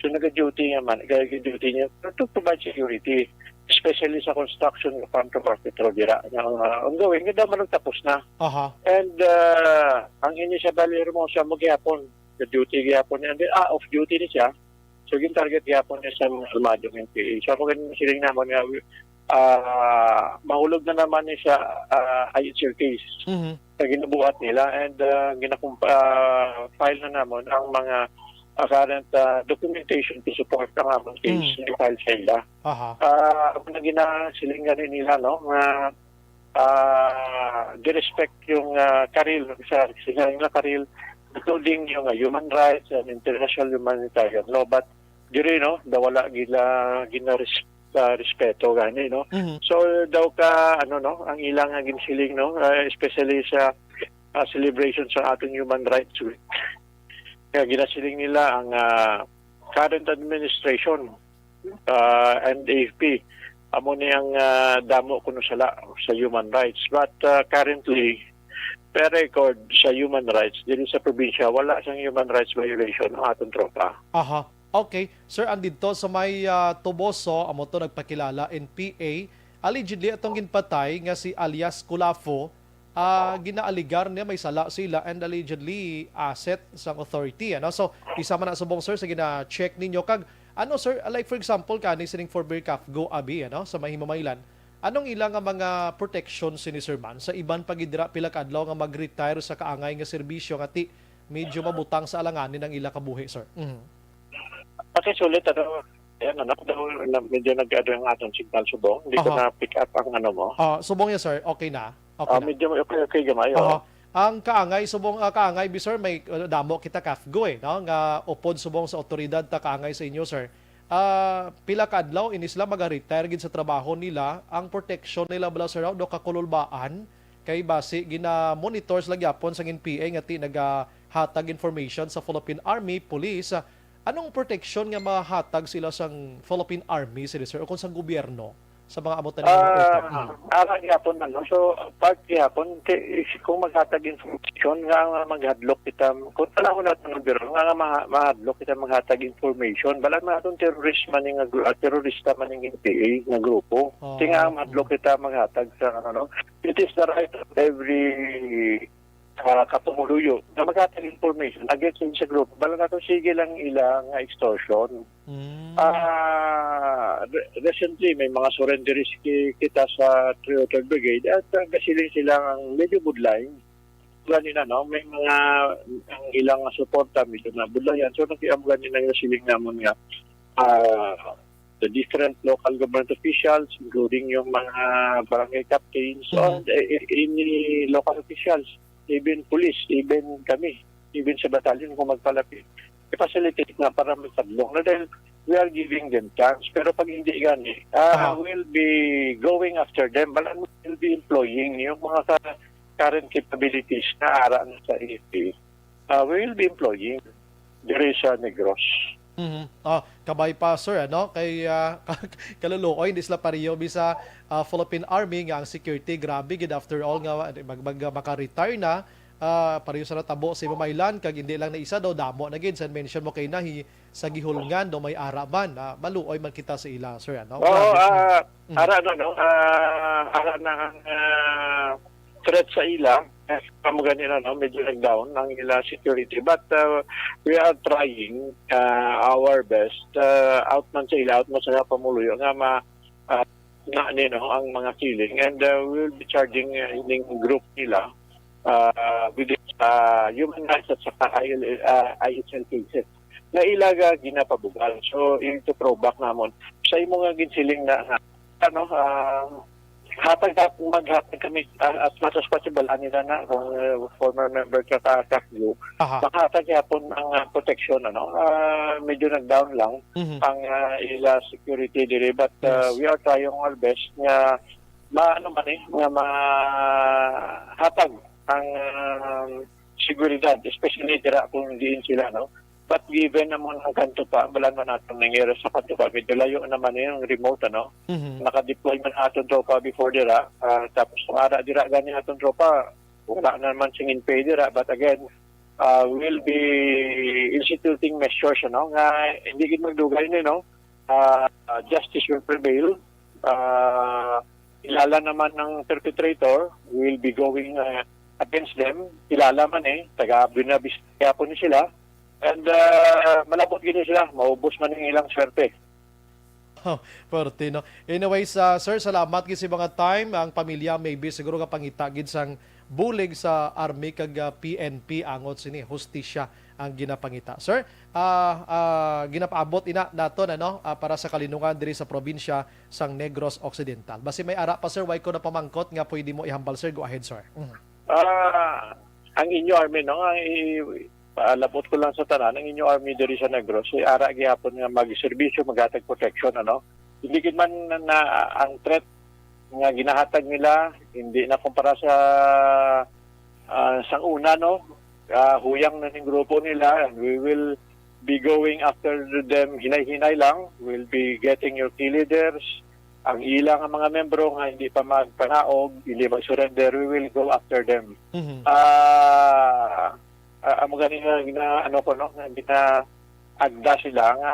M: So nag-duty nag-duty niya to provide security, especially sa construction ng farm to market road dira ongoing nga daw man tapos na. And ang ini sa Balya Hermoso mo gyapon, duty gyapon niya, off duty ni siya. So yung target gyapon niya sa mga armadong NPA. So ako ganun siling naman nga mahulog na naman niya sa IHL case na ginabuhat nila and file na naman ang mga current documentation to support ang among case na file sa ila. Ako na ginasilingan nila no nga direspect yung karil sa sinaling na karil including yung human rights and international humanitarian law but diri no wala gina respeto gani no. So daw ka ang ilang ginsiling no especially sa celebration sa ating Human Rights Week. Kaya ginasiling nila ang current administration and AFP amo ni ang damo kuno sala sa human rights but currently per record sa human rights dili sa probinsya wala siyang human rights violation ang atong tropa.
B: Okay. Sir, andito sa may Toboso, amo to nagpakilala, NPA, allegedly atong ginpatay nga si alias Kulafo, ginaaligar niya may sala sila and allegedly asset sa authority. So, isa man na subong sir, sa gina-check ninyo. Kag, sir, like for example, kani sining former kafgu abi, sa may Himamaylan, anong ilang nga mga protection ni Sir Man sa iban pagidira pila ka adlaw nga mag-retire sa kaangay nga serbisyo nga ti medyo mabutang sa alanganin ng ila kabuhi, sir?
M: Okay, sulit medyo nag-ano yung atong signal subong. Hindi ko na-pick up ang mo.
B: Subong yan, sir. Okay na? Okay na.
M: Medyo okay gamay.
B: Ang kaangay, subong kaangay, sir, may damo kita kafgu no? Nga upod subong sa otoridad ta kaangay sa inyo, sir. Pila ka adlaw, inisla mag-retire gid sa trabaho nila. Ang protection nila bala, sir, do kakululbaan kay base gina-monitors lagyapon sa NPA nga ti nagahatag information sa Philippine Army, Police. Anong protection nga mahatag sila sa Philippine Army, sir, o kung sa gobyerno sa mga amutan
M: gyapon man. So, pag gyapon, kung maghatag information, nga maghadlok kita, kung tanawon natin ng biro, nga mahadlok kita maghatag information, balang mga itong terorista man ng NPA na grupo. Tinga mahadlok kita maghatag sa, it is the right of every katumuluyo na maghatag information against sa group balang nato sige lang ilang extortion. Recently may mga surrenderies kita sa 303rd Brigade at gasiling silang medyo budlayin ganina may mga ang ilang suporta medyo na budlayan so nakiam ganina yung siling namon nga the different local government officials including yung mga barangay captains and any local officials, even police, even kami, even sa batalyon kung magpalapit, i-facilitate na para magtablong na dahil we are giving them chance. Pero pag hindi gani, we'll be going after them, but we'll be employing yung mga current capabilities na ara na sa AFP. We will be employing there is Negros.
B: Kabay pa, sir, kay kaluluoy, hindi sila pariyo bisa Philippine Army nga ang security, grabe, gid after all nga maka-retire na, pariyo sa natabo sa Himamaylan, kag hindi lang na isa daw, damo na gid, sa mention mo kay nahi, sa gihulngan, may araban, maluoy man kita sa ila, sir,
M: ara na ang threat sa ila, kamo ganina, no, medyo nag-down ang ila security. But we are trying our best out man sa ila, out man sa pamuluyo nga ang mga killing, and we will be charging in group nila with human rights at saka IHL cases na ilaga ginapabugal. So ito throwback namon sa imo nga ginsiling na maghatag kami as much as possible anila na former member ka kakyo makatag yapon ang protection medyo nag-down lang ang ila security dire, but we are trying our best nga mahatag ang seguridad, especially dira kung diin sila, no. But given naman ang kanto pa, balan man natin nangyari sa kanto pa, medyo layo naman yung remote, Naka-deploy man aton tropa before dira, tapos kung ara dira gani aton tropa, wala na naman singin pay dira, but again, we'll be instituting measures, nga hindi gid magdugay ni, justice will prevail. Ilala naman ng perpetrator, will be going against them, ilala man taga binabisya po ni sila, and malabot gini sila, maubos man yung ilang swerte.
B: Parte, no? Anyways, sir, salamat gid sa mga time. Ang pamilya maybe siguro ka pangitagid sang bulig sa army kag PNP angot sini hustisya ang ginapangita. Sir, ginapaabot ina naton para sa kalinungan diri sa probinsya sang Negros Occidental. Basi may ara pa, sir, way ko na pamangkot nga pwede mo ihambal, sir. Go ahead, sir.
M: Ang inyo army, paalapot ko lang sa tanan, ang inyo army diri sa Negros, ara gihapon nga mag-serbisyo, maghatag protection, Hindi gid man na ang threat nga ginahatag nila, hindi na kumpara sa sang una, huyang na ning grupo nila, and we will be going after them hinay-hinay lang. We'll be getting your key leaders, ang ilang ang mga membro nga hindi pa magpanaog, hindi mag-surrender, we will go after them. Amo ganina agda sila nga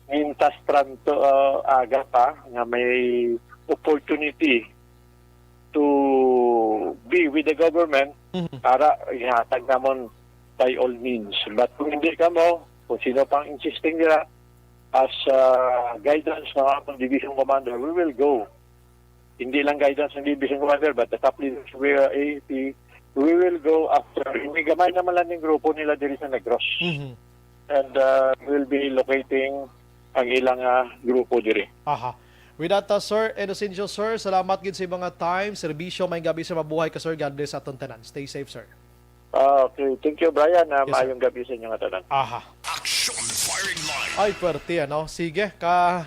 M: mintas tranto aga pa nga may opportunity to be with the government para ihatag namon by all means. But kung hindi ka mo, kung sino pang insisting nila as guidance ng atong division commander, we will go. Hindi lang guidance ng division commander, but the top leaders of AAP, we will go after. May gamay naman lang yung grupo nila diri sa Negros. And we'll be locating ang ilang grupo diri.
B: With that, sir, Inocencio, sir, salamat gid sa mga time, serbisyo, may gabi sa mabuhay ka, sir. God bless atong tanan. Stay safe, sir.
M: Okay. Thank you, Brian. Maayong gabi sa inyong tanan.
A: Action firing line.
B: Ay, pwerte, Sige,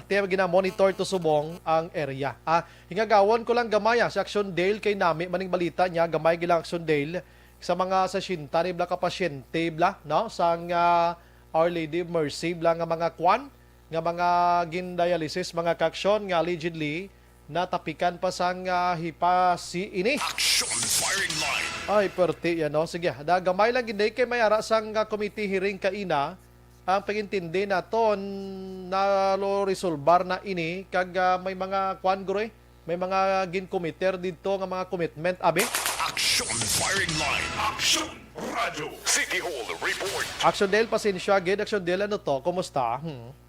B: gina-monitor to subong ang area. Hingagawon ko lang gamaya sa Action Dale kay nami, maning balita niya, gamay gilang Action Dale sa mga sasyenta ni bla ka pasyente bla, sang Our Lady Mercy bla nga mga kwan, nga mga gin-dialysis, mga kaksyon nga allegedly natapikan pa sang hipasi ini.
A: Action firing line.
B: Ay, pwerte, Sige, gamay lang ginday kay may ara sang committee hearing kaina, ang pagintindi naton na resolbar na ini kag may mga kwan may mga gin-committer dito nga mga commitment
A: Action firing line. Action Radio City Hall report.
B: Action Dale, pasensya gid. Action Dale, kumusta?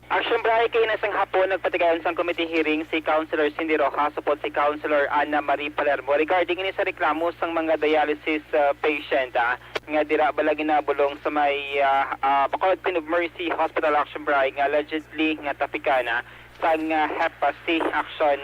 I: Action Bray, kay nasang hapon nagpatigayon sa committee hearing si Councilor Cindy Rojas support si Councilor Ana Marie Palermo regarding ini sa reklamo sang mga dialysis patient nga dira bala ginabulong sa may Bacolod Queen of Mercy Hospital. Action Bray, nga allegedly nga tapikana sang Hep C. Action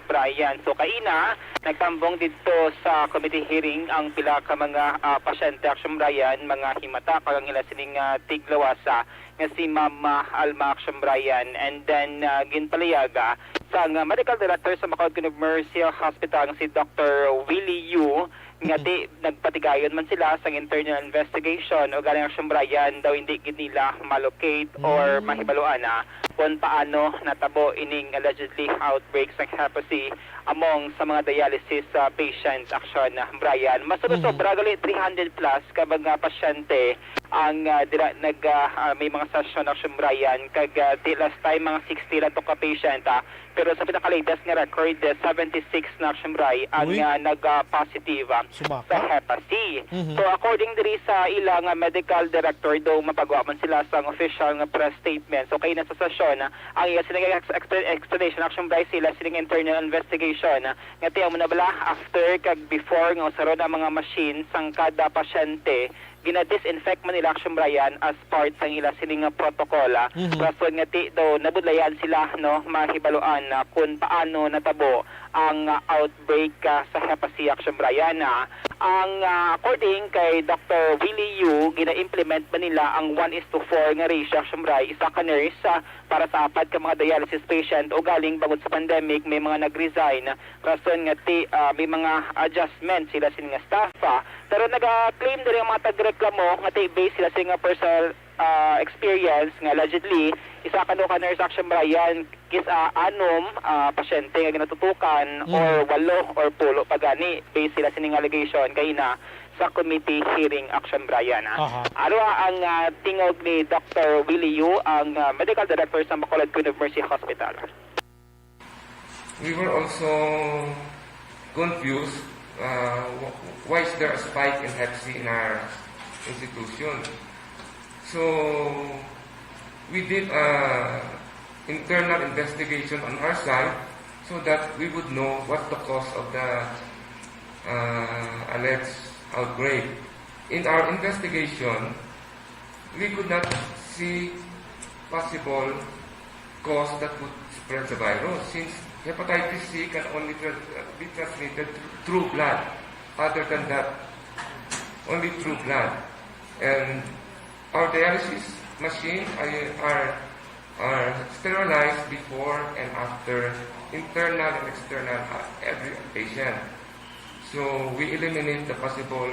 I: Brian. So kaina nagtambong dito sa committee hearing ang pila ka mga pasyente. Action Brian, mga himata kag ang ila sining tiglawasa nga si Ma'am Alma Action Brian, and then ginpalayaga sa medical director sa Bacolod Queen of Mercy Hospital si Dr. Willie Yu nga nagpatigayon man sila sa internal investigation o galing Action Brian daw hindi gid nila malocate or mahibaluan kung paano natabo ining allegedly outbreak sa Hep C among sa mga dialysis patient. Action Brian, mas sobra gali 300 plus ka mga pasyente
O: ang may mga session Action Brian kag last time mga 60 lang to ka patient pero sa pinaka-latest nga record 76 na Action Brian ang nag-positive sa Hep C. So according diri sa ilang medical director daw mapagawa man sila sa official nga press statement. So kay na sa session ang silang explanation Action Brian sila silang internal investigation nga tiyan mo na bala after kag before nga usaron ang mga machine sang kada pasyente gina-disinfect man nila Action Brian as part sa ila sining protocol. Rason nga ti daw nabudlayan sila no mahibaluan kung paano natabo ang outbreak sa Hep C Action Brian. Ang according kay Dr. Willie Yu, gina-implement ba nila ang 1:4 nga ratio Action Brian, isa ka nurse para sa apat ka mga dialysis patient o galing bangod sa pandemic may mga nag-resign. Rason nga ti may mga adjustment sila sining nga staff pero nag-claim din ang mga tagreklamo nga ti base sila sining personal experience nga allegedly isa ka nurse Action Brian anom pasyente nga ginatutukan or 8 or 10 pagani base sila sining allegation kay na sa committee hearing Action Brian. Ano ang tingog ni Dr. Willie Yu, ang medical director sa Bacolod Queen of Mercy Hospital.
P: We were also confused why is there a spike in Hep C in our institution. So we did internal investigation on our side so that we would know what the cause of the alleged outbreak. In our investigation, we could not see possible cause that would spread the virus since hepatitis C can only be transmitted through blood. Other than that, only through blood. And our dialysis machine are sterilized before and after internal and external every patient. So we eliminate the possible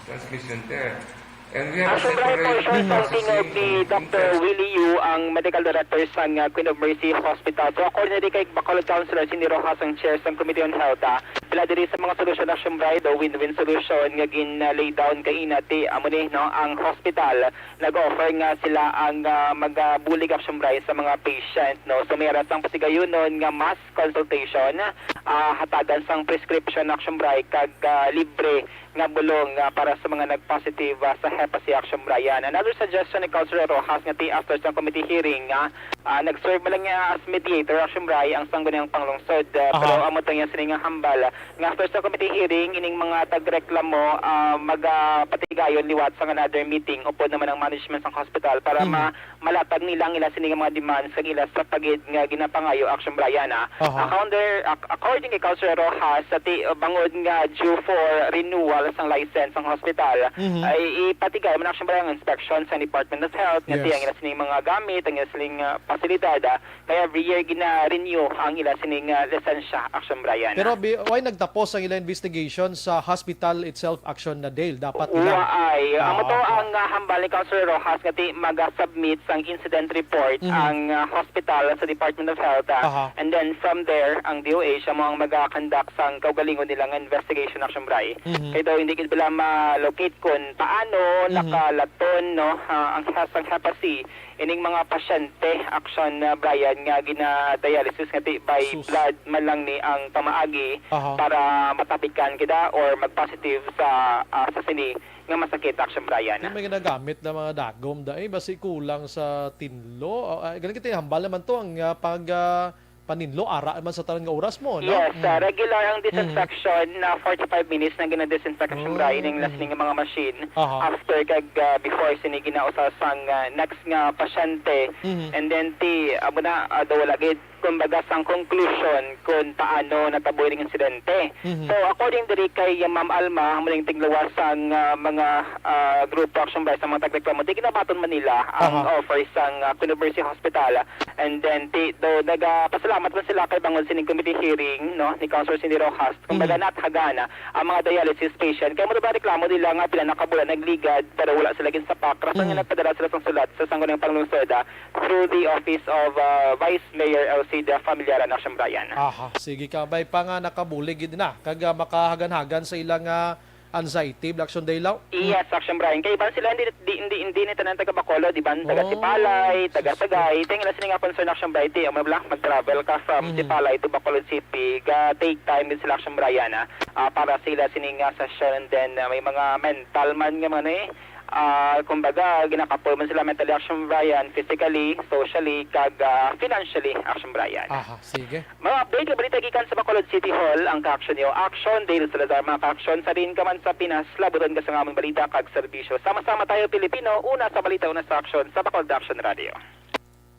P: transmission there. And we have
O: Action Brian po, short something ni Dr. Willie Yu, ang medical director sa Queen of Mercy Hospital. So according na kay Bacolod Councilor Cindy Rojas, ang chair sa Committee on Health, pila diri sa mga solusyon Action Brian, the win-win solution nga gin-lay down kay inati amo ni no ang hospital nag-offer nga sila ang magbulig Action Brian sa mga patient no. So may rasang pasigayunon nga mass consultation, hatagan sang prescription Action Brian kag libre nga bulong para sa mga nag-positive sa Hep C Action Brian. Another suggestion ni Councilor Rojas nga after sa committee hearing nag-serve man lang as mediator Action Brian ang sangguniang panglungsod pero amo tang sining hambal nga after sa committee hearing ining mga tagreklamo magpatigayon liwat sa another meeting upod naman ang management sang hospital para malatag nilang ila sining mga demands sa ila sa pagid nga ginapangayo Action Brian. According kay Councilor Rojas bangod nga due for renewal sang license sang hospital ay ipatigay man Action Brian inspection sa Department of Health nga tiyang ila sining mga gamit ang ila sining pasilidad kaya every year gina-renew ang ila sining lisensya Action Brian.
B: Pero why nagtapos ang ila investigation sa hospital itself Action na Dale? Dapat nila
O: amo to ang hambal ni Councilor Rojas nga mag-submit sang incident report ang hospital sa Department of Health and then from there ang DOH mo ang mag-conduct sang kaugalingon nilang investigation Action Brian. Kaya daw hindi kita ma-locate kung paano nakalaton no ang Hep C ining mga pasyente Action Brian nga gina-dialysis nga by blood man lang ni ang pamaagi para matapikan kita or mag-positive sa sini nga masakit Action Brian.
B: May ginagamit na mga dagom basi kulang sa tinlo. Galing kita hambal naman to ang paninlo ara man sa tanan nga oras mo no.
O: Yes, regular ang disinfection na 45 minutes na gina-disinfection Brian ning last ning mga machine after kag before sini ginausas sang next nga pasyente and then amo na wala gid kumbaga sang conclusion kung paano nataboy ning insidente. So according diri kay Ma'am Alma muling tiglawas sang mga group Action Brian sa mga tagreklamo di ginabaton Manila ang offer sang Queen of Mercy Hospital and then nagapasalamat man sila kay bangon sining committee hearing no ni Councilor Cindy Rojas kumbaga nathagana ang mga dialysis patient kay mo ba reklamo nila nga pila nakabulan nagligad pero wala sila gin sa PAC rason nga nagpadala sila sang sulat sa sangguniang panglungsod through the office of Vice Mayor Elcida Familiaran Action Brian.
B: Sige ka bay pa nga nakabulig gid na kag makahagan-hagan sa ilang anxiety, Action Daylaw?
O: Yes, Action Brian. Kaya ba sila hindi nito ng taga Bacolod, di ba? Taga Sipalay, taga Tagay. Tingin na sila nga concern Action Brian. Mag-travel ka from Sipalay to Bacolod City. Take time din sila Action Brian para sila sininga sa and then may mga mental man nga man kumbaga, ginakapulman sila mentally Action Brian, physically, socially, kag financially Action Brian.
B: Aha, sige.
O: Mga update ka balita gikan sa Bacolod City Hall ang ka-action niyo. Action Dale Salazar, mga ka-action sa rin ka man sa Pinas, labutan ka sa aming balita kag serbisyo. Sama-sama tayo Pilipino, una sa balita, una sa action sa Bacolod Action Radio.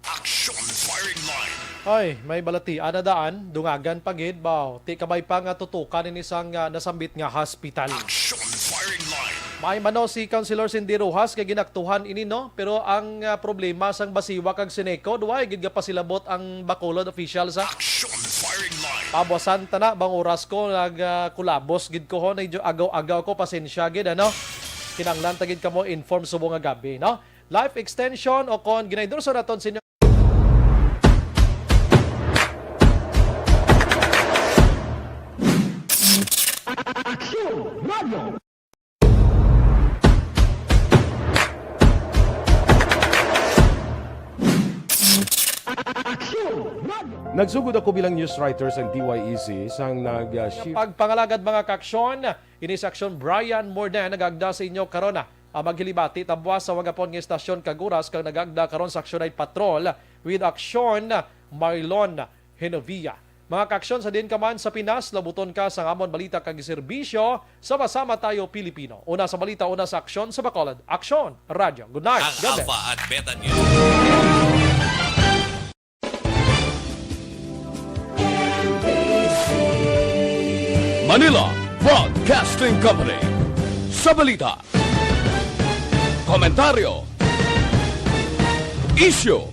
A: Action Firing Line.
B: Ay, may balati. Anadaan, dungagan pagid, baw. Ti kabay pa nga tutukan in isang nasambit nga hospital.
A: Action Firing Line.
B: May mano si Councilor Cindy Rojas kay ginaktuhan ini no, pero ang problema sang Basiwa kag Sineco, duay gid pa silabot ang Bacolod officials sa
A: Action Firing Line.
B: pabosan ta na bang oras ko kulabos gid ko ho medyo agaw-agaw ko pasensya gid ano. Kinanglan ta gid kamo inform subong nga gabi no. Life extension o kon ginaydor sa naton sinyo
F: Nagsugod ako bilang news writer sa DYEC sang nag-shift.
B: Pagpangalagad mga kaksyon, ini sa aksyon Brian Mordan nagagda sa inyo karona. Maghilibati tabwa sa wagapon nga estasyon Kaguras kang nagagda karon sa aksyon ay patrol with aksyon Marlon Henovia. Mga kaksyon sa din kaman sa Pinas, labuton ka sa amon balita kag serbisyo, sama-sama tayo Pilipino. Una sa balita, una sa aksyon sa Bacolod. Aksyon Radio. Good night.
G: Ang Alpha at Beta News.
T: Manila Broadcasting Company. Sa balita, komentaryo, issue,